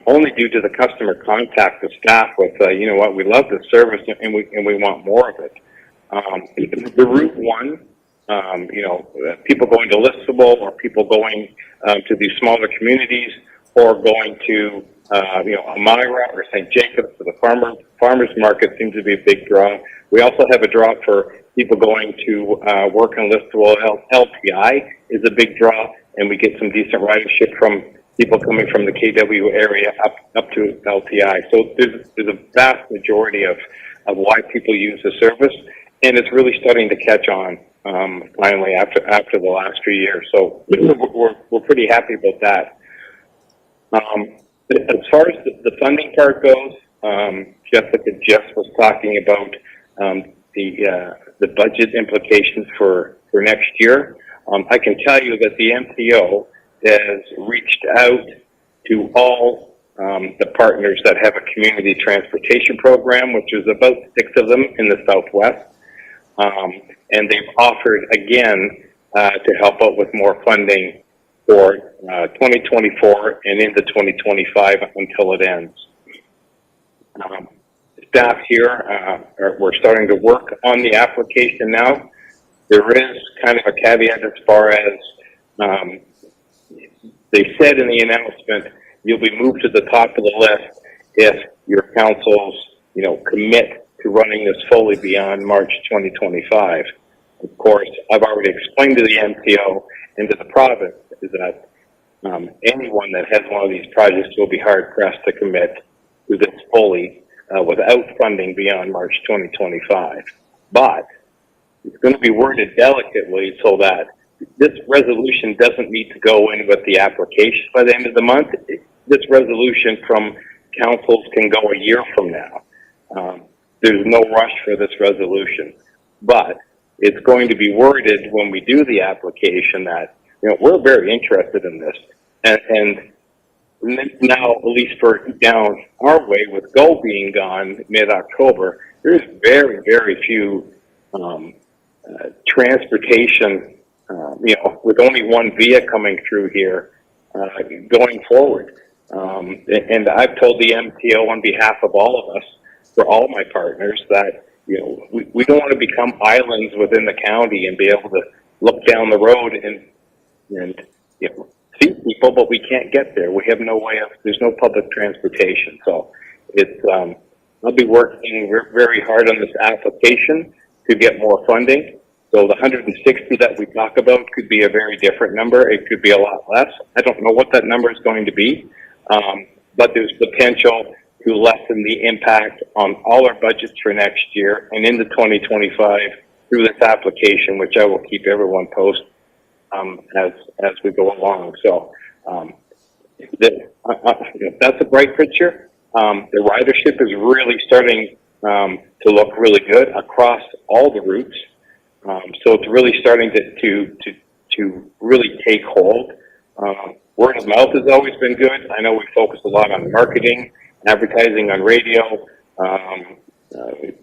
only due to the customer contact of staff with, we love the service and we want more of it. The Route 1, people going to Listowel or people going to these smaller communities or going to, Elmira or St. Jacobs for the farmers market seems to be a big draw. We also have a draw for people going to work in Listowel. LTI is a big draw, and we get some decent ridership from people coming from the KW area up to LTI. So there's a vast majority of why people use the service. And it's really starting to catch on finally after the last few years. So we're pretty happy about that. As far as the funding part goes, Jessica just was talking about the budget implications for next year. I can tell you that the MPO has reached out to all the partners that have a community transportation program, which is about 6 of them in the Southwest. And they've offered again to help out with more funding for 2024 and into 2025 until it ends. Staff here, we're starting to work on the application now. There is kind of a caveat as far as um, they said in the announcement, you'll be moved to the top of the list if your councils, commit to running this fully beyond March 2025. Of course, I've already explained to the MTO and to the province is that anyone that has one of these projects will be hard pressed to commit to this fully without funding beyond March 2025. But it's going to be worded delicately so that this resolution doesn't need to go in with the application by the end of the month. This resolution from councils can go a year from now. There's no rush for this resolution, but it's going to be worded when we do the application that, we're very interested in this. And now, at least for down our way, with GO being gone mid-October, there's very, very few transportation, with only one via coming through here going forward. And I've told the MTO on behalf of all of us, for all my partners, that we don't want to become islands within the county and be able to look down the road and see people, but we can't get there. We have no way of. There's no public transportation, so it's. I'll be working very hard on this application to get more funding. So the 160 that we talk about could be a very different number. It could be a lot less. I don't know what that number is going to be, but there's potential to lessen the impact on all our budgets for next year and into 2025 through this application, which I will keep everyone posted as we go along. So that's a bright picture. The ridership is really starting to look really good across all the routes. So it's really starting to really take hold. Word of mouth has always been good. I know we focus a lot on marketing, advertising on radio.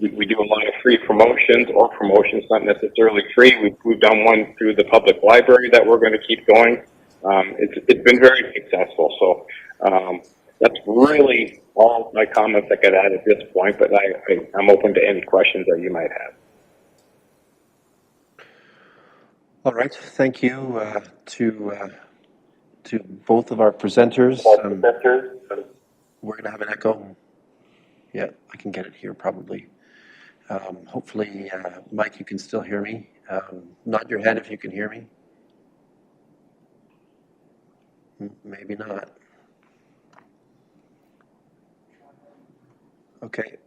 We do a lot of free promotions, or promotions not necessarily free. We've done one through the public library that we're going to keep going. It's been very successful. So that's really all my comments I could add at this point, but I'm open to any questions that you might have. All right, thank you to both of our presenters. We're going to have an echo. Yeah, I can get it here probably. Hopefully, Mike, you can still hear me. Nod your head if you can hear me. Maybe not. Okay.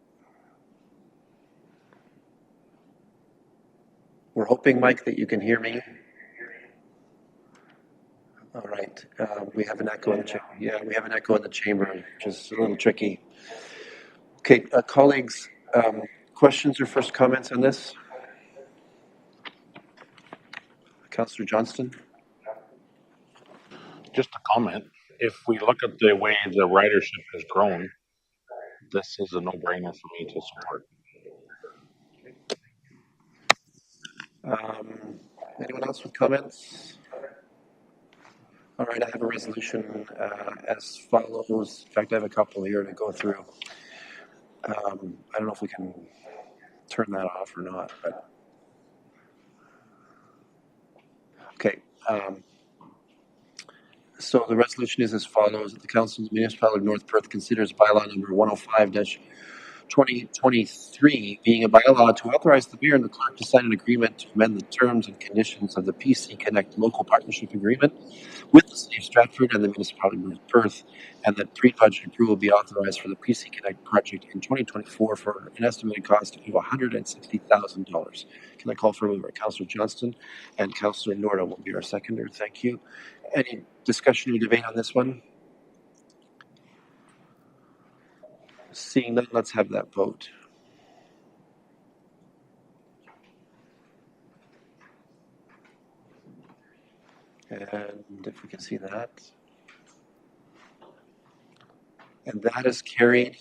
We're hoping, Mike, that you can hear me. All right. We have an echo in the chamber. Yeah, we have an echo in the chamber, which is a little tricky. Okay, colleagues, questions or first comments on this? Councillor Johnston? Just a comment. If we look at the way the ridership has grown, this is a no-brainer for me to support. Anyone else with comments? All right, I have a resolution as follows. In fact, I have a couple here to go through. I don't know if we can turn that off or not, but okay. So the resolution is as follows: that the Council of the Municipality of North Perth considers bylaw number 105-2023 being a bylaw to authorize the mayor and the clerk to sign an agreement to amend the terms and conditions of the PC Connect local partnership agreement with the City of Stratford and the Municipality of North Perth, and that pre-budget approval be authorized for the PC Connect project in 2024 for an estimated cost of $160,000. Can I call for a mover? Councillor Johnston and Councillor Norda will be our seconder. Thank you. Any discussion or debate on this one? Seeing none, let's have that vote. And if we can see that. And that is carried.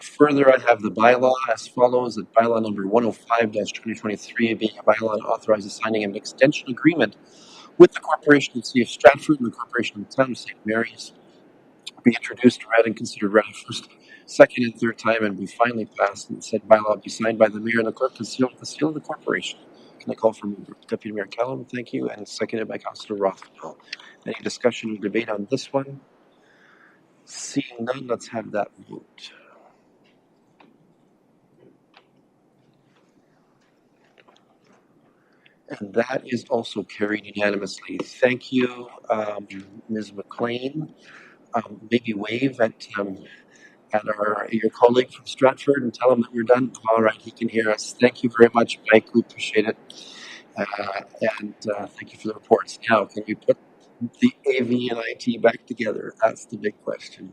Further, I have the bylaw as follows: that bylaw number 105-2023 being a bylaw that authorizes signing an extension agreement with the Corporation of the City of Stratford and the Corporation of the Town of St. Mary's be introduced, read, and considered read first, second, and third time, and be finally passed, and said bylaw be signed by the mayor and the clerk and sealed with the seal of the corporation. second the call from Deputy Mayor Callum, thank you, and seconded by Councillor Rothwell. Any discussion or debate on this one? Seeing none, let's have that vote. And that is also carried unanimously. Thank you, Ms. McLean. Maybe wave at your colleague from Stratford and tell him that we're done. All right, he can hear us. Thank you very much, Mike. We appreciate it. And thank you for the reports. Now, can we put the AV and IT back together? That's the big question.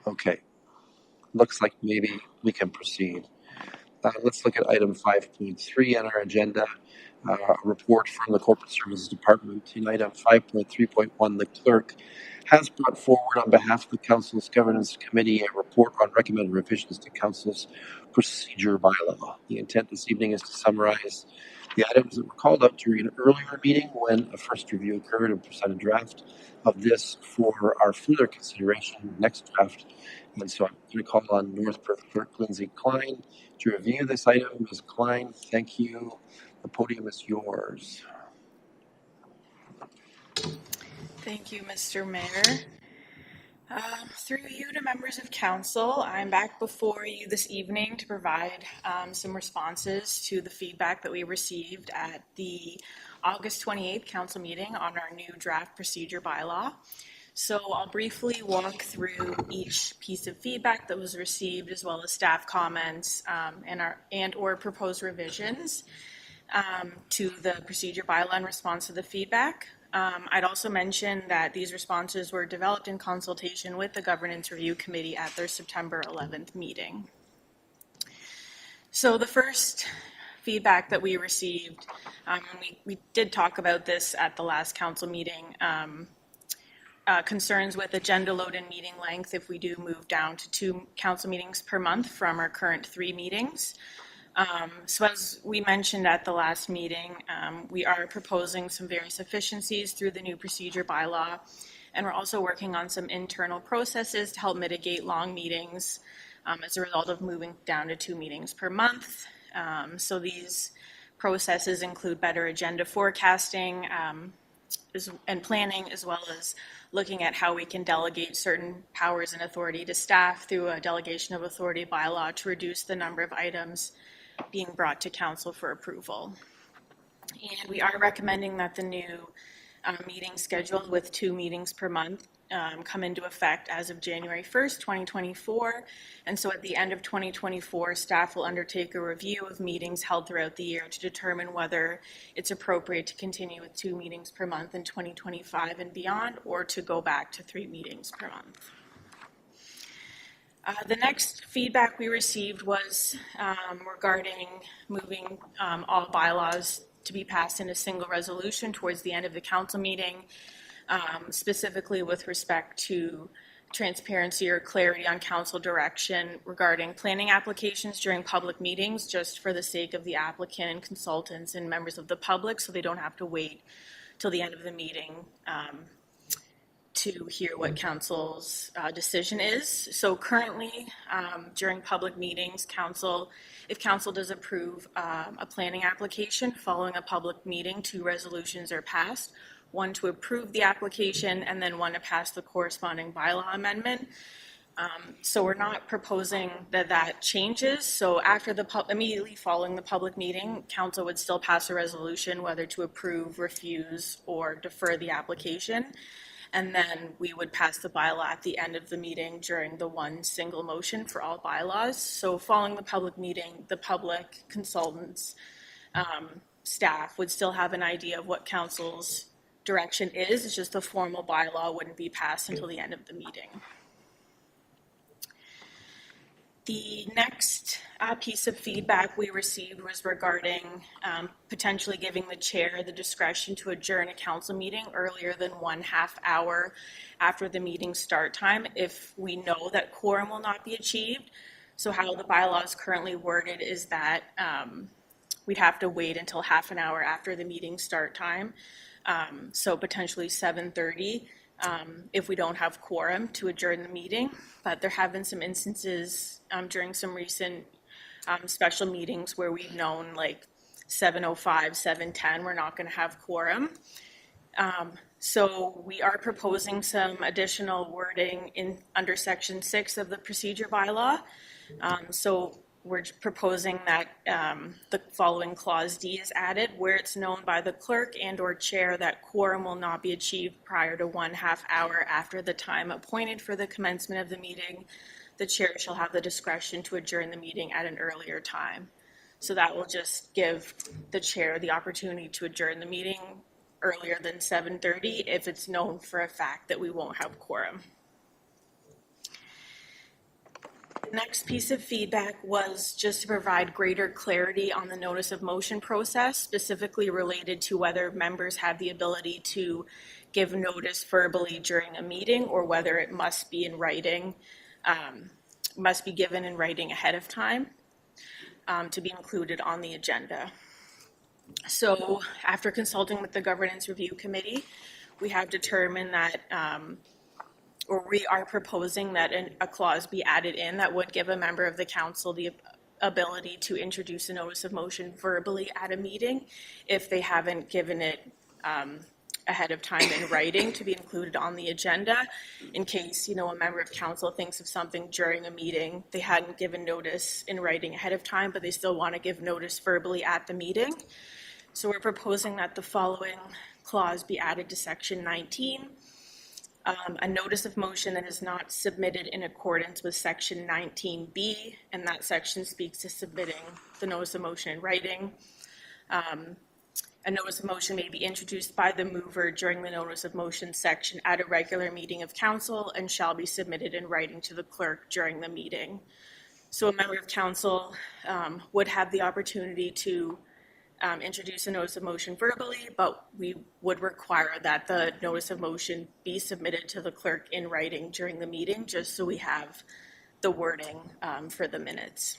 Okay, looks like maybe we can proceed. Let's look at item 5.3 on our agenda. A report from the Corporate Services Department. In item 5.3.1, the clerk has brought forward on behalf of the Council's Governance Committee a report on recommended revisions to Council's procedure bylaw. The intent this evening is to summarize the items that were called out during an earlier meeting when a first review occurred and present a draft of this for our further consideration next draft. And so I'm going to call on North Perth Clerk Lindsay Klein to review this item. Ms. Klein, thank you. The podium is yours. Thank you, Mr. Mayor. Through you to members of council, I'm back before you this evening to provide some responses to the feedback that we received at the August 28th council meeting on our new draft procedure bylaw. So I'll briefly walk through each piece of feedback that was received, as well as staff comments and/or proposed revisions to the procedure bylaw in response to the feedback. I'd also mention that these responses were developed in consultation with the Governance Review Committee at their September 11th meeting. So the first feedback that we received, we did talk about this at the last council meeting, concerns with agenda load and meeting length if we do move down to 2 council meetings per month from our current 3 meetings. So as we mentioned at the last meeting, we are proposing some various efficiencies through the new procedure bylaw, and we're also working on some internal processes to help mitigate long meetings as a result of moving down to 2 meetings per month. So these processes include better agenda forecasting and planning, as well as looking at how we can delegate certain powers and authority to staff through a delegation of authority bylaw to reduce the number of items being brought to council for approval. And we are recommending that the new meeting schedule with 2 meetings per month come into effect as of January 1st, 2024. And so at the end of 2024, staff will undertake a review of meetings held throughout the year to determine whether it's appropriate to continue with 2 meetings per month in 2025 and beyond, or to go back to 3 meetings per month. The next feedback we received was regarding moving all bylaws to be passed in a single resolution towards the end of the council meeting, specifically with respect to transparency or clarity on council direction regarding planning applications during public meetings, just for the sake of the applicant and consultants and members of the public, so they don't have to wait till the end of the meeting to hear what council's decision is. So currently, during public meetings, if council does approve a planning application following a public meeting, 2 resolutions are passed, one to approve the application and then one to pass the corresponding bylaw amendment. So we're not proposing that changes. So immediately following the public meeting, council would still pass a resolution whether to approve, refuse, or defer the application. And then we would pass the bylaw at the end of the meeting during the one single motion for all bylaws. So following the public meeting, the public, consultants, staff would still have an idea of what council's direction is. It's just the formal bylaw wouldn't be passed until the end of the meeting. The next piece of feedback we received was regarding potentially giving the chair the discretion to adjourn a council meeting earlier than 1/2 hour after the meeting start time if we know that quorum will not be achieved. So how the bylaw is currently worded is that we'd have to wait until 1/2 hour after the meeting start time. So potentially 7:30 if we don't have quorum to adjourn the meeting. But there have been some instances during some recent special meetings where we've known like 7:05, 7:10, we're not going to have quorum. So we are proposing some additional wording in under section 6 of the procedure bylaw. So we're proposing that the following clause D is added, where it's known by the clerk and or chair that quorum will not be achieved prior to 1/2 hour after the time appointed for the commencement of the meeting. The chair shall have the discretion to adjourn the meeting at an earlier time. So that will just give the chair the opportunity to adjourn the meeting earlier than 7:30 if it's known for a fact that we won't have quorum. The next piece of feedback was just to provide greater clarity on the notice of motion process, specifically related to whether members have the ability to give notice verbally during a meeting or whether it must be in writing, must be given in writing ahead of time to be included on the agenda. So after consulting with the Governance Review Committee, we have determined that, or we are proposing that a clause be added in that would give a member of the council the ability to introduce a notice of motion verbally at a meeting if they haven't given it ahead of time in writing to be included on the agenda. In case, a member of council thinks of something during a meeting, they hadn't given notice in writing ahead of time, but they still want to give notice verbally at the meeting. So we're proposing that the following clause be added to section 19. A notice of motion that is not submitted in accordance with section 19B, and that section speaks to submitting the notice of motion in writing. A notice of motion may be introduced by the mover during the notice of motion section at a regular meeting of council and shall be submitted in writing to the clerk during the meeting. So a member of council would have the opportunity to introduce a notice of motion verbally, but we would require that the notice of motion be submitted to the clerk in writing during the meeting, just so we have the wording for the minutes.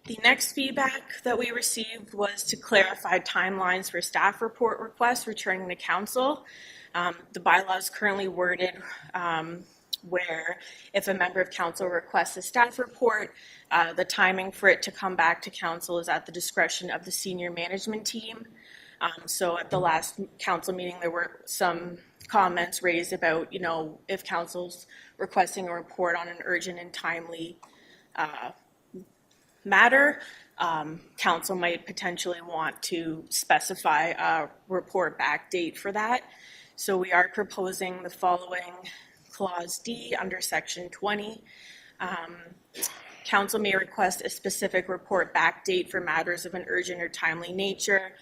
The next feedback that we received was to clarify timelines for staff report requests returning to council. The bylaw is currently worded where if a member of council requests a staff report, the timing for it to come back to council is at the discretion of the senior management team. So at the last council meeting, there were some comments raised about, if council's requesting a report on an urgent and timely matter, council might potentially want to specify a report back date for that. So we are proposing the following clause D under section 20. Council may request a specific report back date for matters of an urgent or timely nature,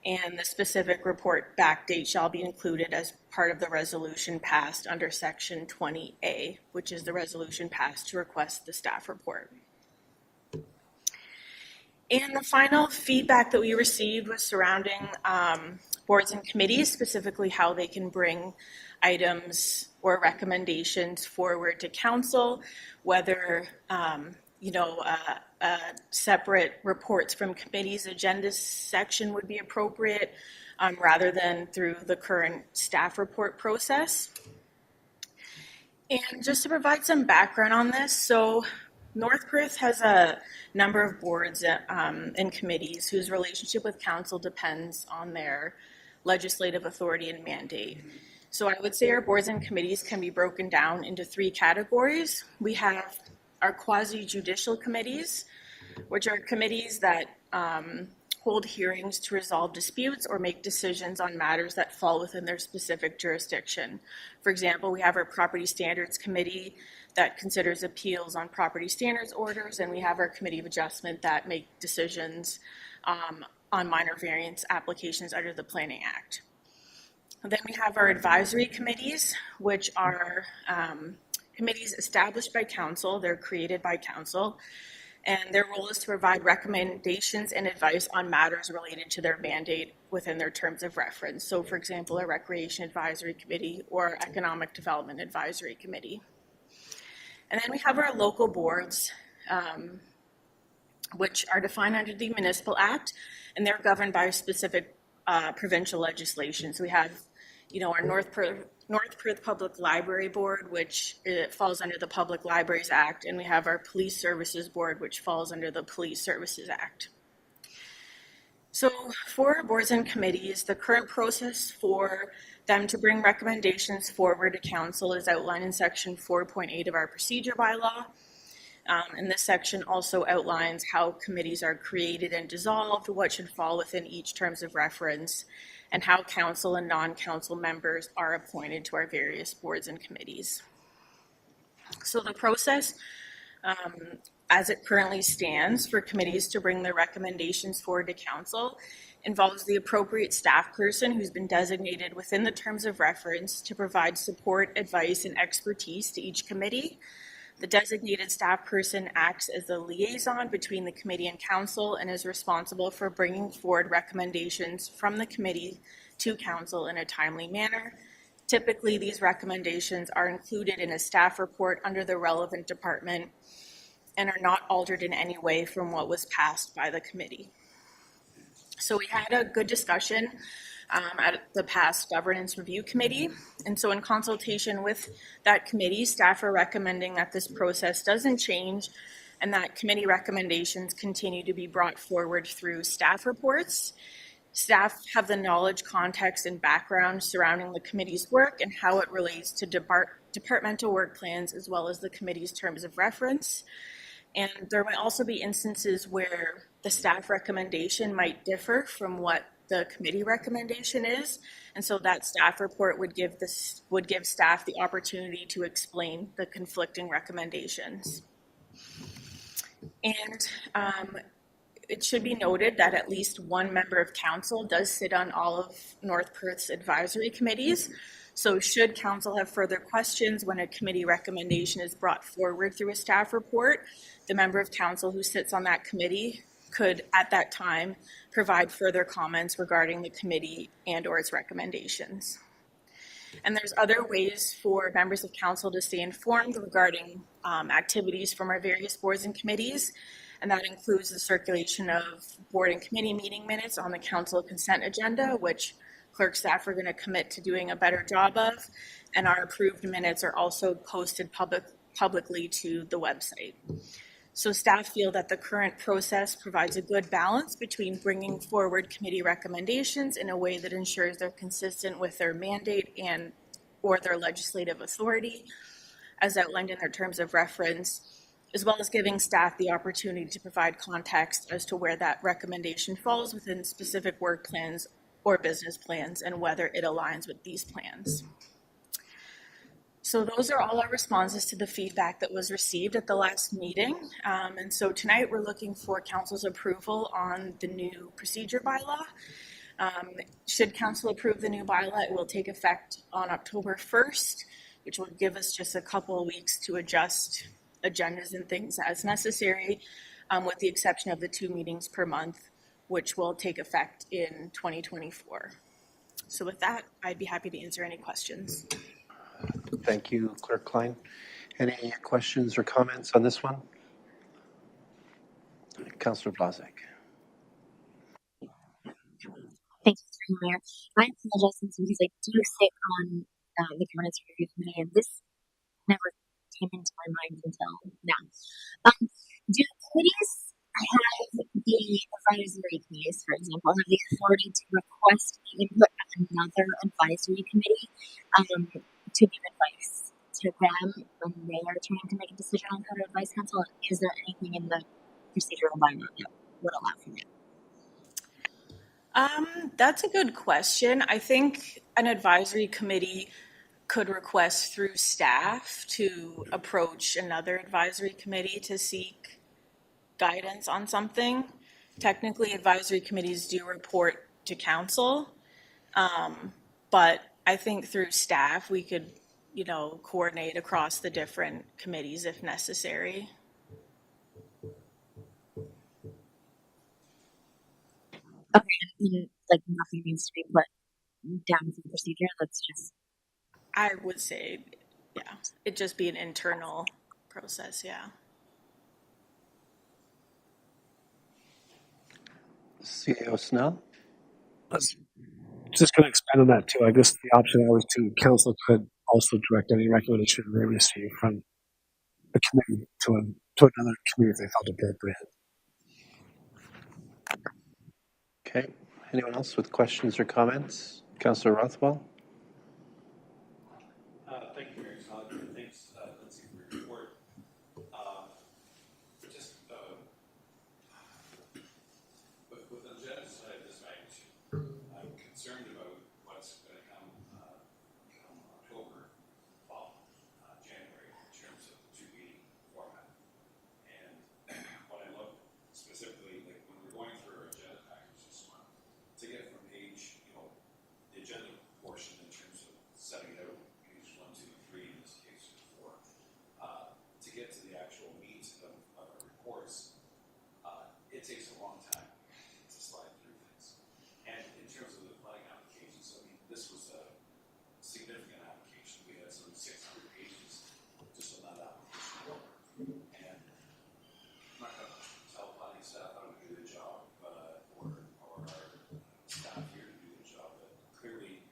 and the specific report back date shall be included as part of the resolution passed under section 20A, which is the resolution passed to request the staff report. And the final feedback that we received was surrounding boards and committees, specifically how they can bring items or recommendations forward to council, whether separate reports from committees agenda section would be appropriate rather than through the current staff report process. And just to provide some background on this, so North Perth has a number of boards and committees whose relationship with council depends on their legislative authority and mandate. So I would say our boards and committees can be broken down into 3 categories. We have our quasi-judicial committees, which are committees that hold hearings to resolve disputes or make decisions on matters that fall within their specific jurisdiction. For example, we have our Property Standards Committee that considers appeals on property standards orders, and we have our Committee of Adjustment that make decisions on minor variance applications under the Planning Act. And then we have our advisory committees, which are committees established by council. They're created by council, and their role is to provide recommendations and advice on matters related to their mandate within their terms of reference. So, for example, a Recreation Advisory Committee or Economic Development Advisory Committee. And then we have our local boards, which are defined under the Municipal Act, and they're governed by specific provincial legislation. So we have, our North Perth Public Library Board, which falls under the Public Libraries Act, and we have our Police Services Board, which falls under the Police Services Act. So for boards and committees, the current process for them to bring recommendations forward to council is outlined in section 4.8 of our procedure bylaw. And this section also outlines how committees are created and dissolved, what should fall within each terms of reference, and how council and non-council members are appointed to our various boards and committees. So the process, as it currently stands for committees to bring their recommendations forward to council, involves the appropriate staff person who's been designated within the terms of reference to provide support, advice, and expertise to each committee. The designated staff person acts as the liaison between the committee and council and is responsible for bringing forward recommendations from the committee to council in a timely manner. Typically, these recommendations are included in a staff report under the relevant department and are not altered in any way from what was passed by the committee. So we had a good discussion at the past governance review committee. And so in consultation with that committee, staff are recommending that this process doesn't change and that committee recommendations continue to be brought forward through staff reports. Staff have the knowledge, context, and background surrounding the committee's work and how it relates to departmental work plans as well as the committee's terms of reference. And there might also be instances where the staff recommendation might differ from what the committee recommendation is, and so that staff report would give staff the opportunity to explain the conflicting recommendations. And it should be noted that at least one member of council does sit on all of North Perth's advisory committees. So should council have further questions when a committee recommendation is brought forward through a staff report, the member of council who sits on that committee could, at that time, provide further comments regarding the committee and or its recommendations. And there's other ways for members of council to stay informed regarding activities from our various boards and committees, and that includes the circulation of board and committee meeting minutes on the council consent agenda, which clerk staff are going to commit to doing a better job of, and our approved minutes are also posted publicly to the website. So staff feel that the current process provides a good balance between bringing forward committee recommendations in a way that ensures they're consistent with their mandate and or their legislative authority, as outlined in their terms of reference, as well as giving staff the opportunity to provide context as to where that recommendation falls within specific work plans or business plans and whether it aligns with these plans. So those are all our responses to the feedback that was received at the last meeting. And so tonight we're looking for council's approval on the new procedure bylaw. Should council approve the new bylaw, it will take effect on October 1st, which will give us just a couple of weeks to adjust agendas and things as necessary, with the exception of the 2 meetings per month, which will take effect in 2024. So with that, I'd be happy to answer any questions. Thank you, Clerk Klein. Any questions or comments on this one? Councillor Blazek. Thank you, Mr. Mayor. I apologize since because I do sit on the governance review committee, and this never came into my mind until now. Do committees have the advisory committees, for example, have the authority to request the input of another advisory committee to give advice to them when they are trying to make a decision on how to advise council? Is there anything in the procedural bylaw that would allow for that? That's a good question. I think an advisory committee could request through staff to approach another advisory committee to seek guidance on something. Technically, advisory committees do report to council, but I think through staff we could, coordinate across the different committees if necessary. Okay, like nothing needs to be put down for the procedure. That's just. I would say, yeah, it'd just be an internal process, yeah. CEO Snell? Just going to expand on that too. I guess the option always to council could also direct any recommendation they receive from the committee to another committee if they felt appropriate. Okay. Anyone else with questions or comments? Councillor Rothwell? Thank you, Mayor Todd, and thanks, Lindsay, for your report. Just with the agenda side of this magnitude, I'm concerned about what's going to come October, well, January, in terms of the 2B format. And when I look specifically, like when we're going through our agenda package this month, to get from page, the agenda portion in terms of setting it out, page 1, 2, 3, in this case, 4, to get to the actual meat of our reports, it takes a long time to slide through things. And in terms of the planning applications, I mean, this was a significant application. We had some 600 pages just on that application. And I'm not going to tell planning staff how to do their job, or our staff here to do their job, but clearly,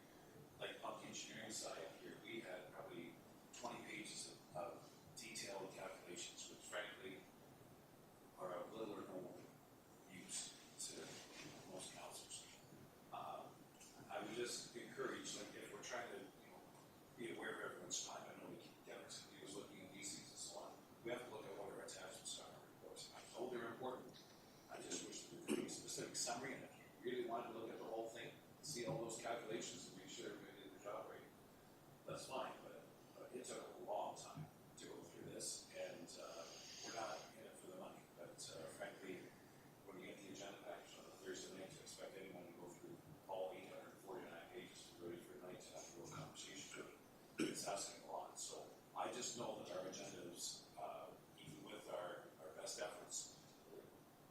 like on the engineering side here, we had probably 20 pages of detailed calculations, which frankly are of little or no use to most councils. I would just encourage, like, if we're trying to, be aware of everyone's time, I know we keep Derek was looking at these things and so on. We have to look at what our attachments are in our reports. I know they're important. I just wish there could be a specific summary, and if you really wanted to look at the whole thing, see all those calculations and make sure everybody did their job right, that's fine. But it took a long time to go through this, and we're not in it for the money. But frankly, when you get the agenda package on a Thursday night, to expect anyone to go through all 849 pages ready for tonight to have a real conversation through it, it's asking a lot. So I just know that our agendas, even with our best efforts,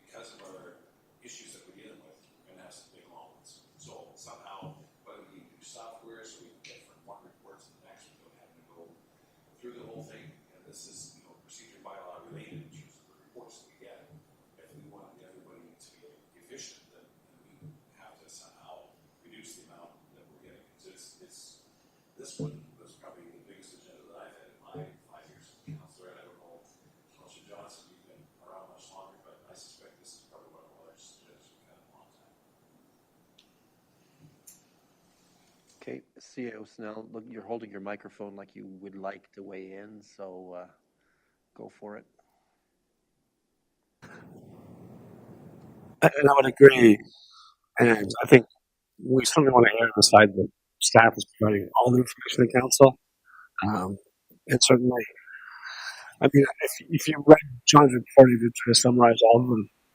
because of our issues that we're dealing with, we're going to have some big long ones. So somehow, whether we do software so we can get from one report to the next without having to go through the whole thing, and this is procedure bylaw related in terms of the reports that we get. If we want everybody to be efficient, then we have to somehow reduce the amount that we're getting. It's this one was probably the biggest agenda that I've had in my 5 years as a councillor. And I don't know, Councillor Johnson, you've been around much longer, but I suspect this is probably one of the largest agendas we've had in a long time. Okay, CEO Snell, look, you're holding your microphone like you would like to weigh in, so go for it. And I would agree. And I think we certainly want to err on the side that staff is providing all the information to council. And certainly, I mean, if you read John's report, he did try to summarize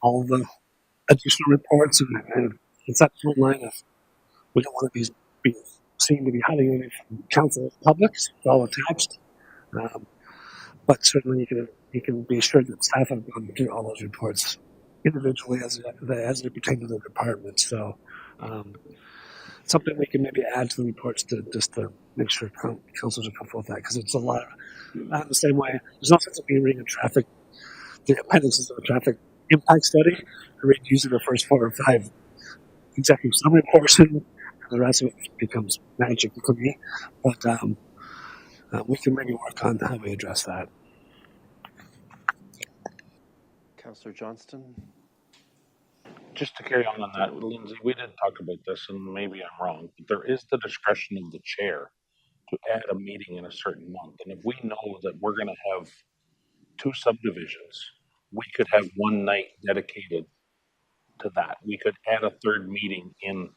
all of the additional reports, and it's that fine line of we don't want to be seen to be hiding anything from council public. It's all attached. But certainly, you can be sure that staff have gone through all those reports individually as they pertain to the department. So something we can maybe add to the reports to just to make sure councils are comfortable with that, because it's a lot. Not in the same way, there's no sense of me reading the appendices of a traffic impact study. I read usually the first 4 or 5 executive summary portion, and the rest of it becomes magic for me. But we can maybe work on how we address that. Councillor Johnston? Just to carry on that, Lindsay, we did talk about this, and maybe I'm wrong, but there is the discretion of the chair to add a meeting in a certain month. And if we know that we're going to have 2 subdivisions, we could have one night dedicated to that. We could add a 3rd meeting in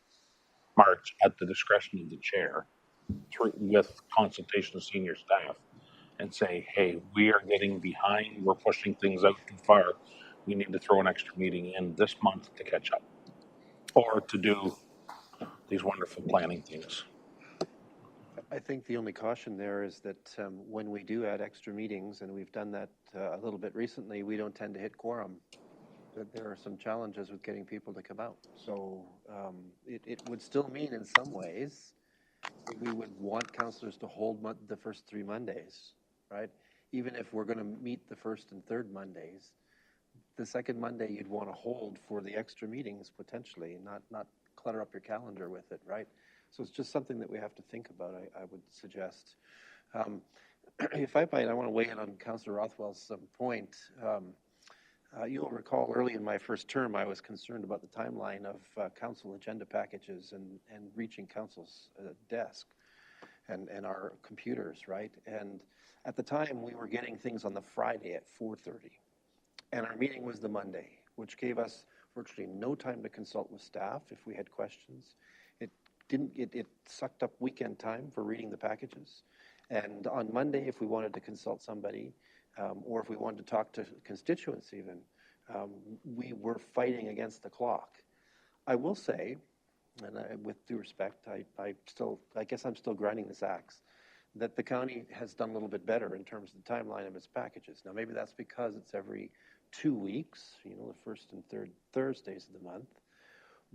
March at the discretion of the chair with consultation of senior staff and say, hey, we are getting behind, we're pushing things out too far. We need to throw an extra meeting in this month to catch up or to do these wonderful planning things. I think the only caution there is that when we do add extra meetings, and we've done that a little bit recently, we don't tend to hit quorum. There are some challenges with getting people to come out. So it would still mean in some ways that we would want councillors to hold the first 3 Mondays, right? Even if we're going to meet the first and third Mondays, the second Monday you'd want to hold for the extra meetings potentially, not clutter up your calendar with it, right? So it's just something that we have to think about, I would suggest. If I might, I want to weigh in on Councillor Rothwell's point. You'll recall early in my first term, I was concerned about the timeline of council agenda packages and reaching council's desk and our computers, right? And at the time, we were getting things on the Friday at 4:30, and our meeting was the Monday, which gave us virtually no time to consult with staff if we had questions. It sucked up weekend time for reading the packages. And on Monday, if we wanted to consult somebody, or if we wanted to talk to constituents even, we were fighting against the clock. I will say, and with due respect, I guess I'm still grinding this axe, that the county has done a little bit better in terms of the timeline of its packages. Now, maybe that's because it's every 2 weeks, the first and third Thursdays of the month.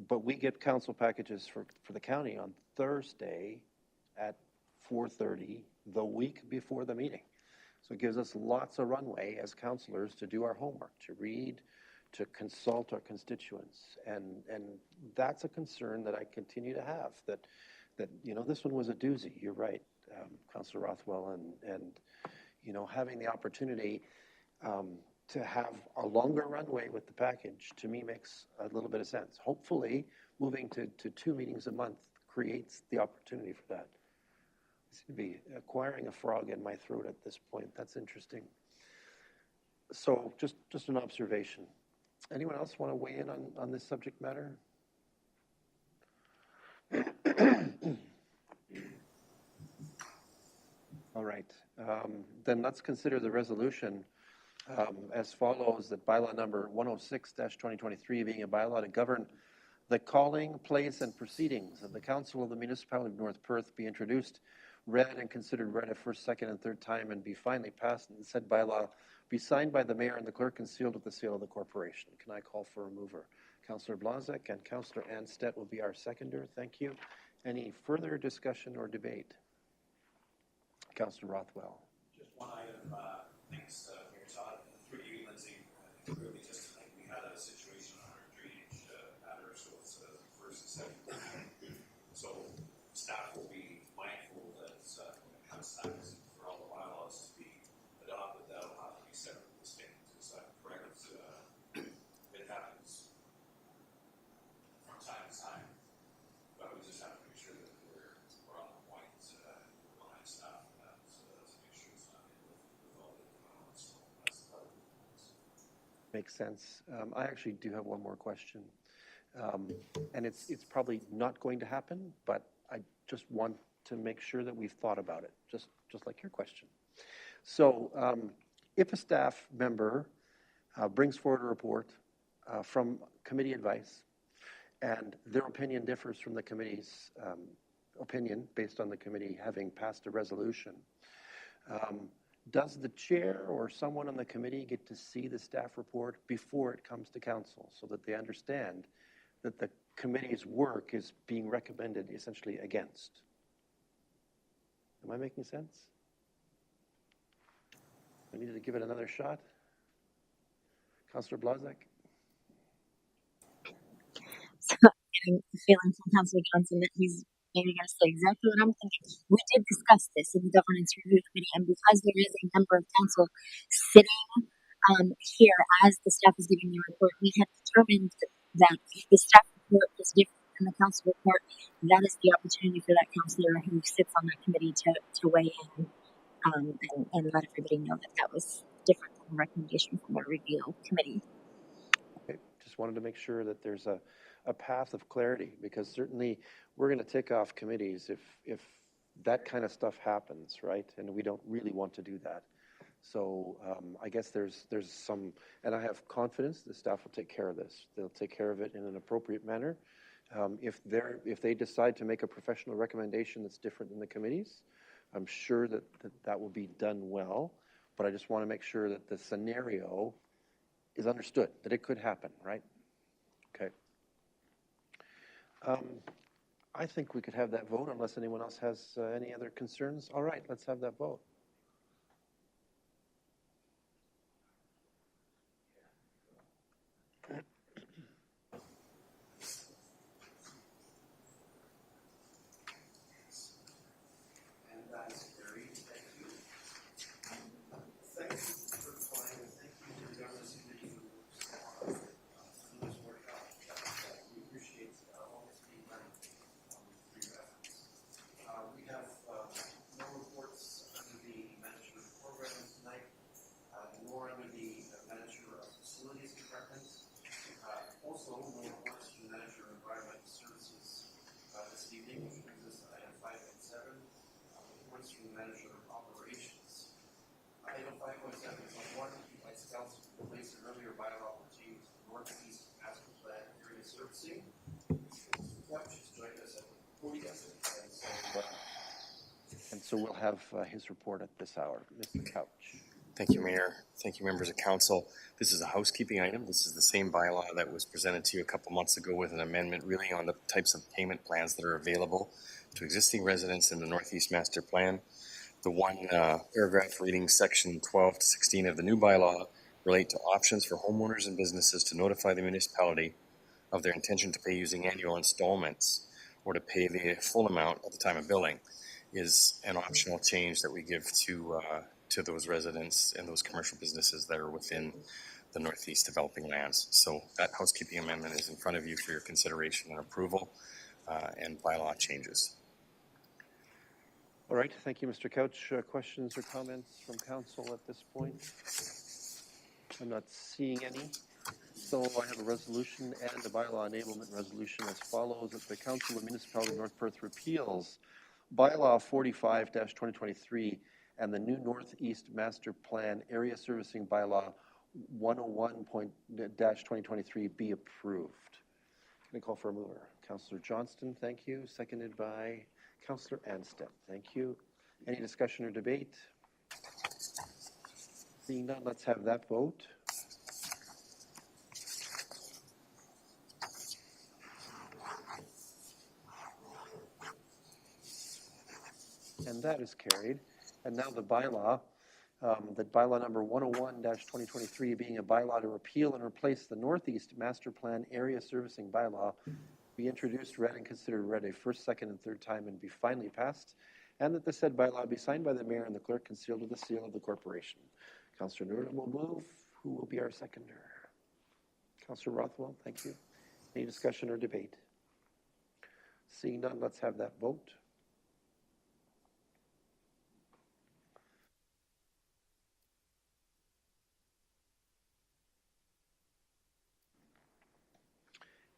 But we get council packages for the county on Thursday at 4:30, the week before the meeting. So it gives us lots of runway as councillors to do our homework, to read, to consult our constituents. And that's a concern that I continue to have, that this one was a doozy. You're right, Councillor Rothwell, and having the opportunity to have a longer runway with the package, to me, makes a little bit of sense. Hopefully, moving to 2 meetings a month creates the opportunity for that. I seem to be acquiring a frog in my throat at this point. That's interesting. So just an observation. Anyone else want to weigh in on this subject matter? All right. Then let's consider the resolution as follows, that bylaw number 106-2023 being a bylaw to govern the calling, place, and proceedings of the Council of the Municipality of North Perth be introduced, read, and considered read a first, second, and third time, and be finally passed, and the said bylaw be signed by the mayor and the clerk and sealed with the seal of the corporation. Can I call for a mover? Councillor Blazek and Councillor Anstett will be our seconder. Thank you. Any further discussion or debate? Councillor Rothwell. Just one item, thanks, Mayor Todd. Through you, Lindsay, clearly just tonight we had a situation on our drainage matter, so it's the first and second time. So staff will be mindful that when it comes time for all the bylaws to be adopted, that'll have to be separate from the statement. Is that correct? It happens from time to time, but we just have to make sure that we're on the point behind staff. Makes sense. I actually do have one more question. And it's probably not going to happen, but I just want to make sure that we've thought about it, just like your question. So if a staff member brings forward a report from committee advice, and their opinion differs from the committee's opinion based on the committee having passed a resolution, does the chair or someone on the committee get to see the staff report before it comes to council so that they understand that the committee's work is being recommended essentially against? Am I making sense? I needed to give it another shot. Councillor Blazek? So I'm feeling from Councillor Johnson that he's maybe going to say exactly what I'm thinking. We did discuss this in the Governance Review Committee, and because there is a member of council sitting here as the staff is giving the report, we have determined that if the staff report is different than the council report, that is the opportunity for that councillor who sits on that committee to weigh in and let everybody know that that was different than the recommendation from the review committee. Okay, just wanted to make sure that there's a path of clarity, because certainly we're going to tick off committees if that kind of stuff happens, right? And we don't really want to do that. So I guess there's some, and I have confidence the staff will take care of this. They'll take care of it in an appropriate manner. If they decide to make a professional recommendation that's different than the committee's, I'm sure that will be done well. But I just want to make sure that the scenario is understood, that it could happen, right? Okay. I think we could have that vote unless anyone else has any other concerns. All right, let's have that vote. So we'll have his report at this hour. Mr. Couch. Thank you, Mayor. Thank you, members of council. This is a housekeeping item. This is the same bylaw that was presented to you a couple months ago with an amendment really on the types of payment plans that are available to existing residents in the Northeast Master Plan. The one paragraph reading section 12 to 16 of the new bylaw relate to options for homeowners and businesses to notify the municipality of their intention to pay using annual installments or to pay the full amount at the time of billing is an optional change that we give to those residents and those commercial businesses that are within the Northeast developing lands. So that housekeeping amendment is in front of you for your consideration and approval and bylaw changes. All right, thank you, Mr. Couch. Questions or comments from council at this point? I'm not seeing any. So I have a resolution and a bylaw enablement resolution as follows: that the Council of Municipality of North Perth repeals bylaw 45-2023 and the new Northeast Master Plan Area Servicing bylaw 101-2023 be approved. Can I call for a mover? Councillor Johnston, thank you. Seconded by Councillor Anstead. Thank you. Any discussion or debate? Seeing none, let's have that vote. And that is carried. And now the bylaw, that bylaw number 101-2023 being a bylaw to repeal and replace the Northeast Master Plan Area Servicing bylaw, be introduced, read, and considered read a first, second, and third time and be finally passed, and that the said bylaw be signed by the mayor and the clerk and sealed with the seal of the corporation. Councillor Nordin will move. Who will be our seconder? Councillor Rothwell, thank you. Any discussion or debate? Seeing none, let's have that vote.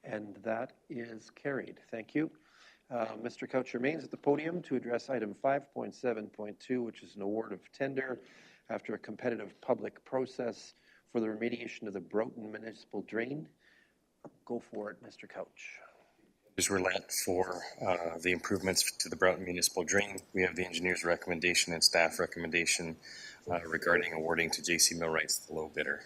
And that is carried. Thank you. Mr. Couch remains at the podium to address item 5.7.2, which is an award of tender after a competitive public process for the remediation of the Broughton Municipal Drain. Go for it, Mr. Couch. As we're let for the improvements to the Broughton Municipal Drain, we have the engineer's recommendation and staff recommendation regarding awarding to J.C. Millwrights the low bidder.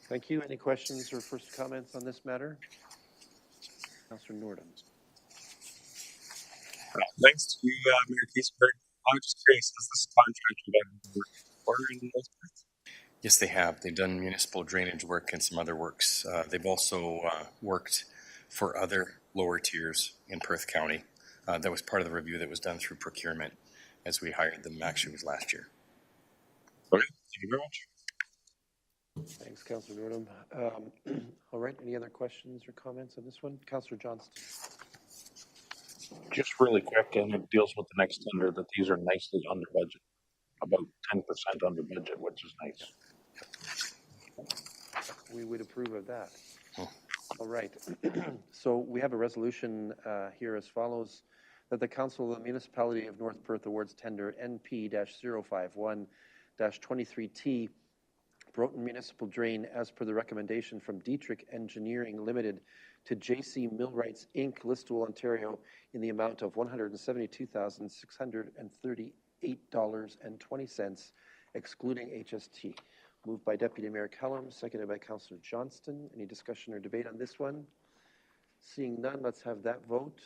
Thank you. Any questions or first comments on this matter? Councillor Nordin. Thanks to Mayor Kiesenberg. I'm just curious, has this contractor been working in those parts? Yes, they have. They've done municipal drainage work and some other works. They've also worked for other lower tiers in Perth County. That was part of the review that was done through procurement as we hired them. Actually, it was last year. Okay, thank you very much. Thanks, Councillor Nordin. All right, any other questions or comments on this one? Councillor Johnston. Just really quick, and it deals with the next tender, that these are nicely under budget, about 10% under budget, which is nice. We would approve of that. All right. So we have a resolution here as follows: that the Council of the Municipality of North Perth awards tender NP-051-23T Broughton Municipal Drain as per the recommendation from Dietrich Engineering Limited to J.C. Millwrights Inc., Listowel, Ontario, in the amount of $172,638.20, excluding HST. Moved by Deputy Mayor Callum, seconded by Councillor Johnston. Any discussion or debate on this one? Seeing none, let's have that vote.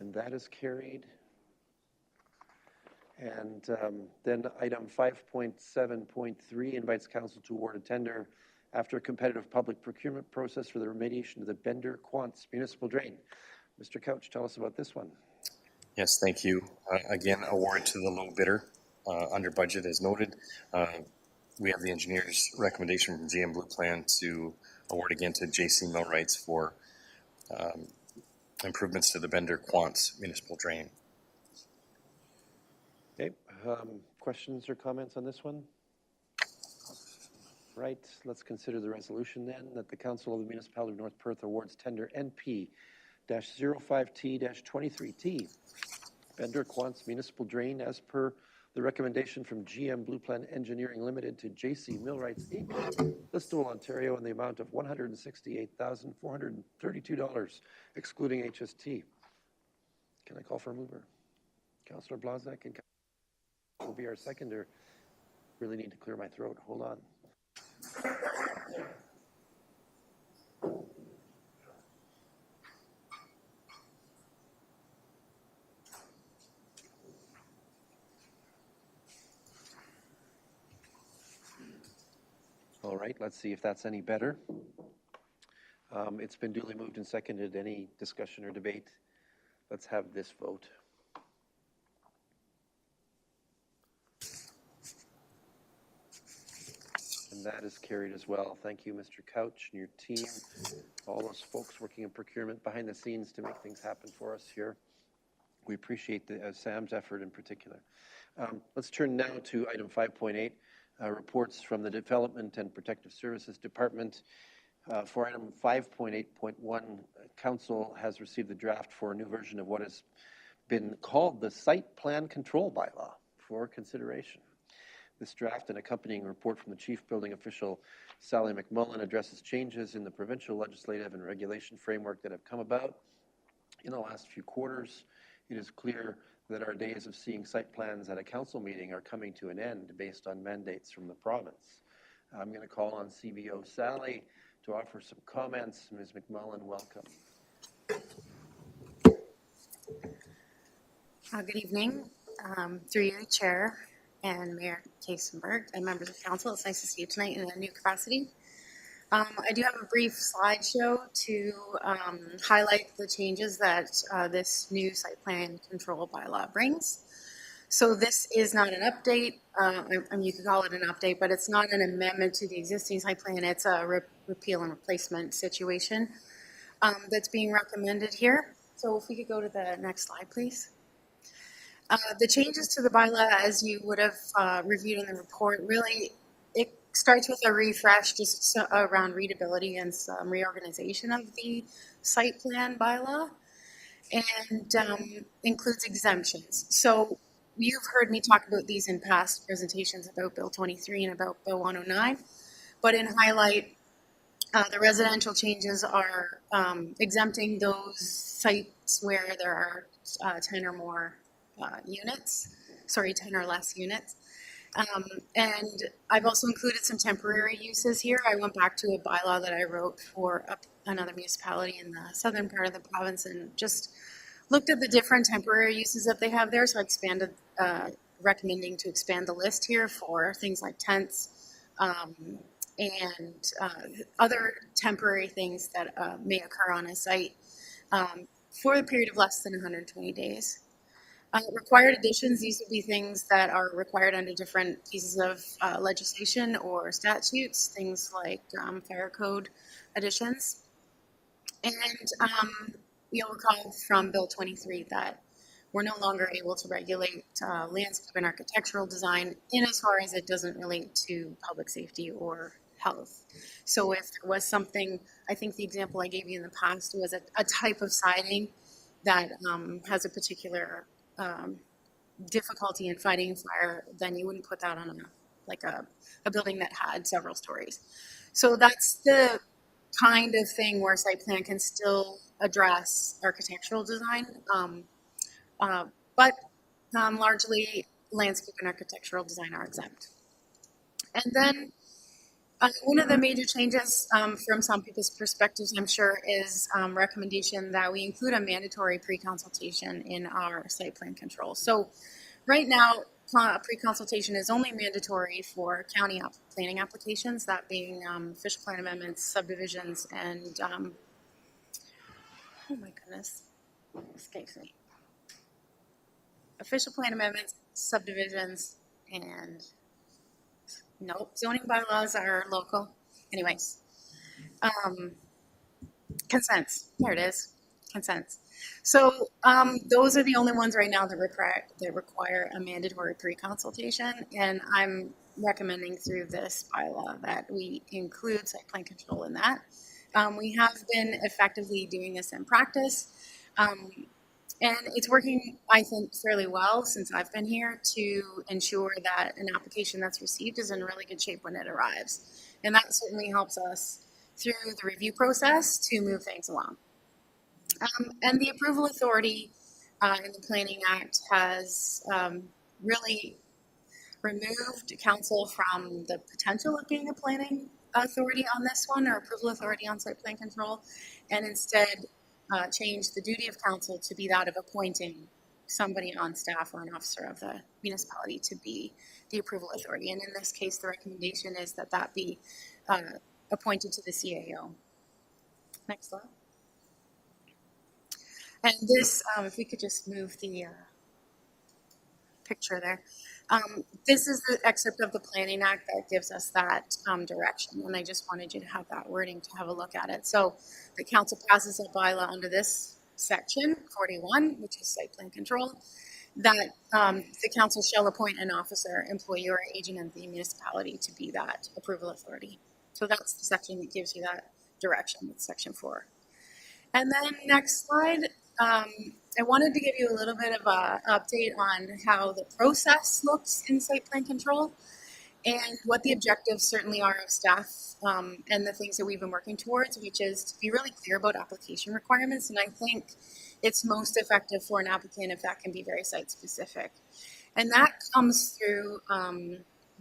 And that is carried. And then item 5.7.3 invites council to award a tender after a competitive public procurement process for the remediation of the Bender Quants Municipal Drain. Mr. Couch, tell us about this one. Yes, thank you. Again, award to the low bidder under budget as noted. We have the engineer's recommendation from GM Blue Plan to award again to J.C. Millwrights for improvements to the Bender Quants Municipal Drain. Okay, questions or comments on this one? Right, let's consider the resolution then, that the Council of the Municipality of North Perth awards tender NP-05T-23T Bender Quants Municipal Drain as per the recommendation from GM Blue Plan Engineering Limited to JC Millwrights Inc., Listowel, Ontario, in the amount of $168,432, excluding HST. Can I call for a mover? Councillor Blazek and will be our seconder. Really need to clear my throat. Hold on. All right, let's see if that's any better. It's been duly moved and seconded. Any discussion or debate? Let's have this vote. And that is carried as well. Thank you, Mr. Couch and your team, all those folks working in procurement behind the scenes to make things happen for us here. We appreciate Sam's effort in particular. Let's turn now to item 5.8, reports from the Development and Protective Services Department. For item 5.8.1, Council has received the draft for a new version of what has been called the Site Plan Control Bylaw for consideration. This draft and accompanying report from the Chief Building Official, Sally McMullen, addresses changes in the provincial legislative and regulation framework that have come about in the last few quarters. It is clear that our days of seeing site plans at a council meeting are coming to an end based on mandates from the province. I'm going to call on CBO Sally to offer some comments. Ms. McMullen, welcome. Good evening. Through you, Chair and Mayor Kaysenberg and members of council. It's nice to see you tonight in a new capacity. I do have a brief slideshow to highlight the changes that this new site plan control bylaw brings. So this is not an update. You could call it an update, but it's not an amendment to the existing site plan. It's a repeal and replacement situation that's being recommended here. So if we could go to the next slide, please. The changes to the bylaw, as you would have reviewed in the report, really, it starts with a refresh just around readability and some reorganization of the site plan bylaw, and includes exemptions. So you've heard me talk about these in past presentations about Bill 23 and about Bill 109, but in highlight, the residential changes are exempting those sites where there are 10 or more units, 10 or less units. And I've also included some temporary uses here. I went back to a bylaw that I wrote for another municipality in the southern part of the province and just looked at the different temporary uses that they have there. So I expanded, recommending to expand the list here for things like tents and other temporary things that may occur on a site for a period of less than 120 days. Required additions, these would be things that are required under different pieces of legislation or statutes, things like fire code additions. And you'll recall from Bill 23 that we're no longer able to regulate landscape and architectural design in as far as it doesn't relate to public safety or health. So if there was something, I think the example I gave you in the past was a type of siding that has a particular difficulty in fighting fire, then you wouldn't put that on a building that had several stories. So that's the kind of thing where site plan can still address architectural design, but largely landscape and architectural design are exempt. And then one of the major changes from some people's perspectives, I'm sure, is recommendation that we include a mandatory pre-consultation in our site plan control. So right now, pre-consultation is only mandatory for county planning applications, that being official plan amendments, subdivisions, and oh my goodness, escapes me. Official plan amendments, subdivisions, and nope, zoning bylaws are local. Anyways, consents. There it is, consents. So those are the only ones right now that require a mandatory pre-consultation, and I'm recommending through this bylaw that we include site plan control in that. We have been effectively doing this in practice. And it's working, I think, fairly well since I've been here to ensure that an application that's received is in really good shape when it arrives. And that certainly helps us through the review process to move things along. And the approval authority in the Planning Act has really removed council from the potential of being a planning authority on this one, or approval authority on site plan control, and instead changed the duty of council to be that of appointing somebody on staff or an officer of the municipality to be the approval authority. And in this case, the recommendation is that that be appointed to the CAO. Next slide. And this, if we could just move the picture there. This is the excerpt of the Planning Act that gives us that direction, and I just wanted you to have that wording to have a look at it. So the council passes a bylaw under this section 41, which is site plan control, that the council shall appoint an officer, employee, or agent of the municipality to be that approval authority. So that's the section that gives you that direction. It's section 4. And then next slide. I wanted to give you a little bit of an update on how the process looks in site plan control and what the objectives certainly are of staff and the things that we've been working towards, which is to be really clear about application requirements. And I think it's most effective for an applicant if that can be very site specific. And that comes through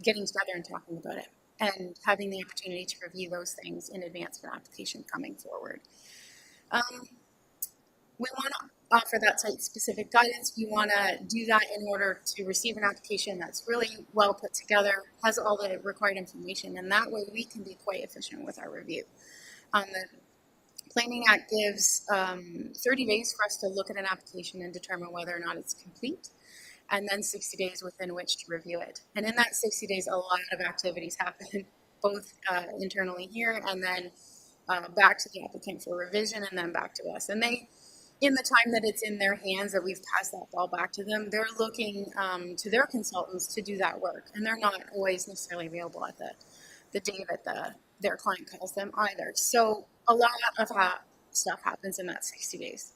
getting together and talking about it and having the opportunity to review those things in advance of an application coming forward. We want to offer that site-specific guidance. We want to do that in order to receive an application that's really well put together, has all the required information, and that way we can be quite efficient with our review. The Planning Act gives 30 days for us to look at an application and determine whether or not it's complete, and then 60 days within which to review it. And in that 60 days, a lot of activities happen, both internally here and then back to the applicant for revision and then back to us. And they, in the time that it's in their hands that we've passed that ball back to them, they're looking to their consultants to do that work. And they're not always necessarily available at the day that their client calls them either. So a lot of stuff happens in that 60 days.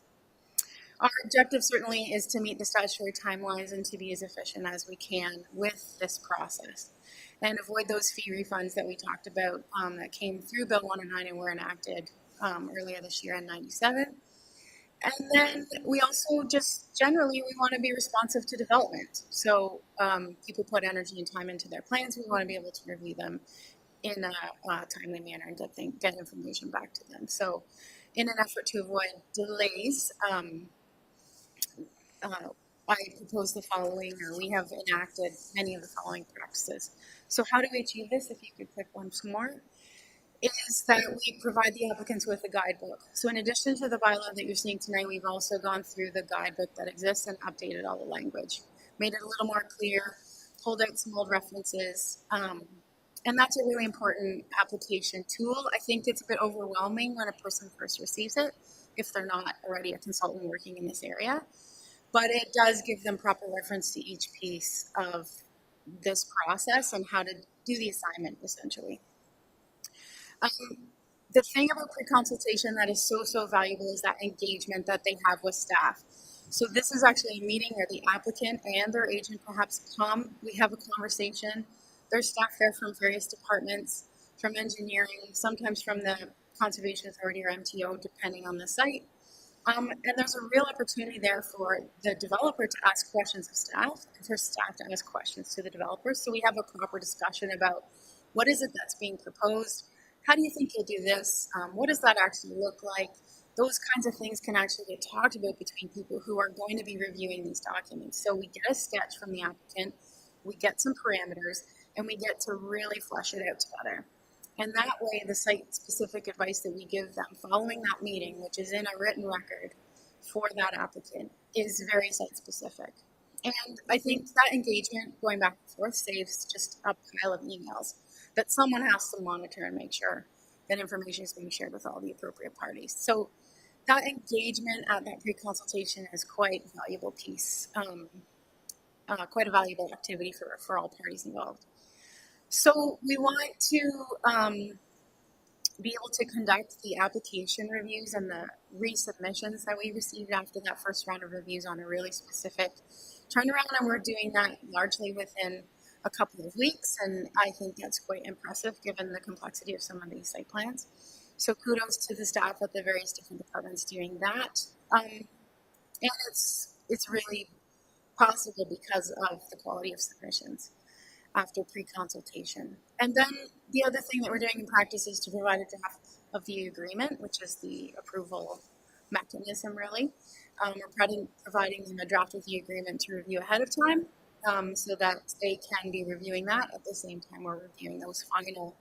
Our objective certainly is to meet the statutory timelines and to be as efficient as we can with this process and avoid those fee refunds that we talked about that came through Bill 109 and were enacted earlier this year in 97. And then we also just generally, we want to be responsive to development. So people put energy and time into their plans. We want to be able to review them in a timely manner and get information back to them. So in an effort to avoid delays, I propose the following, or we have enacted many of the following practices. So how do we achieve this? If you could click once more. Is that we provide the applicants with a guidebook. So in addition to the bylaw that you're seeing tonight, we've also gone through the guidebook that exists and updated all the language, made it a little more clear, pulled out some old references, and that's a really important application tool. I think it's a bit overwhelming when a person first receives it, if they're not already a consultant working in this area, but it does give them proper reference to each piece of this process and how to do the assignment, essentially. The thing about pre-consultation that is so valuable is that engagement that they have with staff. So this is actually a meeting where the applicant and their agent perhaps come, we have a conversation. There's staff there from various departments, from engineering, sometimes from the Conservation Authority or MTO, depending on the site. And there's a real opportunity there for the developer to ask questions of staff and for staff to ask questions to the developers. So we have a proper discussion about what is it that's being proposed. How do you think you'll do this? What does that actually look like? Those kinds of things can actually get talked about between people who are going to be reviewing these documents. So we get a sketch from the applicant, we get some parameters, and we get to really flesh it out together. And that way, the site-specific advice that we give them following that meeting, which is in a written record for that applicant, is very site-specific. And I think that engagement, going back and forth, saves just a pile of emails that someone has to monitor and make sure that information is being shared with all the appropriate parties. So that engagement at that pre-consultation is quite a valuable piece, quite a valuable activity for all parties involved. So we want to be able to conduct the application reviews and the resubmissions that we received after that first round of reviews on a really specific turnaround. And we're doing that largely within a couple of weeks. And I think that's quite impressive given the complexity of some of these site plans. So kudos to the staff at the various different departments doing that. And it's really possible because of the quality of submissions after pre-consultation. And then the other thing that we're doing in practice is to provide a draft of the agreement, which is the approval mechanism, really. We're providing them a draft of the agreement to review ahead of time so that they can be reviewing that at the same time we're reviewing those final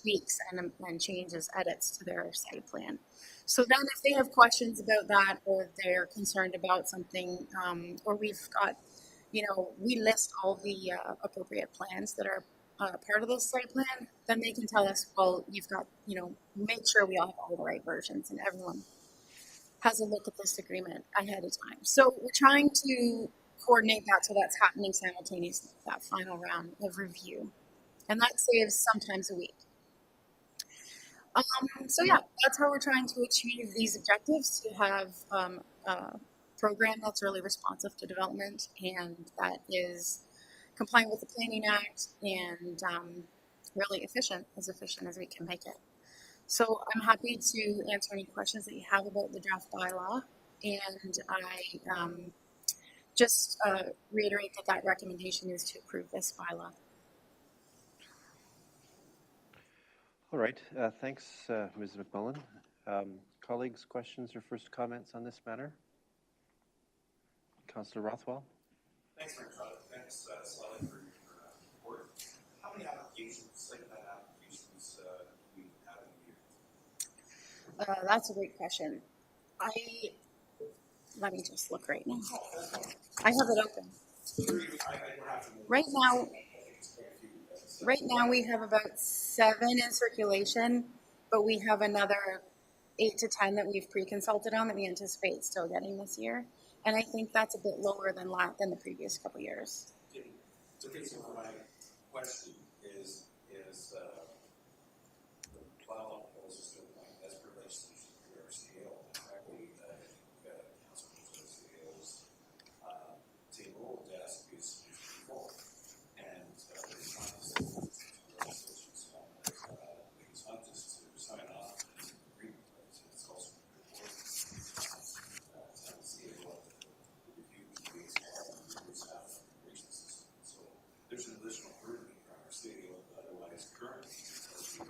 tweaks and changes, edits to their site plan. So then if they have questions about that or they're concerned about something or we've got, we list all the appropriate plans that are part of this site plan, then they can tell us, well, you've got, make sure we all have all the right versions and everyone has a look at this agreement ahead of time. So we're trying to coordinate that so that's happening simultaneously with that final round of review. And that saves sometimes a week. So yeah, that's how we're trying to achieve these objectives, to have a program that's really responsive to development and that is compliant with the Planning Act and really efficient as we can make it. So I'm happy to answer any questions that you have about the draft bylaw, and I just reiterate that recommendation is to approve this bylaw. All right, thanks, Ms. McMullen. Colleagues, questions or first comments on this matter? Councillor Rothwell. Thanks, Mayor Todd. Thanks, Sally, for your report. How many site plan applications do we have in a year? That's a great question. Let me just look right now. I have it open. Right now we have about 7 in circulation, but we have another 8 to 10 that we've pre-consulted on that we anticipate still getting this year. And I think that's a bit lower than the previous couple years. Okay, so my question is the bylaw proposals to appoint as per legislation to our scale, and frankly, Council Scale's table desk is full. And it's not just to sign off an agreement, but it's also important to see what the review is and the staff operations system. So there's an additional burden here on our city, otherwise currently, because we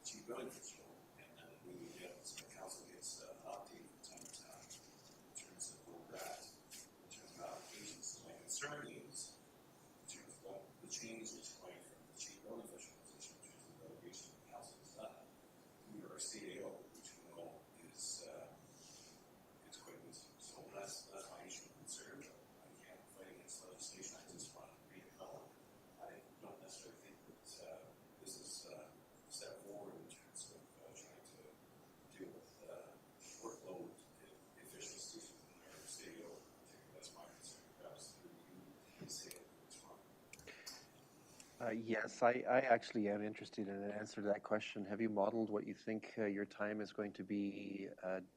chief building official, and then we get, the council gets an update from time to time in terms of where we're at, in terms of applications. So my concern is, in terms of what the change is going from the chief building official position in terms of the delegation the council has done to our CAO, which we know is quite busy. So that's my issue of concern. I can't fight against legislation. I just want to read it well. I don't necessarily think that this is a step forward in terms of trying to deal with workload efficiencies within our CAO. That's my concern. Perhaps you say it was wrong. Yes, I actually am interested in an answer to that question. Have you modeled what you think your time is going to be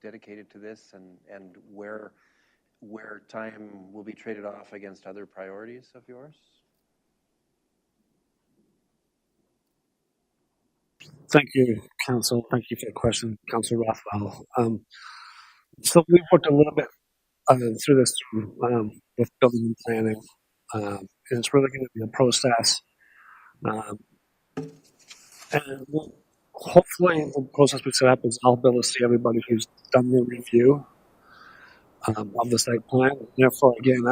dedicated to this, and where time will be traded off against other priorities of yours? Thank you, Council. Thank you for the question, Councillor Rothwell. So we've worked a little bit through this with building and planning, and it's really going to be a process. And hopefully the process we set up is I'll be able to see everybody who's done the review of the site plan. Therefore, again,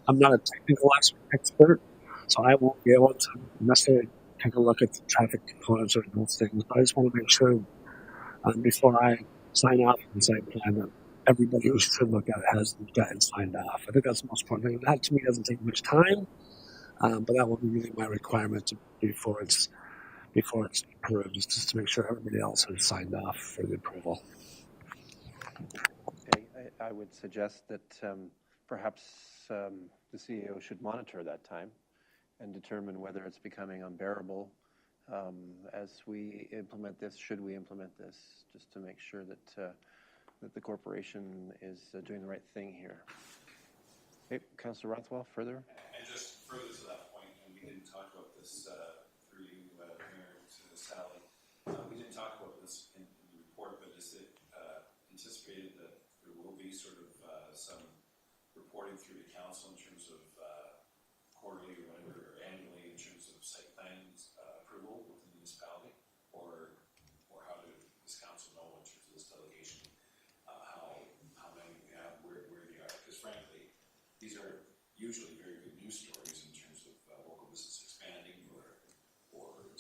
I'm not a technical expert, so I won't be able to necessarily take a look at the traffic components or those things. But I just want to make sure before I sign off on the site plan that everybody who should look at it has looked at and signed off. I think that's the most important thing. That to me doesn't take much time, but that will be really my requirement before it's approved, is just to make sure everybody else has signed off for the approval. Okay, I would suggest that perhaps the CEO should monitor that time and determine whether it's becoming unbearable as we implement this, should we implement this, just to make sure that that the corporation is doing the right thing here. Okay, Councillor Rothwell, further? And just further to that point, and we didn't talk about this through you, Mayor, to Sally. We didn't talk about this in the report, but is it anticipated that there will be sort of some reporting through the council in terms of quarterly or whatever, or annually in terms of site plan approval with the municipality, or how does council know in terms of this delegation how many we have, where they are? Because frankly, these are usually very good news stories in terms of local business expanding or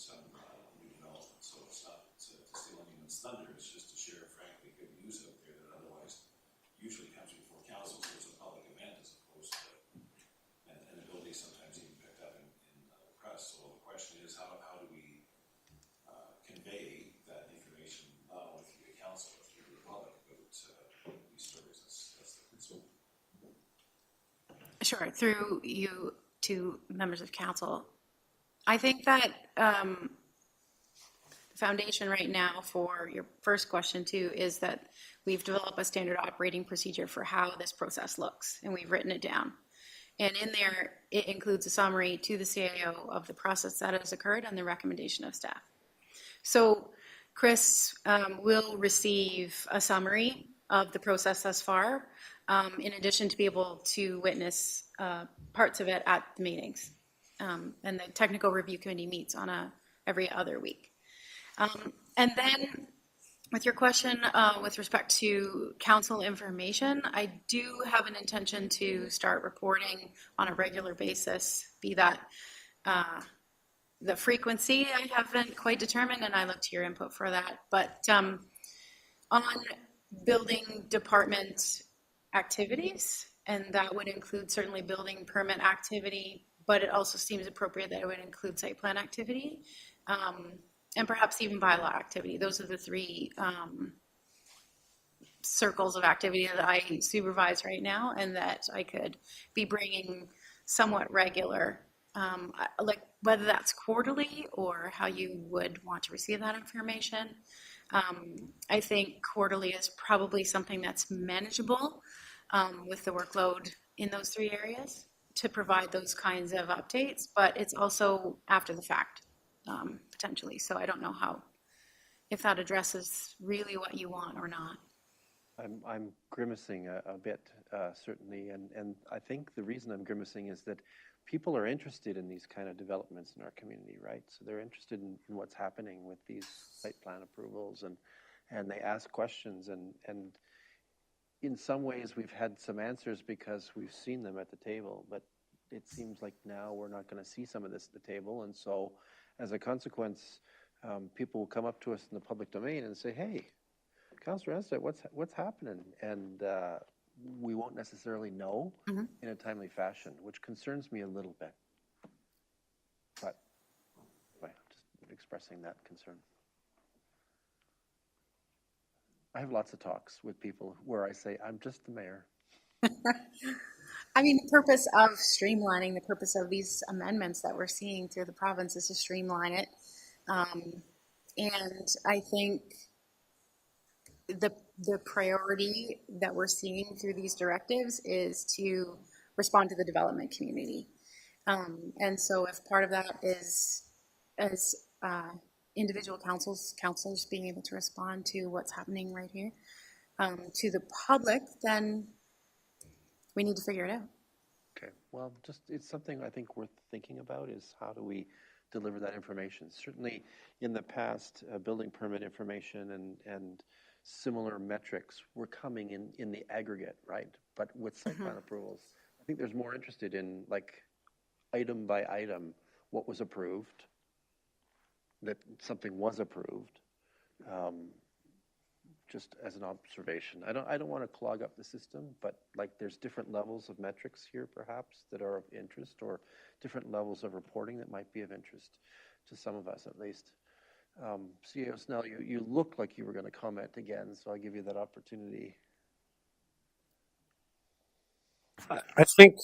some new development. So it's not to steal anyone's thunder. It's just to share, frankly, good news out there that otherwise usually comes before council, so it's a public event as opposed to an ability sometimes even picked up in the press. So the question is, how do we convey that information not only through the council but through the public about these stories? That's the concern. Sure, through you to members of council. I think that the foundation right now for your first question too is that we've developed a standard operating procedure for how this process looks, and we've written it down. And in there, it includes a summary to the CAO of the process that has occurred and the recommendation of staff. So Chris will receive a summary of the process thus far, in addition to be able to witness parts of it at the meetings. And the technical review committee meets on every other week. And then with your question with respect to council information, I do have an intention to start reporting on a regular basis, be that the frequency I haven't quite determined, and I look to your input for that. But on building department activities, and that would include certainly building permit activity, but it also seems appropriate that it would include site plan activity, and perhaps even bylaw activity. Those are the three circles of activity that I supervise right now, and that I could be bringing somewhat regular, like whether that's quarterly or how you would want to receive that information. I think quarterly is probably something that's manageable with the workload in those three areas to provide those kinds of updates, but it's also after the fact, potentially. So I don't know if that addresses really what you want or not. I'm grimacing a bit, certainly, and I think the reason I'm grimacing is that people are interested in these kind of developments in our community, right? So they're interested in what's happening with these site plan approvals, and they ask questions, and in some ways we've had some answers because we've seen them at the table, but it seems like now we're not going to see some of this at the table, and so as a consequence, people will come up to us in the public domain and say, hey, Councillor Anstett, what's happening? And we won't necessarily know in a timely fashion, which concerns me a little bit. But anyway, just expressing that concern. I have lots of talks with people where I say, I'm just the mayor. I mean, the purpose of streamlining, the purpose of these amendments that we're seeing through the province is to streamline it. And I think the priority that we're seeing through these directives is to respond to the development community. And so if part of that is as individual councilors being able to respond to what's happening right here to the public, then we need to figure it out. Okay, well, it's something I think worth thinking about is how do we deliver that information. Certainly in the past, building permit information and similar metrics were coming in the aggregate, right? But with site plan approvals, I think there's more interested in like item by item what was approved, that something was approved, just as an observation. I don't want to clog up the system, but like there's different levels of metrics here perhaps that are of interest, or different levels of reporting that might be of interest to some of us at least. CEO Snell, you look like you were going to comment again, so I'll give you that opportunity. I think,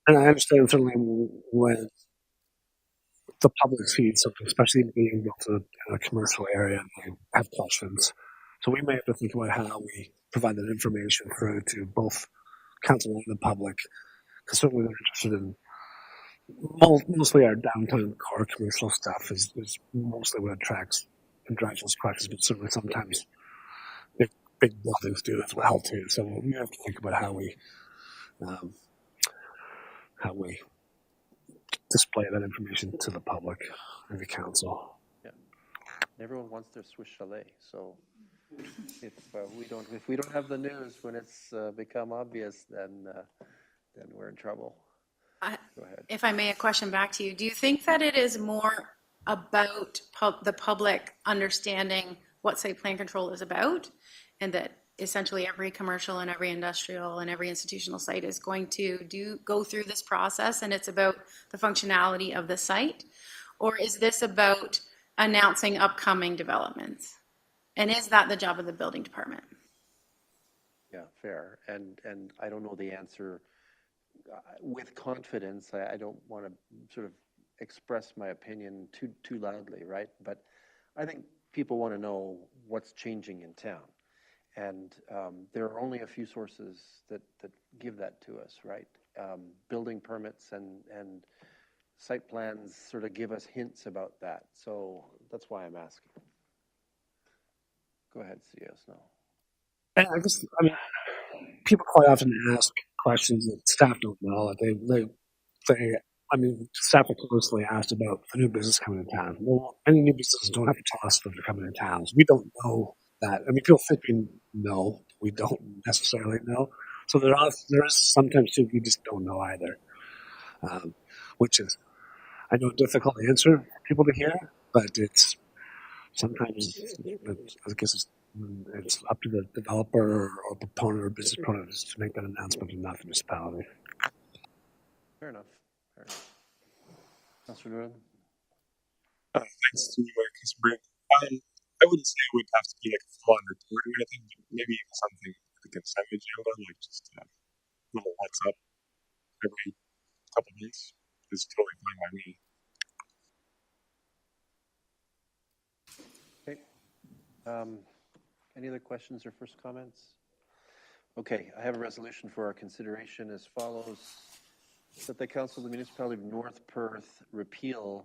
and I understand certainly when the public sees something, especially being built in a commercial area, and they have questions. So we may have to think about how we provide that information through to both council and the public, because certainly they're interested in mostly our downtown core commercial stuff is mostly what attracts and drives those questions, but certainly sometimes big buildings do as well too. So we have to think about how we display that information to the public and the council. Yeah, everyone wants their Swiss chalet, so if we don't have the news when it's become obvious, then we're in trouble. Go ahead. If I may, a question back to you. Do you think that it is more about the public understanding what site plan control is about, and that essentially every commercial and every industrial and every institutional site is going to go through this process, and it's about the functionality of the site? Or is this about announcing upcoming developments? And is that the job of the building department? Yeah, fair. And I don't know the answer with confidence. I don't want to sort of express my opinion too loudly, right? But I think people want to know what's changing in town. And there are only a few sources that give that to us, right? Building permits and site plans sort of give us hints about that. So that's why I'm asking. Go ahead, CS now. I mean, people quite often ask questions that staff don't know. Staff are closely asked about a new business coming to town. Well, any new businesses don't have to tell us that they're coming to town. So we don't know that. I mean, people think we know. We don't necessarily know. So there is sometimes too, we just don't know either, which is, I know, a difficult answer for people to hear, but it's sometimes, I guess it's up to the developer or proponent or business proponent to make that announcement and not the municipality. Fair enough. Councillor Norton? Thanks to Kissenberg. I wouldn't say it would have to be like a full-on report or anything, but maybe even something with the consent agenda, like just a little heads up every couple of months is totally fine by me. Okay. Any other questions or first comments? Okay, I have a resolution for our consideration as follows. That the Council of the Municipality of North Perth repeals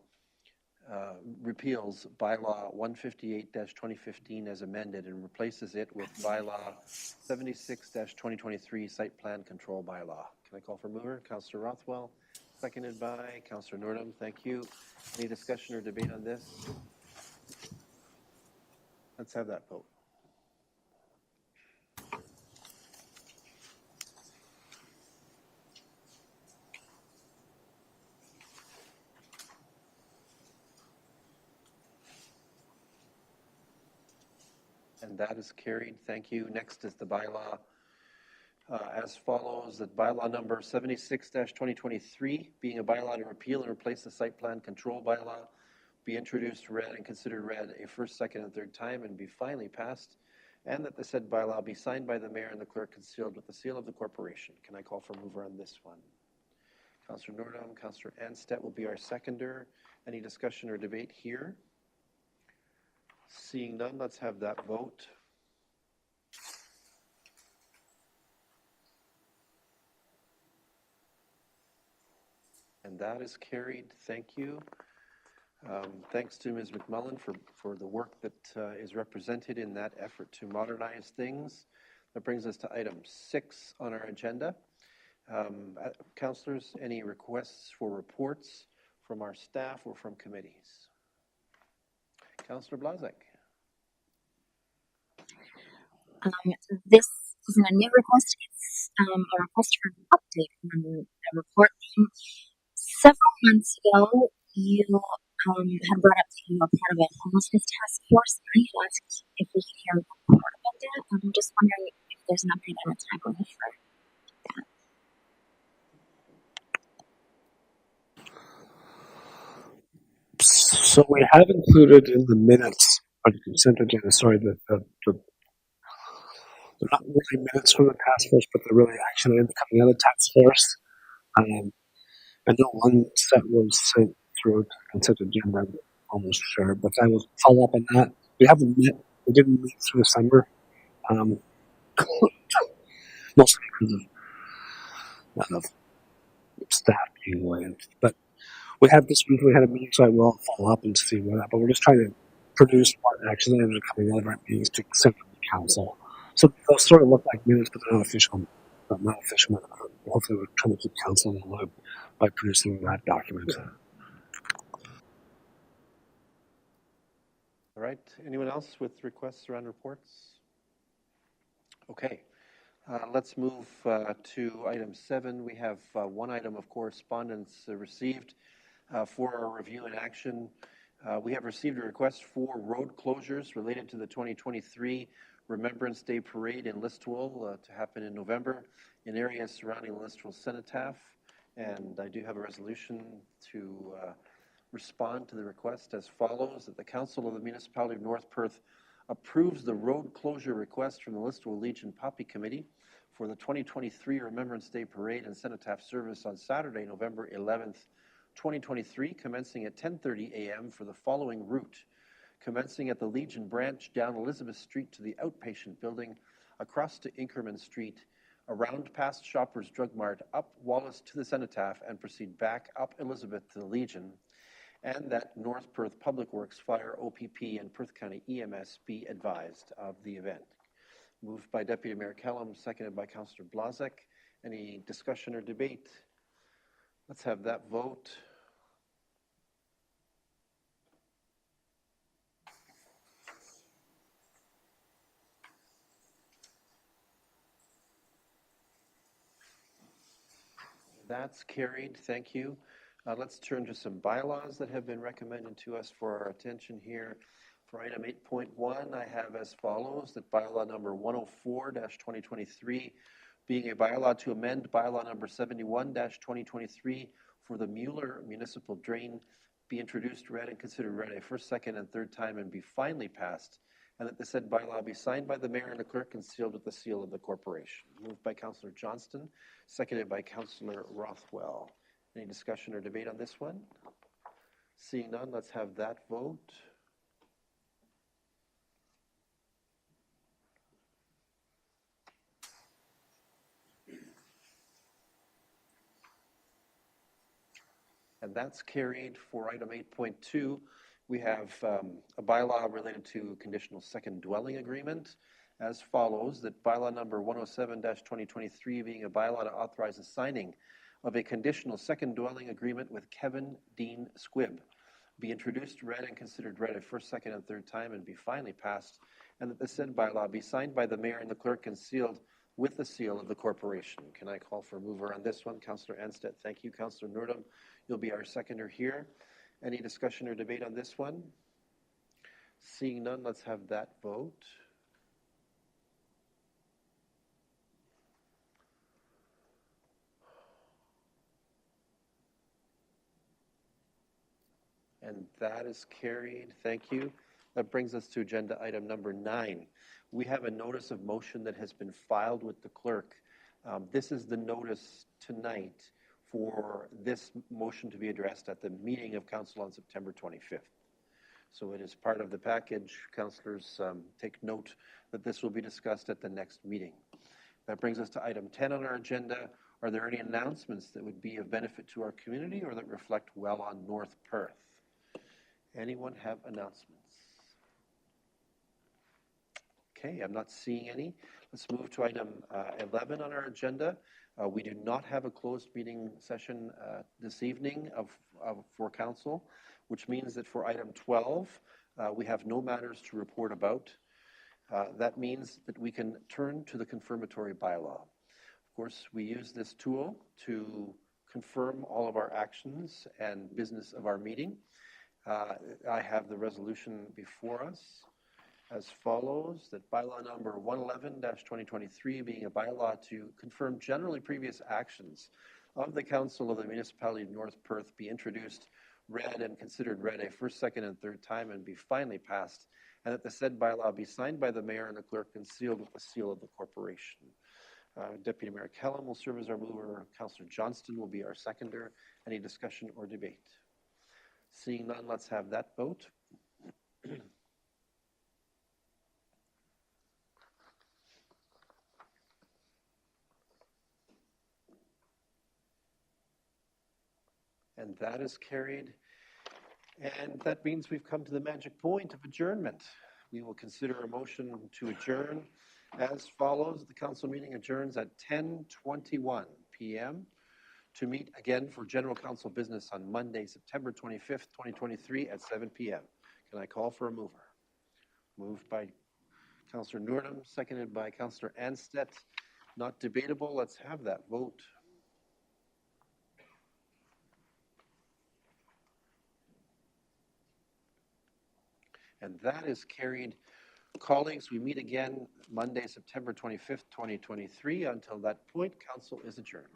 bylaw 158-2015 as amended and replaces it with bylaw 76-2023 site plan control bylaw. Can I call for mover? Councillor Rothwell, seconded by Councillor Nordum. Thank you. Any discussion or debate on this? Let's have that vote. And that is carried. Thank you. Next is the bylaw as follows. That bylaw number 76-2023, being a bylaw to repeal and replace the site plan control bylaw, be introduced, read, and considered read a first, second, and third time, and be finally passed. And that the said bylaw be signed by the mayor and the clerk and sealed with the seal of the corporation. Can I call for mover on this one? Councillor Nordum, Councillor Anstett will be our seconder. Any discussion or debate here? Seeing none, let's have that vote. And that is carried. Thank you. Thanks to Ms. McMullen for the work that is represented in that effort to modernize things. That brings us to item 6 on our agenda. Councillors, any requests for reports from our staff or from committees? Councillor Blazek. This isn't a new request. It's a request for an update on a report. Several months ago, you had brought up that you were part of a homelessness task force. I had asked if we could hear a report about that. I'm just wondering if there's an update on the timeline for that. So we have included in the minutes of the consent agenda, they're not really minutes from the task force, but they're really action items coming out of the task force. I know one set was sent through it, consent agenda, I'm almost sure, but I will follow up on that. We haven't met, we didn't meet through the summer, mostly because of staff being away. But we have this week, we had a meeting, so I will follow up and see what happened. But we're just trying to produce what actually ended up coming out of our meetings to send to the council. So they'll sort of look like minutes, but they're not official. Not official. Hopefully, we're trying to keep council in the loop by producing that document. All right. Anyone else with requests around reports? Okay. Let's move to item 7. We have one item of correspondence received for our review and action. We have received a request for road closures related to the 2023 Remembrance Day Parade in Listowel to happen in November in areas surrounding Listowel Cenotaph. And I do have a resolution to respond to the request as follows: that the Council of the Municipality of North Perth approves the road closure request from the Listowel Legion Poppy Committee for the 2023 Remembrance Day Parade and Cenotaph service on Saturday, November 11th, 2023, commencing at 10:30 a.m. for the following route: commencing at the Legion branch down Elizabeth Street to the outpatient building, across to Inkerman Street, around past Shoppers Drug Mart, up Wallace to the Cenotaph, and proceed back up Elizabeth to the Legion, and that North Perth Public Works, Fire, OPP, and Perth County EMS be advised of the event. Moved by Deputy Mayor Kellum, seconded by Councillor Blazek. Any discussion or debate? Let's have that vote. That's carried. Thank you. Let's turn to some bylaws that have been recommended to us for our attention here. For item 8.1, I have as follows: that bylaw number 104-2023, being a bylaw to amend bylaw number 71-2023 for the Mueller Municipal Drain, be introduced, read, and considered read a first, second, and third time, and be finally passed, and that the said bylaw be signed by the mayor and the clerk and sealed with the seal of the corporation. Moved by Councillor Johnston, seconded by Councillor Rothwell. Any discussion or debate on this one? Seeing none, let's have that vote. And that's carried. For item 8.2, we have a bylaw related to conditional second dwelling agreement as follows: that bylaw number 107-2023, being a bylaw to authorize the signing of a conditional second dwelling agreement with Kevin Dean Squibb, be introduced, read, and considered read a first, second, and third time, and be finally passed, and that the said bylaw be signed by the mayor and the clerk and sealed with the seal of the corporation. Can I call for a mover on this one? Councillor Anstead. Thank you. Councillor Nordum, you'll be our seconder here. Any discussion or debate on this one? Seeing none, let's have that vote. And that is carried. Thank you. That brings us to agenda item number 9. We have a notice of motion that has been filed with the clerk. This is the notice tonight for this motion to be addressed at the meeting of council on September 25th. So it is part of the package. Councillors, take note that this will be discussed at the next meeting. That brings us to item 10 on our agenda. Are there any announcements that would be of benefit to our community or that reflect well on North Perth? Anyone have announcements? Okay, I'm not seeing any. Let's move to item 11 on our agenda. We do not have a closed meeting session this evening for council, which means that for item 12, we have no matters to report about. That means that we can turn to the confirmatory bylaw. Of course, we use this tool to confirm all of our actions and business of our meeting. I have the resolution before us as follows: that bylaw number 111-2023, being a bylaw to confirm generally previous actions of the Council of the Municipality of North Perth, be introduced, read, and considered read a first, second, and third time, and be finally passed, and that the said bylaw be signed by the mayor and the clerk and sealed with the seal of the corporation. Deputy Mayor Kellum will serve as our mover. Councillor Johnston will be our seconder. Any discussion or debate? Seeing none, let's have that vote. And that is carried. And that means we've come to the magic point of adjournment. We will consider a motion to adjourn as follows. The council meeting adjourns at 10:21 p.m. to meet again for general council business on Monday, September 25th, 2023 at 7 p.m. Can I call for a mover? Moved by Councillor Noordam, seconded by Councillor Anstedt. Not debatable. Let's have that vote. And that is carried. Colleagues, we meet again Monday, September 25th, 2023. Until that point, council is adjourned.